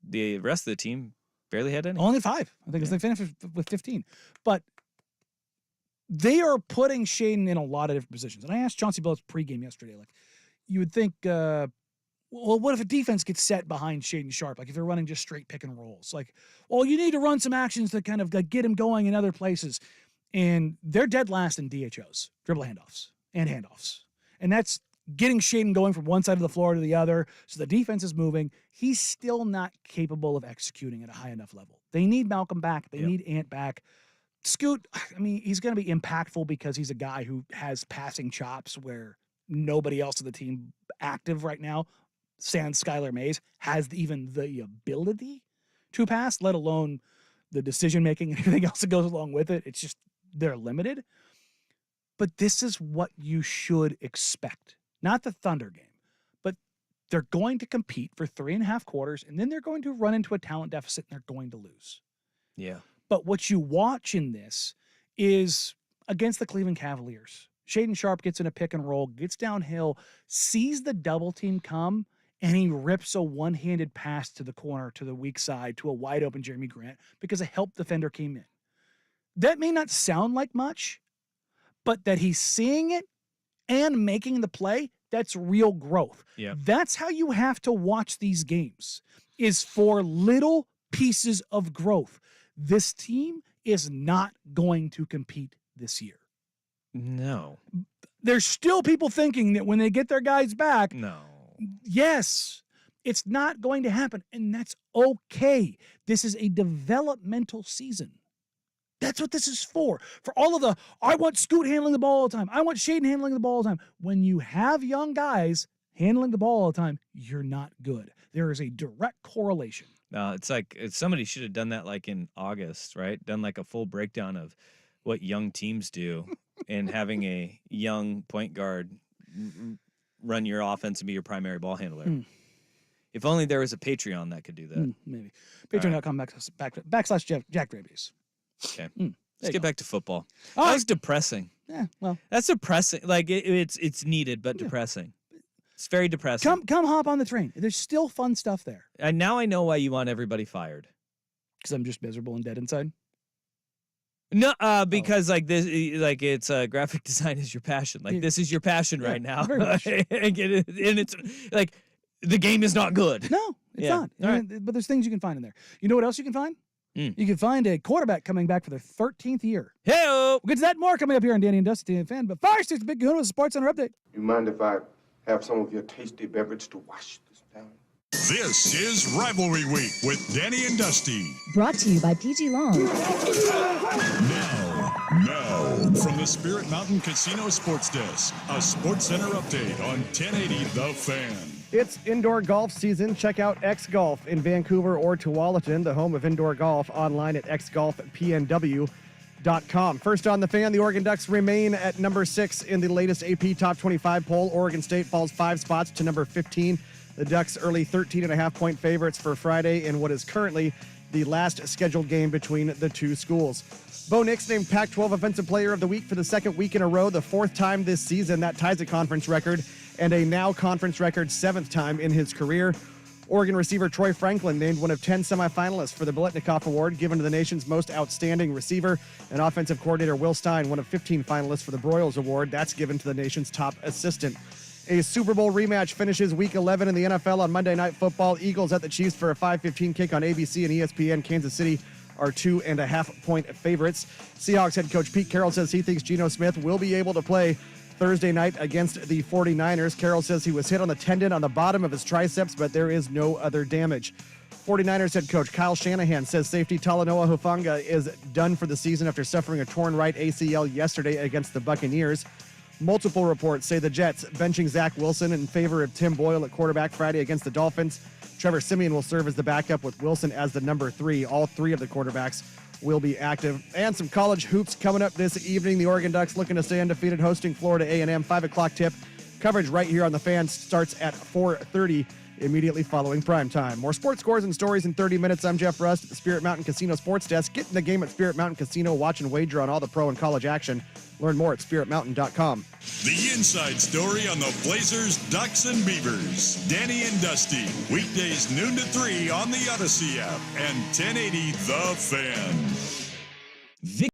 the rest of the team barely had any. Only 5. I think they finished with 15. But they are putting Shaedon in a lot of different positions. And I asked Chauncey Billups pregame yesterday, like, you would think, well, what if a defense gets set behind Shaedon Sharpe? Like if they're running just straight pick and rolls, like, well, you need to run some actions to kind of get him going in other places. And they're dead last in DHOs, dribble handoffs and handoffs. And that's getting Shaedon going from one side of the floor to the other. So the defense is moving. He's still not capable of executing at a high enough level. They need Malcolm back. They need Ant back. Scoot, I mean, he's going to be impactful because he's a guy who has passing chops where nobody else on the team active right now, sans Skylar Mays, has even the ability to pass, let alone the decision-making and everything else that goes along with it. It's just, they're limited. But this is what you should expect. Not the Thunder game, but they're going to compete for 3.5 quarters, and then they're going to run into a talent deficit, and they're going to lose. Yeah. But what you watch in this is against the Cleveland Cavaliers. Shaedon Sharpe gets in a pick and roll, gets downhill, sees the double team come, and he rips a one-handed pass to the corner, to the weak side, to a wide-open Jeremy Grant because a help defender came in. That may not sound like much, but that he's seeing it and making the play, that's real growth. Yeah. That's how you have to watch these games, is for little pieces of growth. This team is not going to compete this year. No. There's still people thinking that when they get their guys back, No. yes, it's not going to happen, and that's okay. This is a developmental season. That's what this is for. For all of the, I want Scoot handling the ball all the time. I want Shaedon handling the ball all the time. When you have young guys handling the ball all the time, you're not good. There is a direct correlation. No, it's like somebody should have done that like in August, right? Done like a full breakdown of what young teams do and having a young point guard run your offense and be your primary ball handler. If only there was a Patreon that could do that. Maybe. Patreon.com /Jack Drabies. Okay. Let's get back to football. All That's depressing. Yeah, well. That's depressing. Like it's needed, but depressing. It's very depressing. Come hop on the train. There's still fun stuff there. And now I know why you want everybody fired. Because I'm just miserable and dead inside. No, because like this, like it's graphic design is your passion. Like this is your passion right now. Very much. And it's like the game is not good. No, it's not. All right. But there's things you can find in there. You know what else you can find? You can find a quarterback coming back for their 13th year. Hey-o! We'll get to that more coming up here on Danny and Dusty and Fan. But first, it's Big Kahuna with a Sports Center update. You mind if I have some of your tasty beverage to wash this down? This is Rivalry Week with Danny and Dusty. Brought to you by PG Long. Now, from the Spirit Mountain Casino Sports Desk, a Sports Center update on 1080 The Fan. It's indoor golf season. Check out X Golf in Vancouver or Tualatin, the home of indoor golf, online at xgolfpnw.com. First on the Fan, the Oregon Ducks remain at number 6 in the latest AP Top 25 poll. Oregon State falls 5 spots to number 15. The Ducks early 13.5-point favorites for Friday in what is currently the last scheduled game between the two schools. Bo Nix named Pac-12 Offensive Player of the Week for the second week in a row, the 4th time this season. That ties a conference record, and a now conference record 7th time in his career. Oregon receiver Troy Franklin named one of 10 semifinalists for the Biletnikoff Award, given to the nation's most outstanding receiver, and offensive coordinator Will Stein, one of 15 finalists for the Broyles Award. That's given to the nation's top assistant. A Super Bowl rematch finishes Week 11 in the NFL on Monday Night Football. Eagles at the Chiefs for a 5:15 kick on ABC and ESPN. Kansas City are 2.5-point favorites. Seahawks head coach Pete Carroll says he thinks Geno Smith will be able to play Thursday night against the 49ers. Carroll says he was hit on the tendon on the bottom of his triceps, but there is no other damage. 49ers head coach Kyle Shanahan says safety Talanoa Hufanga is done for the season after suffering a torn right ACL yesterday against the Buccaneers. Multiple reports say the Jets benching Zach Wilson in favor of Tim Boyle at quarterback Friday against the Dolphins. Trevor Siemian will serve as the backup with Wilson as the number 3. All 3 of the quarterbacks will be active. And some college hoops coming up this evening. The Oregon Ducks looking to stay undefeated, hosting Florida A&M. 5 o'clock tip. Coverage right here on the Fan starts at 4:30, immediately following prime time. More sports scores and stories in 30 minutes. I'm Jeff Rust at the Spirit Mountain Casino Sports Desk. Get in the game at Spirit Mountain Casino. Watch and wager on all the pro and college action. Learn more at spiritmountain.com. The inside story on the Blazers, Ducks, and Beavers. Danny and Dusty. Weekdays noon to 3 on the Odyssey app and 1080 The Fan.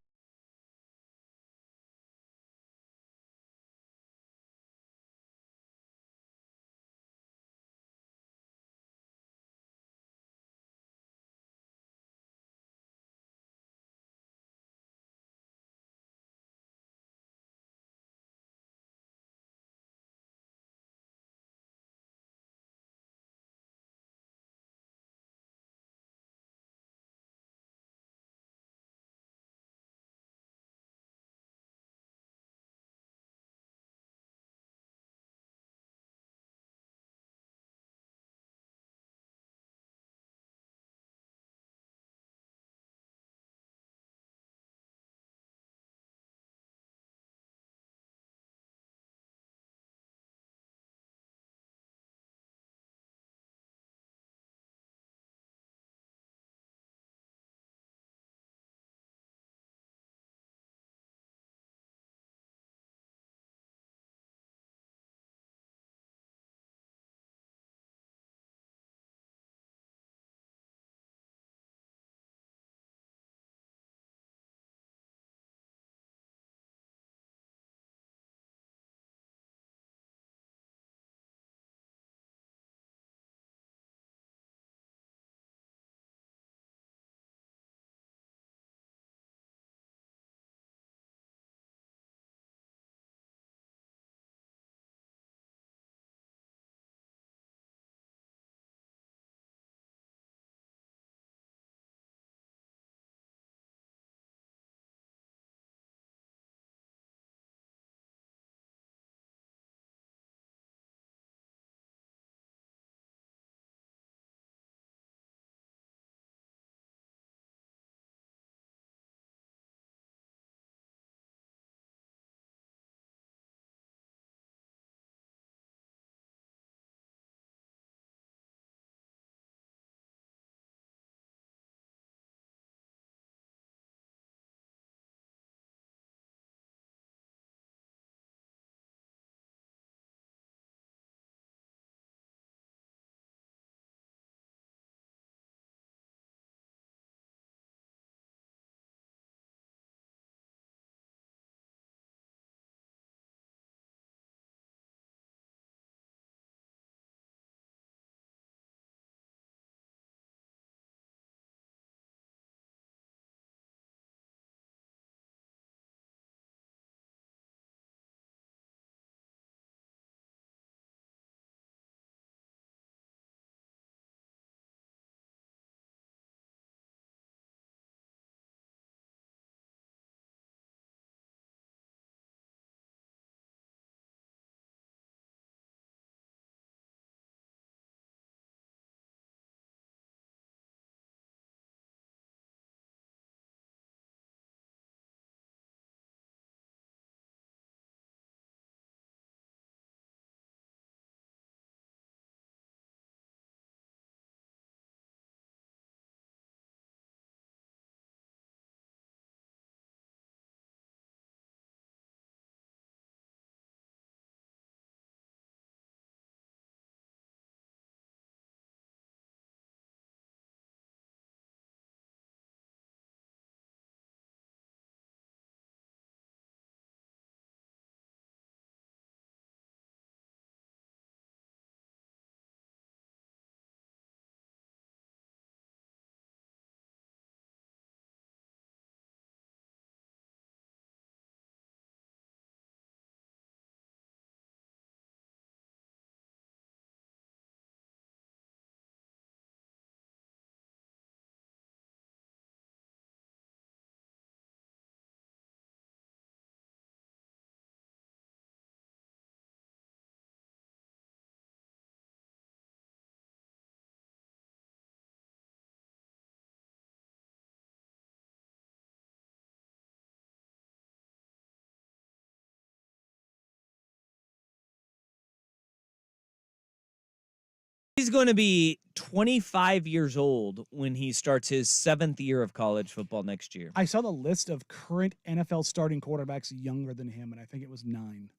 He's going to be 25 years old when he starts his 7th year of college football next year. I saw the list of current NFL starting quarterbacks younger than him, and I think it was 9.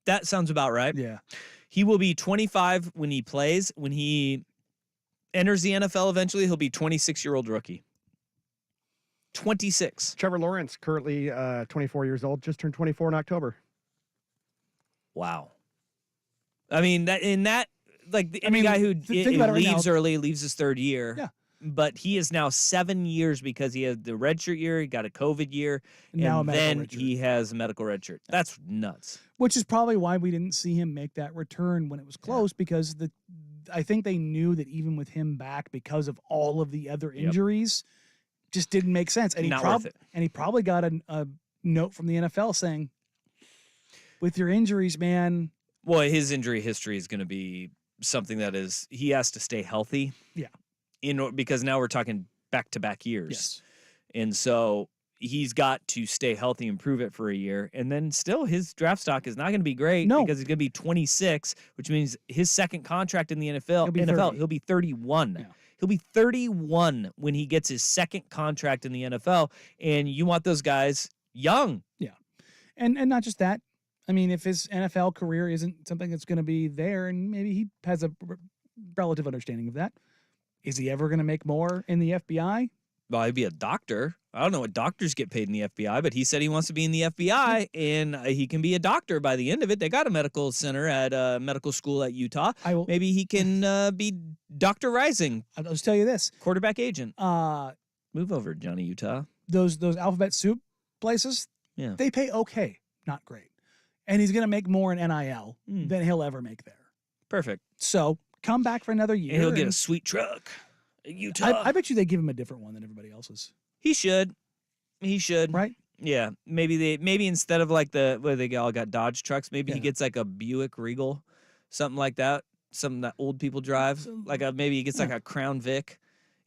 That sounds about right. Yeah. He will be 25 when he plays. When he enters the NFL eventually, he'll be 26-year-old rookie. 26. Trevor Lawrence, currently 24 years old, just turned 24 in October. Wow. I mean, that like any mean, guy who think about it right leaves now. early, leaves his 3rd year. Yeah. But he is now 7 years because he had the redshirt year, he got a COVID year, Now a and medical then redshirt. he has a medical redshirt. That's nuts. Which is probably why we didn't see him make that return when it was close, because I think they knew that even with him back, because of all of the other injuries, just didn't make sense. And Not worth it. And he probably got a note from the NFL saying, with your injuries, man. Well, his injury history is going to be something that is, he has to stay healthy. Yeah. Because now we're talking back-to-back years. Yes. And so he's got to stay healthy and prove it for a year. And then still his draft stock is not going to be great because he's going to be 26, which means his second contract in the NFL, he'll be 31. Yeah. He'll be 31 when he gets his second contract in the NFL. And you want those guys young. Yeah. And not just that. I mean, if his NFL career isn't something that's going to be there, and maybe he has a relative understanding of that, is he ever going to make more in the FBI? Well, he'd be a doctor. I don't know what doctors get paid in the FBI, but he said he wants to be in the FBI, and he can be a doctor by the end of it. They got a medical center at medical school at Utah. Maybe he can be Dr. Rising. I'll just tell you this. Quarterback agent. Move over, Johnny Utah. Those alphabet soup places, they pay okay, not great. And he's going to make more in NIL than he'll ever make there. Perfect. So come back for another year. And he'll get a sweet truck in Utah. I bet you they give him a different one than everybody else's. He should. He should. Right? Yeah. Maybe instead of like where they all got Dodge trucks, maybe he gets like a Buick Regal, something like that. Something that old people drive. Maybe he gets like a Crown Vic.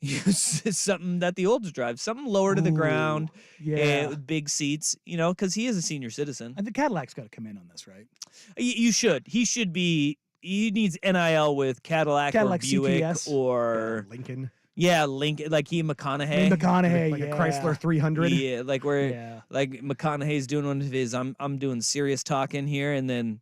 Something that the olds drive, something lower to the ground, with big seats, because he is a senior citizen. And the Cadillac's got to come in on this, right? You should. He should be. He needs NIL with Cadillac or Buick CTS. Or Lincoln. Yeah, Lincoln, like McConaughey, like a Chrysler 300. Yeah, like like McConaughey's doing one of his. I'm doing serious talking here, and then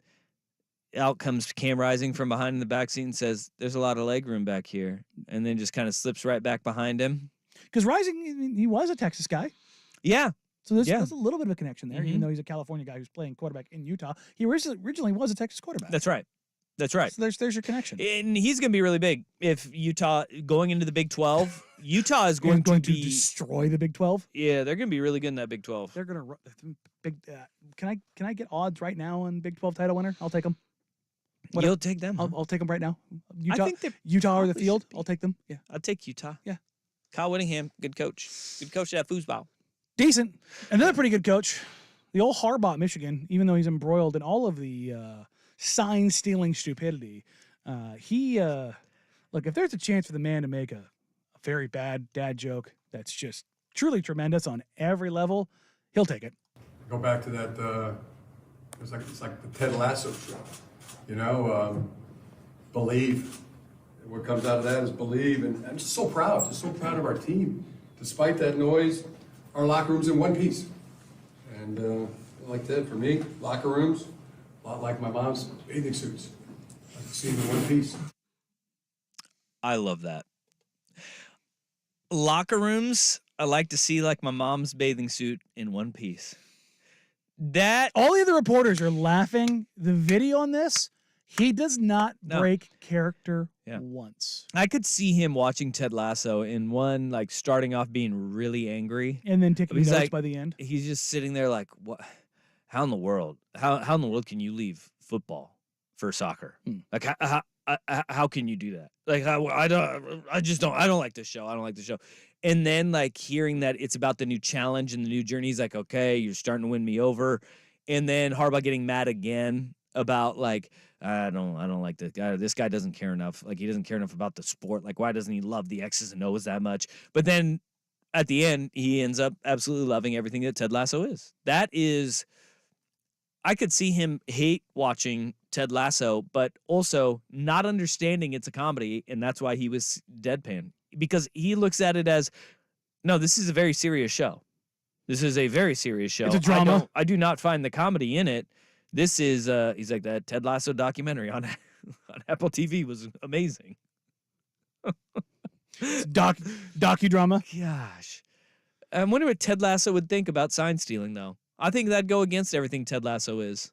out comes Cam Rising from behind in the backseat and says, "There's a lot of leg room back here," and then just kind of slips right back behind him. Because Rising, he was a Texas guy. Yeah. So there's a little bit of a connection there, even though he's a California guy who's playing quarterback in Utah. He originally was a Texas quarterback. That's right. That's right. So there's your connection. And he's going to be really big if Utah going into the Big 12. Utah is going to destroy the Big 12. Yeah, they're going to be really good in that Big 12. They're going to big. Can I get odds right now on Big 12 title winner? I'll take them. You'll take them. I'll take them right now. I think Utah or the field. I'll take them. Yeah, I'll take Utah. Yeah, Kyle Whittingham, good coach. Good coach at foosball. Decent. Another pretty good coach. The old Harbaugh at Michigan, even though he's embroiled in all of the sign-stealing stupidity, look, if there's a chance for the man to make a very bad dad joke that's just truly tremendous on every level, he'll take it. Go back to that, it's like the Ted Lasso show, believe. What comes out of that is believe, and I'm just so proud of our team. Despite that noise, our locker room's in one piece. And like that, for me, locker rooms, a lot like my mom's bathing suits. I can see them in one piece. I love that. Locker rooms, I like to see like my mom's bathing suit in one piece. That all the other reporters are laughing. The video on this, he does not break character once. I could see him watching Ted Lasso in one, like starting off being really angry, and then taking notes like, by the end. He's just sitting there like, "What? How in the world? How in the world can you leave football for soccer? Like, how can you do that? Like, I don't like this show. I don't like the show." And then like hearing that it's about the new challenge and the new journey, he's like, "Okay, you're starting to win me over." And then Harbaugh getting mad again about like, I don't like this guy. This guy doesn't care enough. Like, he doesn't care enough about the sport. Like, why doesn't he love the X's and O's that much? But then at the end, he ends up absolutely loving everything that Ted Lasso is. That is, I could see him hate watching Ted Lasso, but also not understanding it's a comedy, and that's why he was deadpan. Because he looks at it as, no, this is a very serious show. This is a very serious show. It's a drama. I do not find the comedy in it. This is, he's like, that Ted Lasso documentary on Apple TV was amazing. Docudrama. Gosh. I wonder what Ted Lasso would think about sign stealing, though. I think that'd go against everything Ted Lasso is.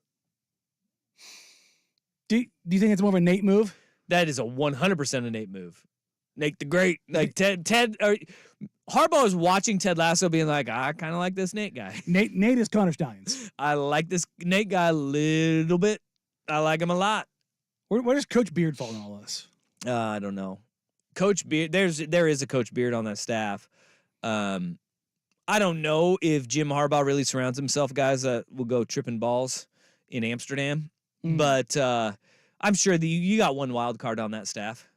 Do you think it's more of a Nate move? That is a 100% a Nate move. Nate the Great. Like, Harbaugh is watching Ted Lasso being like, I kind of like this Nate guy. Nate is Connor Steins. I like this Nate guy a little bit. I like him a lot. Where does Coach Beard fall in all this? I don't know. Coach Beard, there is a Coach Beard on that staff. I don't know if Jim Harbaugh really surrounds himself guys that will go tripping balls in Amsterdam, but I'm sure that you got one wild card on that staff.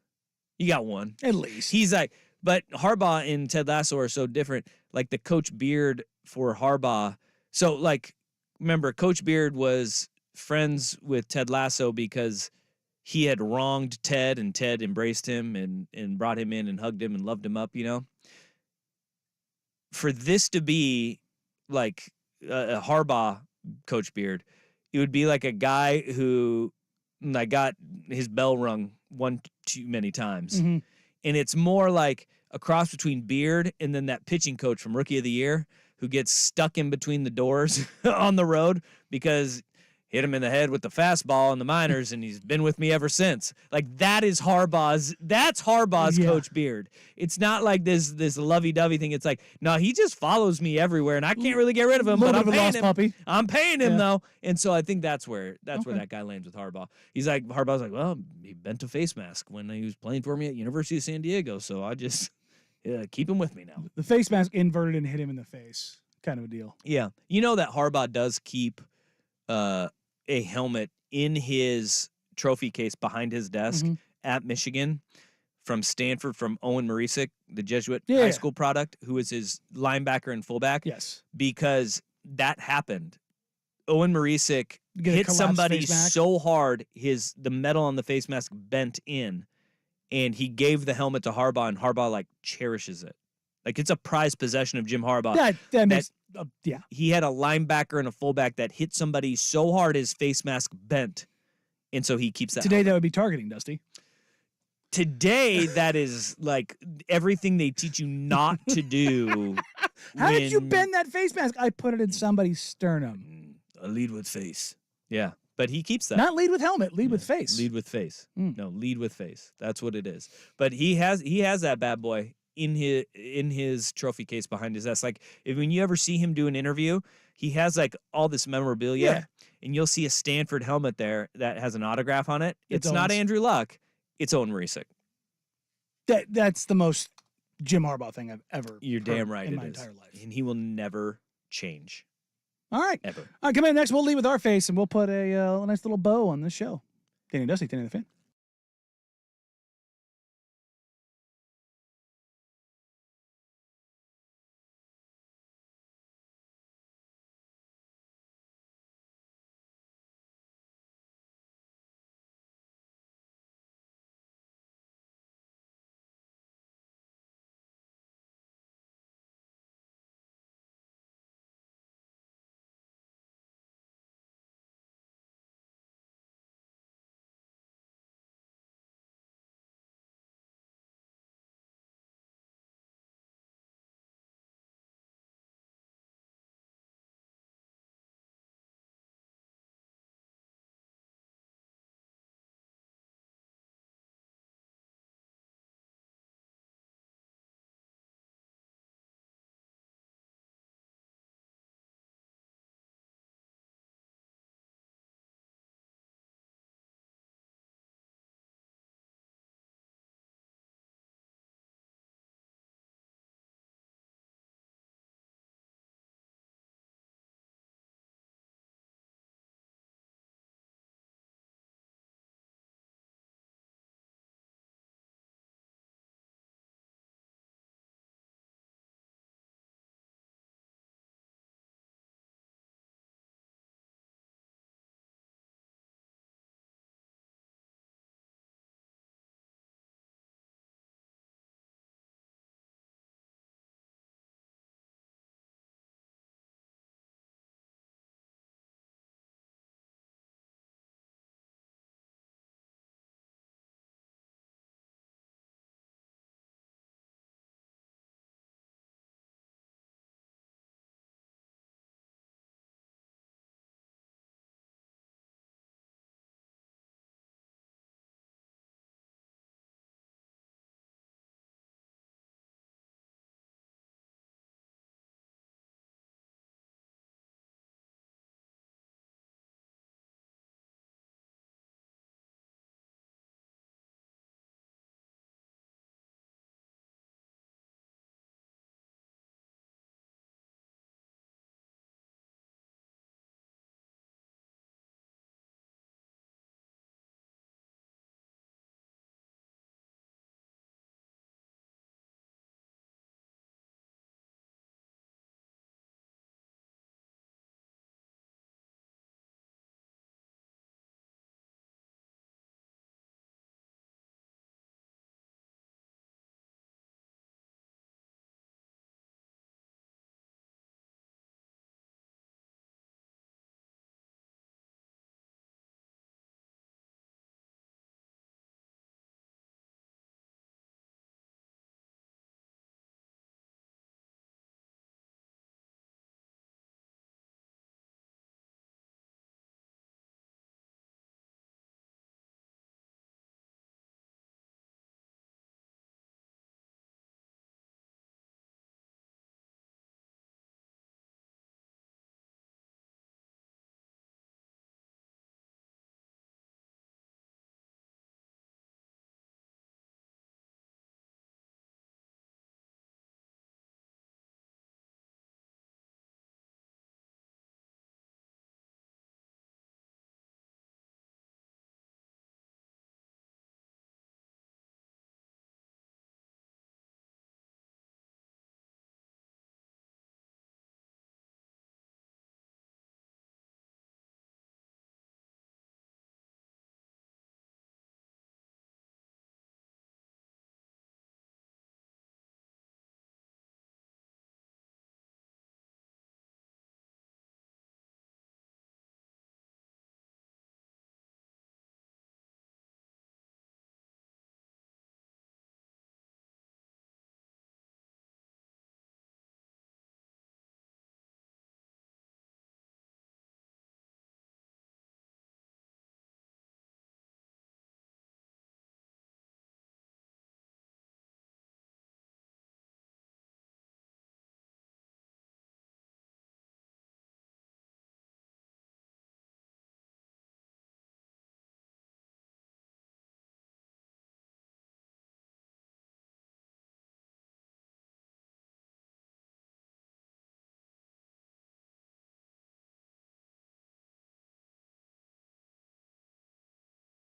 You got one. At least. He's like, but Harbaugh and Ted Lasso are so different. Like the Coach Beard for Harbaugh. So, like, remember, Coach Beard was friends with Ted Lasso because he had wronged Ted, and Ted embraced him and brought him in and hugged him and loved him up, you know? For this to be like a Harbaugh Coach Beard, it would be like a guy who like got his bell rung one too many times. Mm-hmm. And it's more like a cross between Beard and then that pitching coach from Rookie of the Year who gets stuck in between the doors on the road because hit him in the head with the fastball in the minors, and he's been with me ever since. Like, that's Harbaugh's Coach Beard. It's not like this lovey-dovey thing. It's like, no, he just follows me everywhere, and I can't really get rid of him, but I'm paying him. Puppy. I'm paying him, though. And so I think that's where that guy lands with Harbaugh. Harbaugh's like, well, he bent a face mask when he was playing for me at University of San Diego, so I just keep him with me now. The face mask inverted and hit him in the face, kind of a deal. Yeah. You know that Harbaugh does keep a helmet in his trophy case behind his desk at Michigan from Stanford, from Owen Marisick, the Jesuit high school product, who was his linebacker and fullback. Yes. Because that happened. Owen Marisick hit somebody so hard, the metal on the face mask bent in, and he gave the helmet to Harbaugh, and Harbaugh, like, cherishes it. Like, it's a prized possession of Jim Harbaugh. That makes, He had a linebacker and a fullback that hit somebody so hard his face mask bent, and so he keeps that. Today, that would be targeting, Dusty. Today, that is like everything they teach you not to do. How did you bend that face mask? I put it in somebody's sternum. Lead with face. Yeah, but he keeps that. Not lead with helmet, lead with face. Lead with face. No, lead with face. That's what it is. But he has that bad boy in his trophy case behind his desk. Like, when you ever see him do an interview, he has like all this memorabilia, and you'll see a Stanford helmet there that has an autograph on it. It's not Andrew Luck. It's Owen Marisick. That's the most Jim Harbaugh thing I've ever You're damn right in it my is. entire life. And he will never change. All right. Ever. All right, come in next. We'll leave with our face, and we'll put a nice little bow on this show. Danny Dusty, Danny the Fan.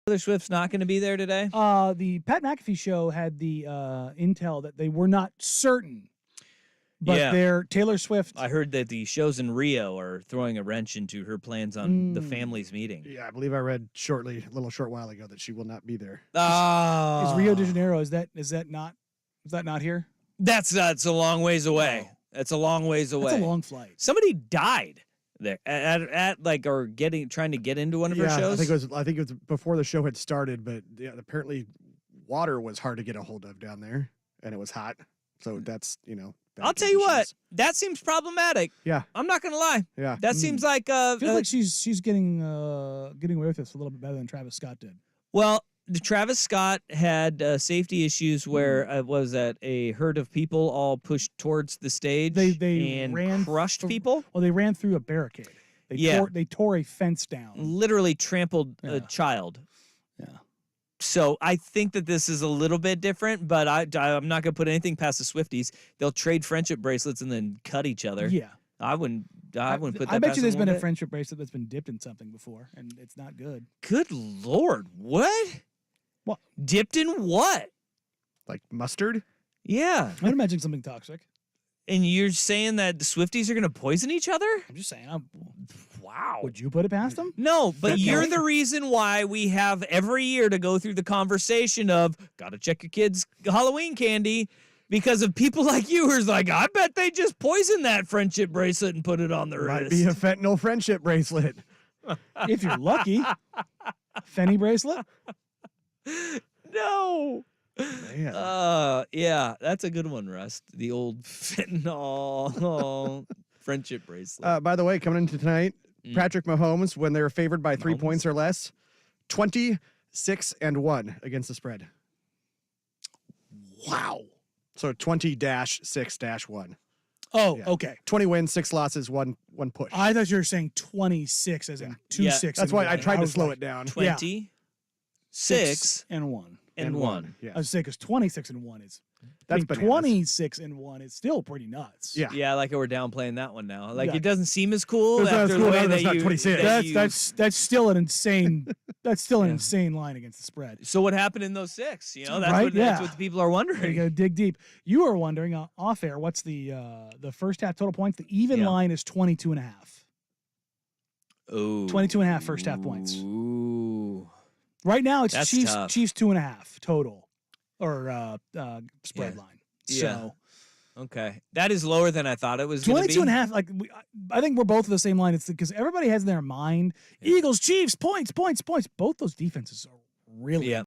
Taylor Swift's not going to be there today? The Pat McAfee show had the intel that they were not certain, but Yeah. Taylor Swift. I heard that the shows in Rio are throwing a wrench into her plans on the family's meeting. Yeah, I believe I read a little short while ago that she will not be there. Oh, Is Rio de Janeiro? Is that not here? That's a long ways away. That's a long ways away. That's a long flight. Somebody died there at trying to get into one of her Yeah, shows. I think it was before the show had started, but yeah, apparently water was hard to get a hold of down there, and it was hot. So that's bad I'll tell you what, conditions. that seems problematic. Yeah, I'm not gonna lie. yeah. That seems like I feel like she's getting away with this a little bit better than Travis Scott did. well, the Travis Scott had safety issues where was that a herd of people all pushed towards the stage They and ran crushed through- people, Well, they ran through a barricade. They tore a fence down. literally trampled a child. Yeah. So I think that this is a little bit different, but I'm not gonna put anything past the Swifties. They'll trade friendship bracelets and then cut each other. Yeah. I wouldn't put that. I bet past you there's them been one a bit. friendship bracelet that's been dipped in something before, and it's not good. Good Lord, what? What? Dipped in what? Like mustard. Yeah. I'd imagine something toxic. And you're saying that the Swifties are going to poison each other? I'm just saying. Wow. Would you put it past them? No, but Okay. you're the reason why we have every year to go through the conversation of gotta check your kids' Halloween candy because of people like you who's like, I bet they just poisoned that friendship bracelet and put it on their Might wrist. be a fentanyl friendship bracelet. If you're lucky. Fenny bracelet? No. Man. Yeah, that's a good one, Rust. The old fentanyl friendship bracelet. By the way, coming into tonight, Mm. Patrick Mahomes, when they're favored by 3 Mahomes? points or less, 26-1 against the spread. Wow. So 20-6-1. Oh, Yeah. okay. 20 wins, 6 losses, one push. I thought you were saying 26 as in 2 Yeah. 6. That's why I tried to was slow like, it down. 20, 6, and 1. and 1. Yeah. I was saying because 26 and 1 is. That's I mean, bananas. 26 and 1 is still pretty nuts. Yeah. Yeah, like we're downplaying that one now. Like Yeah. it doesn't seem as cool It's not after as the cool way now that that it's not you. 26. that you- That's still an insane. That's still an Yeah. insane line against the spread. So what happened in those 6? You know, that's Right? what that's Yeah. what the people are You wondering. got to dig deep. You were wondering off air. What's the first half total points? The even Yeah. line is 22.5. Ooh. 22.5 first half points. Ooh. Right now it's That's Chiefs. tough. Chiefs 2.5 total, or spread Yeah. line. Yeah. So Okay. That is lower than I thought it was going to be. 22.5. Like I think we're both of the same line. It's because everybody has in their mind Eagles, Chiefs, points. Both those defenses are really Yeah.